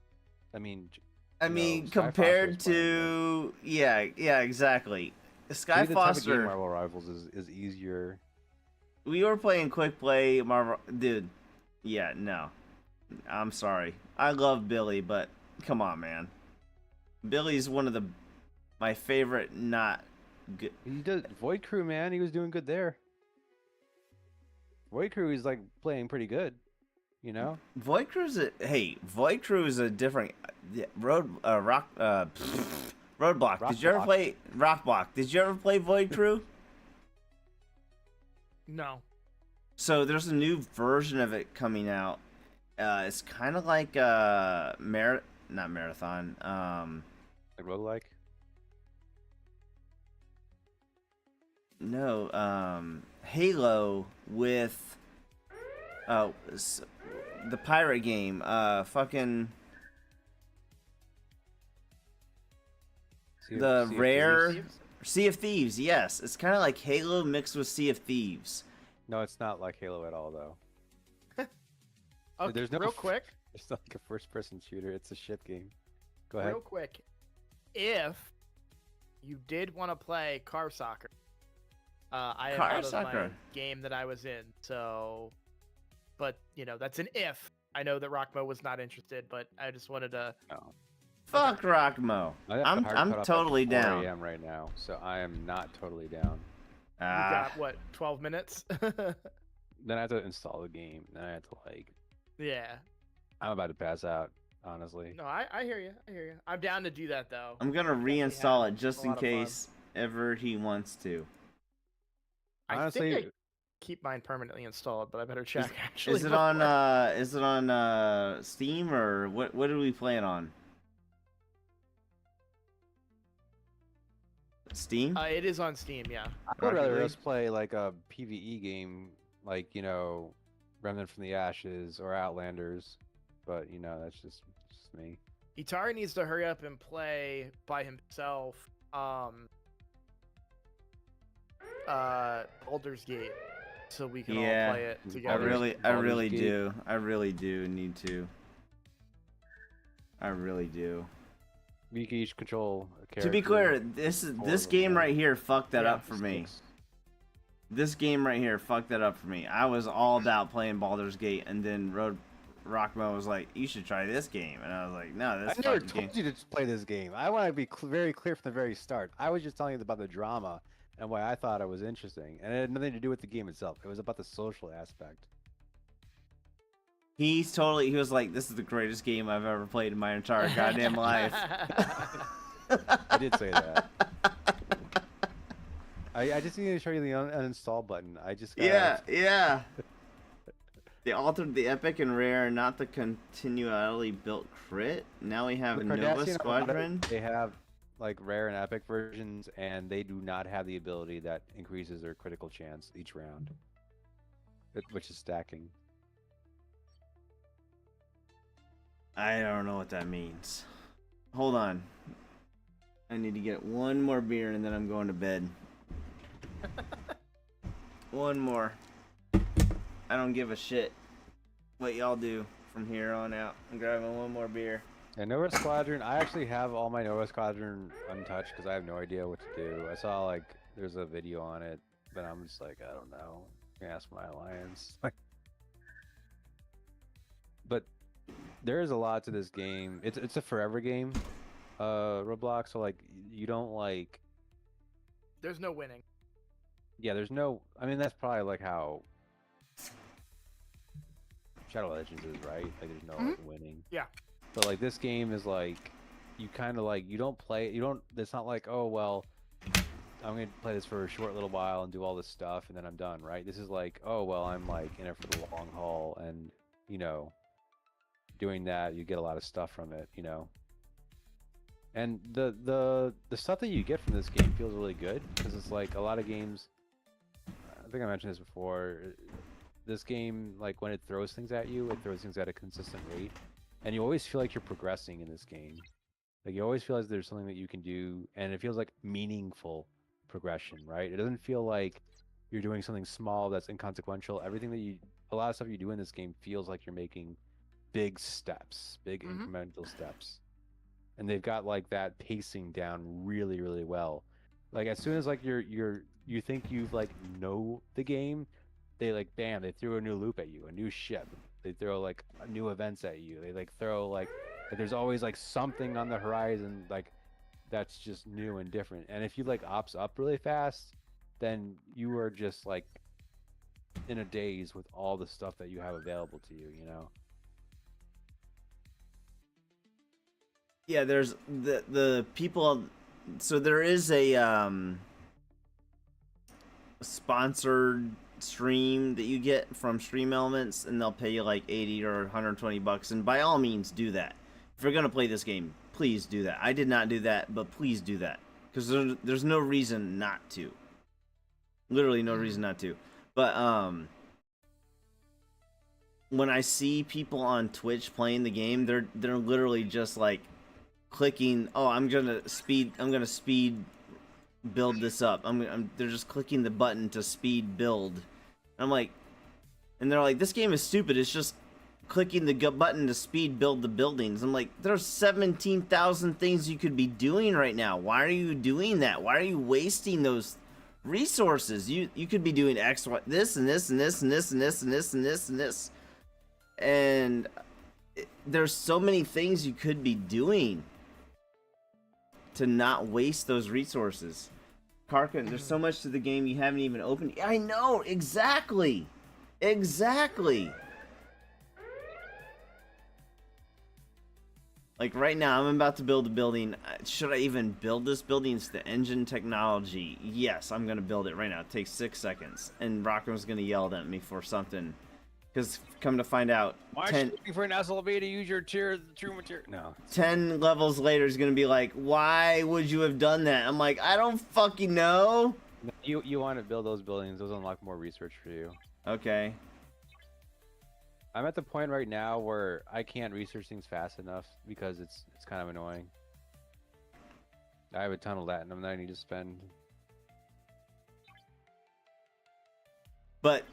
I mean, compared to yeah, exactly. Sky maybe the type of game Foster. Marvel Rivals is easier. We were playing quick play Marvel, dude. Yeah, no. I'm sorry. I love Billy, but come on, man. Billy's one of my favorite not good. He did Void Crew, man. He was doing good there. Void Crew is like playing pretty good, you know. Void Crew is a different Roadblock. Did you ever play Rockblock? Did you ever play Void Crew? No. So there's a new version of it coming out. It's kind of like not marathon. Like roguelike? No, Halo with the pirate game. Fucking Sea of Thieves. Yes, it's kind of like Halo mixed with Sea of Thieves. No, it's not like Halo at all, though. Okay, There's no real quick. It's not like a first-person shooter. It's a shit game. Go ahead. Real quick. If you did want to play car soccer, I am out of my game that I was in. So, but that's an if. I know that Rockmo was not interested, but I just wanted to. No. Fuck Rockmo. I'm totally down. 4 a.m. right now, so I am not totally down. You got what, 12 minutes? Then I have to install the game. Then I have to Yeah. I'm about to pass out, honestly. No, I hear you. I'm down to do that though. I'm gonna reinstall it just in case ever he wants to. Honestly, I think I keep mine permanently installed, but I better check. Is it on Steam or what are we playing on? Steam? It is on Steam, yeah. I would rather us play like a PvE game, like Remnant from the Ashes or Outlanders, but that's just me. Itari needs to hurry up and play by himself. Baldur's Gate, so we can all play it together. I really do need to. I really do. We can each control a character. To be clear, this game right here fucked that up for me. This game right here fucked that up for me. I was all about playing Baldur's Gate, and then Rockmo was like, "You should try this game," and I was like, "No, I this never fucking told game." you to play this game. I want to be very clear from the very start. I was just telling you about the drama and why I thought it was interesting, and it had nothing to do with the game itself. It was about the social aspect. He was like, "This is the greatest game I've ever played in my entire goddamn life." I did say that. I just need to show you the uninstall button. I just got Yeah. They altered the epic and rare, not the continually built crit. Now we have the Nova Cardassian Squadron. Armada, they have like rare and epic versions, and they do not have the ability that increases their critical chance each round, which is stacking. I don't know what that means. Hold on. I need to get one more beer and then I'm going to bed. One more. I don't give a shit what y'all do from here on out. I'm grabbing one more beer. And Nova Squadron, I actually have all my Nova Squadron untouched because I have no idea what to do. I saw like there's a video on it, but I'm just like, I don't know. I'm gonna ask my alliance. But there is a lot to this game. It's a forever game, Roblox. So like you don't like. There's no winning. Yeah, there's no. I mean, that's probably like how Shadow Legends is, right? Like there's no like winning. Yeah. But like this game is like, you kind of like you don't play. You don't. It's not like, oh well, I'm gonna play this for a short little while and do all this stuff and then I'm done, right? This is like, oh well, I'm like in it for the long haul, and you know, doing that you get a lot of stuff from it, you know. And the stuff that you get from this game feels really good because it's like a lot of games. I think I mentioned this before. This game, like when it throws things at you, it throws things at a consistent rate, and you always feel like you're progressing in this game. Like you always feel like there's something that you can do, and it feels like meaningful progression, right? It doesn't feel like you're doing something small that's inconsequential. Everything that a lot of stuff you do in this game feels like you're making big steps, big incremental steps. And they've got like that pacing down really, really well. Like as soon as like you think you've like know the game, they like bam, they threw a new loop at you, a new ship. They throw like new events at you. They like throw like there's always like something on the horizon like that's just new and different. And if you like ops up really fast, then you are just like in a daze with all the stuff that you have available to you, you know. Yeah, there's the people. So there is a sponsored stream that you get from Stream Elements, and they'll pay you like 80 or $120, and by all means do that. If you're gonna play this game, please do that. I did not do that, but please do that because there's no reason not to. Literally no reason not to. But when I see people on Twitch playing the game, they're literally just like clicking. Oh, I'm gonna speed build this up. They're just clicking the button to speed build. I'm like, and they're like, this game is stupid. It's just clicking the button to speed build the buildings. I'm like, there's 17,000 things you could be doing right now. Why are you doing that? Why are you wasting those resources? You could be doing X, Y, this and this and this and this and this and this and this and this. And there's so many things you could be doing to not waste those resources. Karkin, there's so much to the game you haven't even opened. I know, exactly. Exactly. Like right now, I'm about to build a building. Should I even build this building? It's the engine technology. Yes, I'm gonna build it right now. It takes 6 seconds. And Rocco's gonna yell at me for something. Because come to find out, Why are you looking for an SLB to use your true material? No. 10 levels later is gonna be like, why would you have done that? I'm like, I don't fucking know. You want to build those buildings. Those unlock more research for you. Okay. I'm at the point right now where I can't research things fast enough because it's kind of annoying. I have a ton of Latinum that I need to spend. But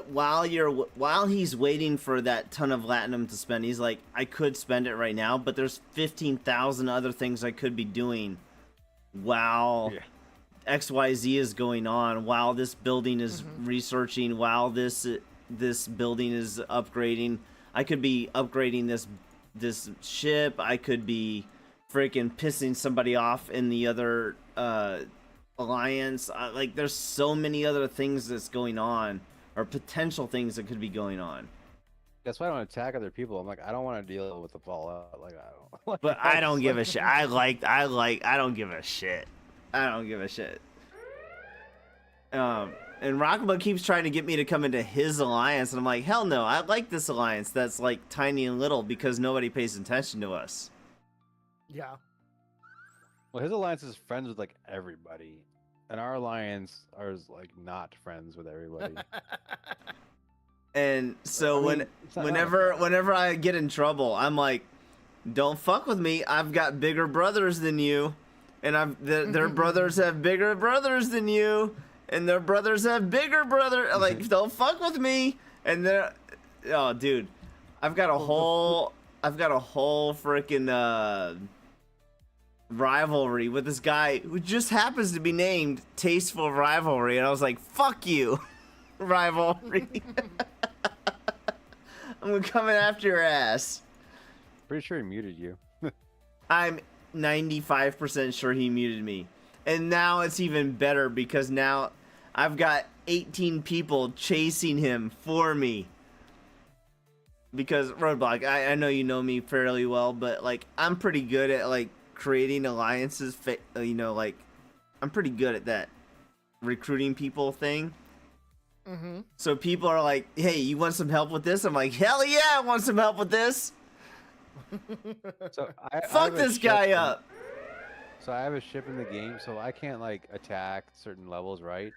while he's waiting for that ton of Latinum to spend, he's like, I could spend it right now, but there's 15,000 other things I could be doing while XYZ is going on, while this building is researching, while this building is upgrading. I could be upgrading this ship. I could be freaking pissing somebody off in the other alliance. Like, there's so many other things that's going on, or potential things that could be going on. That's why I don't attack other people. I'm like, I don't want to deal with the fallout. Like, I don't. Like, But I don't give a like- shit. I don't give a shit. I don't give a shit. And Rockaba keeps trying to get me to come into his alliance, and I'm like, hell no. I like this alliance that's like tiny and little because nobody pays attention to us. Yeah. Well, his alliance is friends with like everybody, and our alliance is like not friends with everybody. And so I mean, it's not whenever I get in trouble, I'm like, don't fuck with me. I've got bigger brothers than you, and their brothers have bigger brothers than you, and their brothers have bigger brother. Like, don't fuck with me. And oh, dude, I've got a whole freaking rivalry with this guy who just happens to be named Tasteful Rivalry, and I was like, fuck you, rivalry. I'm coming after your ass. Pretty sure he muted you. I'm 95% sure he muted me. And now it's even better because now I've got 18 people chasing him for me. Because Roadblock, I know you know me fairly well, but like, I'm pretty good at like creating alliances, you know, like, I'm pretty good at that recruiting people thing. Mm-hmm. So people are like, hey, you want some help with this? I'm like, hell yeah, I want some help with this. So I Fuck have a this ship guy in- up. So I have a ship in the game, so I can't like attack certain levels, right?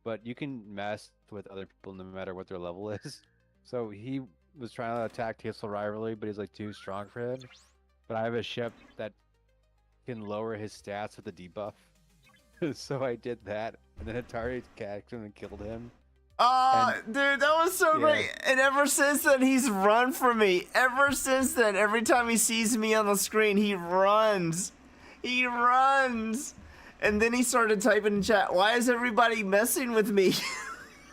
But you can mess with other people no matter what their level is. So he was trying to attack Tasteful Rivalry, but he's like too strong for him. But I have a ship that can lower his stats with a debuff. So I did that, and then Atari catched him and killed him. Oh, dude, that was so Yeah. great. And ever since then, he's run from me. Ever since then, every time he sees me on the screen, he runs. He runs. And then he started typing in chat, why is everybody messing with me?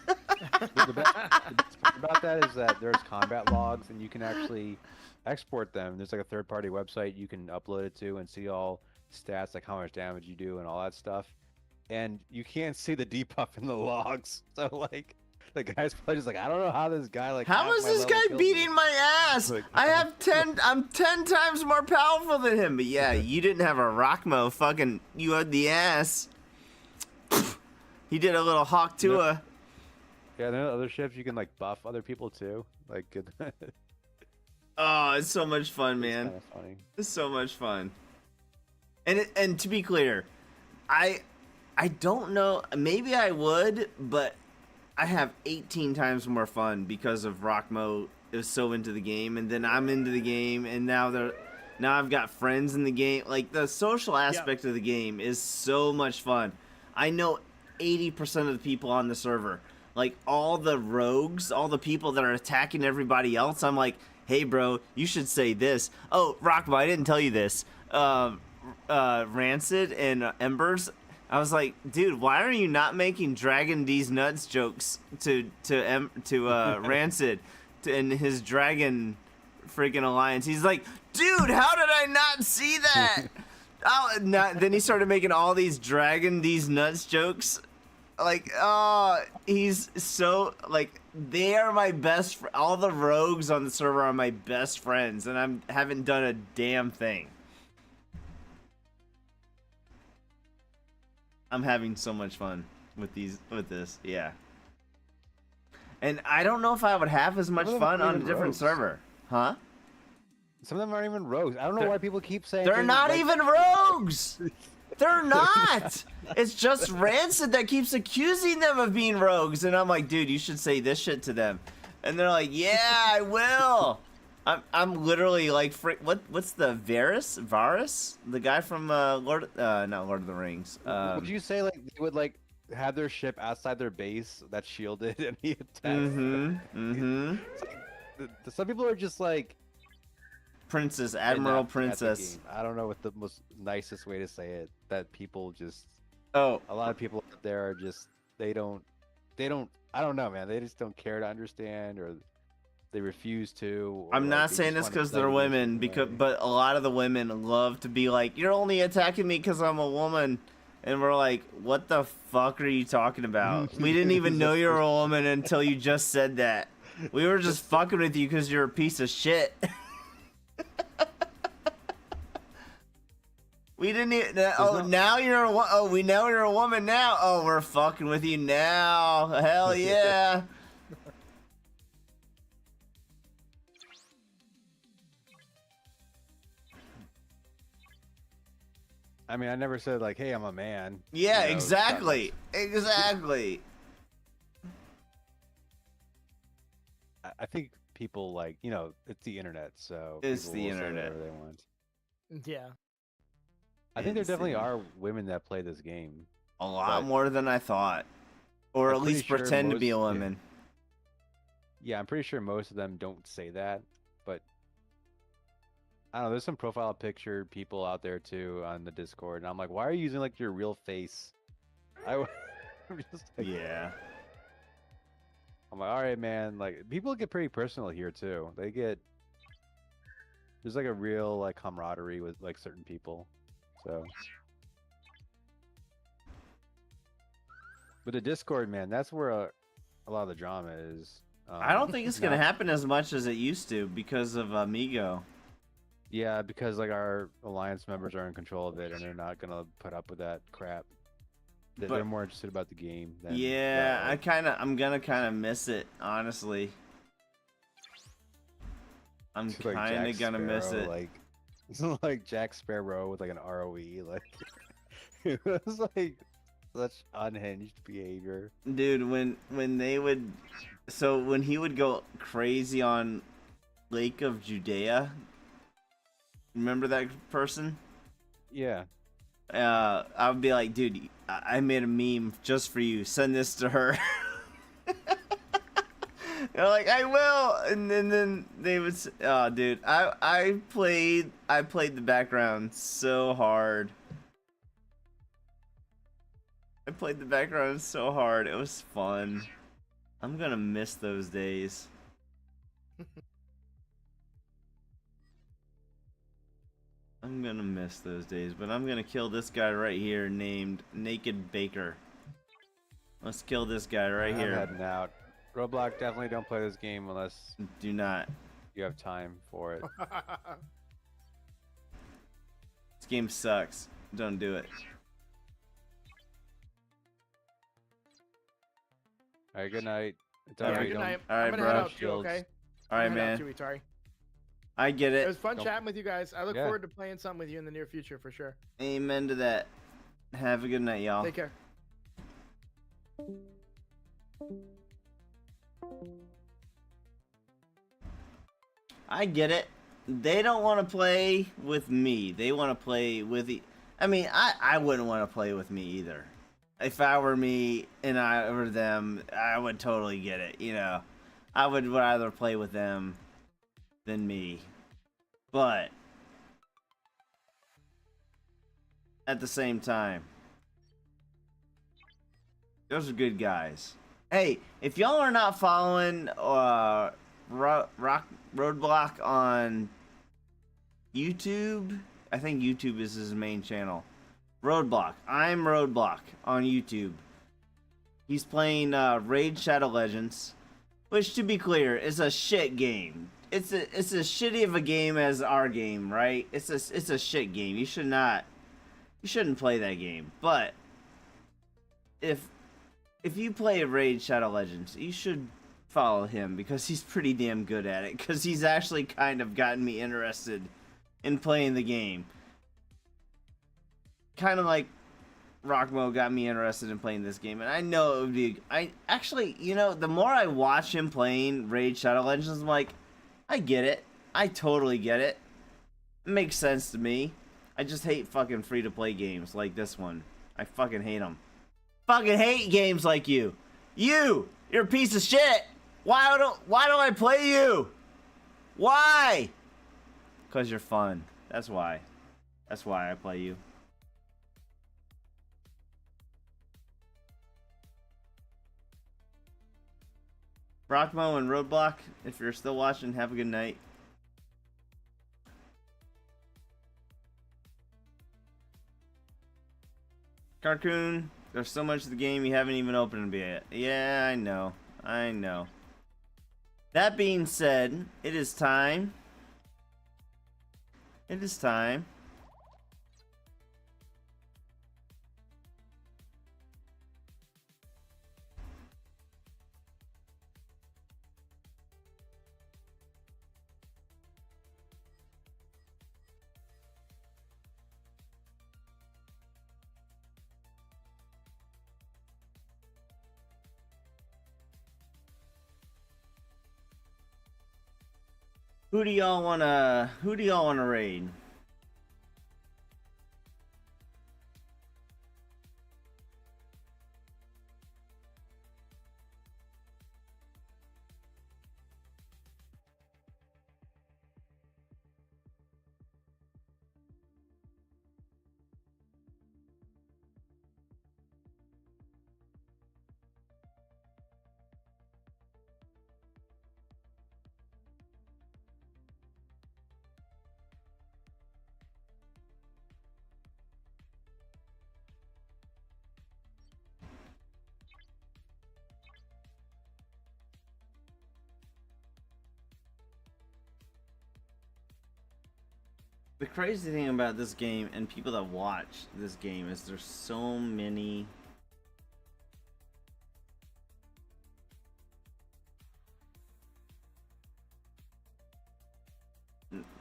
The best part about that is that there's combat logs, and you can actually export them. There's like a third-party website you can upload it to and see all stats, like how much damage you do and all that stuff. And you can't see the debuff in the logs. So like, the guy's probably just like, I don't know how this guy like. How half is my this level guy killed me." beating my ass? Like, I'm 10 times more powerful than him. But yeah, you didn't have a Rockmo fucking, you had the ass. He did a little Hawk Tua. Yeah, there are other ships you can like buff other people too. Like, it's Oh, it's so much fun, man. kind of funny. It's so much fun. And to be clear, I don't know. Maybe I would, but I have 18 times more fun because of Rockmo is so into the game, and then I'm into the game, and now I've got friends in the game. Like, the social aspect of the game is so much fun. I know 80% of the people on the server. Like, all the rogues, all the people that are attacking everybody else, I'm like, hey, bro, you should say this. Oh, Rockmo, I didn't tell you this. Rancid and Embers, I was like, dude, why are you not making Dragon D's nuts jokes to Rancid in his Dragon freaking alliance? He's like, dude, how did I not see that? Then he started making all these Dragon D's nuts jokes. Like, he's so, like, they are my best all the rogues on the server are my best friends, and I haven't done a damn thing. I'm having so much fun with this, yeah. And I don't know if I would have as much Some of them fun aren't on a even different rogues. server. Huh? Some of them aren't even rogues. I don't know why people keep saying They're things not like- even rogues! They're not! It's just Rancid that keeps accusing them of being rogues, and I'm like, dude, you should say this shit to them. And they're like, yeah, I will! I'm literally like, what's the Varus? The guy from not Lord of the Rings. Would you say like they would like have their ship outside their base that's shielded and he attacks? Some people are just like Princess, Admiral inept at the Princess. game. I don't know what the most nicest way to say it. That people just Oh, a lot of people out there are just they don't I don't know, man. They just don't care to understand, or they refuse to. Or, I'm like, not they saying just this wanna because play they're the game a women, certain because way. but a lot of the women love to be like, "You're only attacking me because I'm a woman," and we're like, "What the fuck are you talking about? We didn't even know you were a woman until you just said that. We were just fucking with you because you're a piece of shit." We didn't even. Now you're a. Oh, we know you're a woman now. Oh, we're fucking with you now. Hell yeah. I mean, I never said like, "Hey, I'm a man." Yeah, you know, exactly. Exactly. I think people like, it's the internet, so It's people the will say internet. whatever they want. Yeah. I think there It's the definitely internet. are women that play this game. A lot But more than I thought. Or I'm at pretty least sure pretend to be a most- woman. Yeah, I'm pretty sure most of them don't say that, but I don't know. There's some profile picture people out there too on the Discord, and I'm like, why are you using like your real face? I'm just like, Yeah. I'm like, all right, man. Like, people get pretty personal here too. There's like a real like camaraderie with like certain people. So, but the Discord, man, that's where a lot of the drama is. I don't think it's going to now- happen as much as it used to because of Amigo. Yeah, because like our alliance members are in control of it, and they're not gonna put up with that crap. They're But- more interested about the game. Than Yeah, that, I'm gonna kind of miss it, honestly. I'm it's like kind of Jack gonna miss Sparrow, it. Like it's like Jack Sparrow with like an ROE. Like it was like such unhinged behavior. Dude, when they would, so when he would go crazy on Lake of Judea, remember that person? Yeah, I would be like, dude, I made a meme just for you. Send this to her. They're like, I will, and then they would. Oh, dude, I played the background so hard. I played the background so hard. It was fun. I'm gonna miss those days. I'm gonna miss those days, but I'm gonna kill this guy right here named Naked Baker. Let's kill this guy right I'm here. heading out. Roblox, definitely don't play this game unless Do not. you have time for it. This game sucks. Don't do it. All right, good night. It's Yeah, all Yeah, right. good don't- night. All right, I'm gonna bro. head out too, Shields. okay? All right, I'm gonna head man. out too, Atari. I get It it. was fun Don't- chatting with you guys. I look Yeah. forward to playing something with you in the near future for sure. Amen to that. Have a good night, y'all. Take care. I get it. They don't want to play with me. They want to play with I mean, I wouldn't want to play with me either. If I were me and I were them, I would totally get it, you know. I would rather play with them than me. But at the same time, those are good guys. Hey, if y'all are not following Roadblock on YouTube, I think YouTube is his main channel. Roadblock. I'm Roadblock on YouTube. He's playing Raid Shadow Legends, which, to be clear, is a shit game. It's a shitty of a game as our game, right? It's a shit game. You shouldn't play that game. But if you play Raid Shadow Legends, you should follow him because he's pretty damn good at it. Because he's actually kind of gotten me interested in playing the game. Kind of like Rockmo got me interested in playing this game, and I know it would be. I actually, you know, the more I watch him playing Raid Shadow Legends, I'm like, I get it. I totally get it. It makes sense to me. I just hate fucking free-to-play games like this one. I fucking hate them. Fucking hate games like you. You're a piece of shit. Why do I play you? Why? Because you're fun. That's why. That's why I play you. Rockmo and Roadblock, if you're still watching, have a good night. Carcoon, there's so much of the game you haven't even opened yet. Yeah, I know. I know. That being said, it is time. It is time. Who do y'all wanna raid? The crazy thing about this game and people that watch this game is there's so many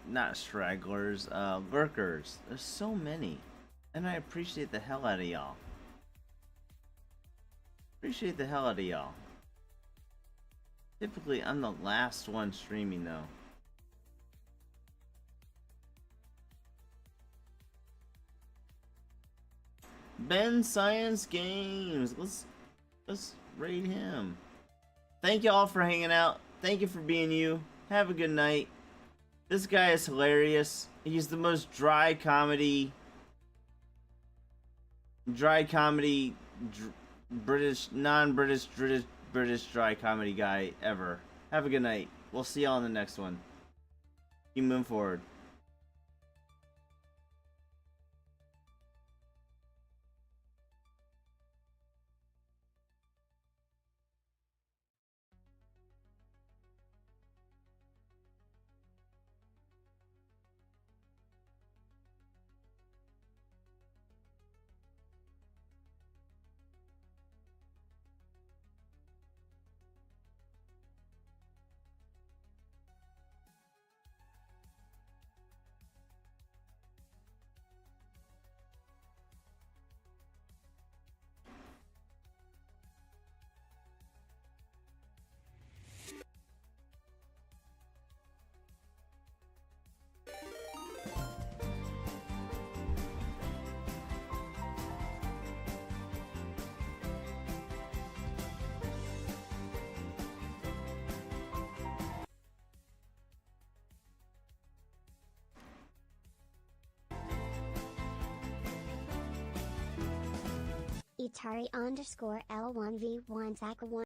not stragglers, lurkers. There's so many. And I appreciate the hell out of y'all. Appreciate the hell out of y'all. Typically, I'm the last one streaming though. Ben Science Games. Let's raid him. Thank you all for hanging out. Thank you for being you. Have a good night. This guy is hilarious. He's the most dry comedy British, non-British, British dry comedy guy ever. Have a good night. We'll see y'all in the next one. Keep moving forward. Itari_L1V1 Zach1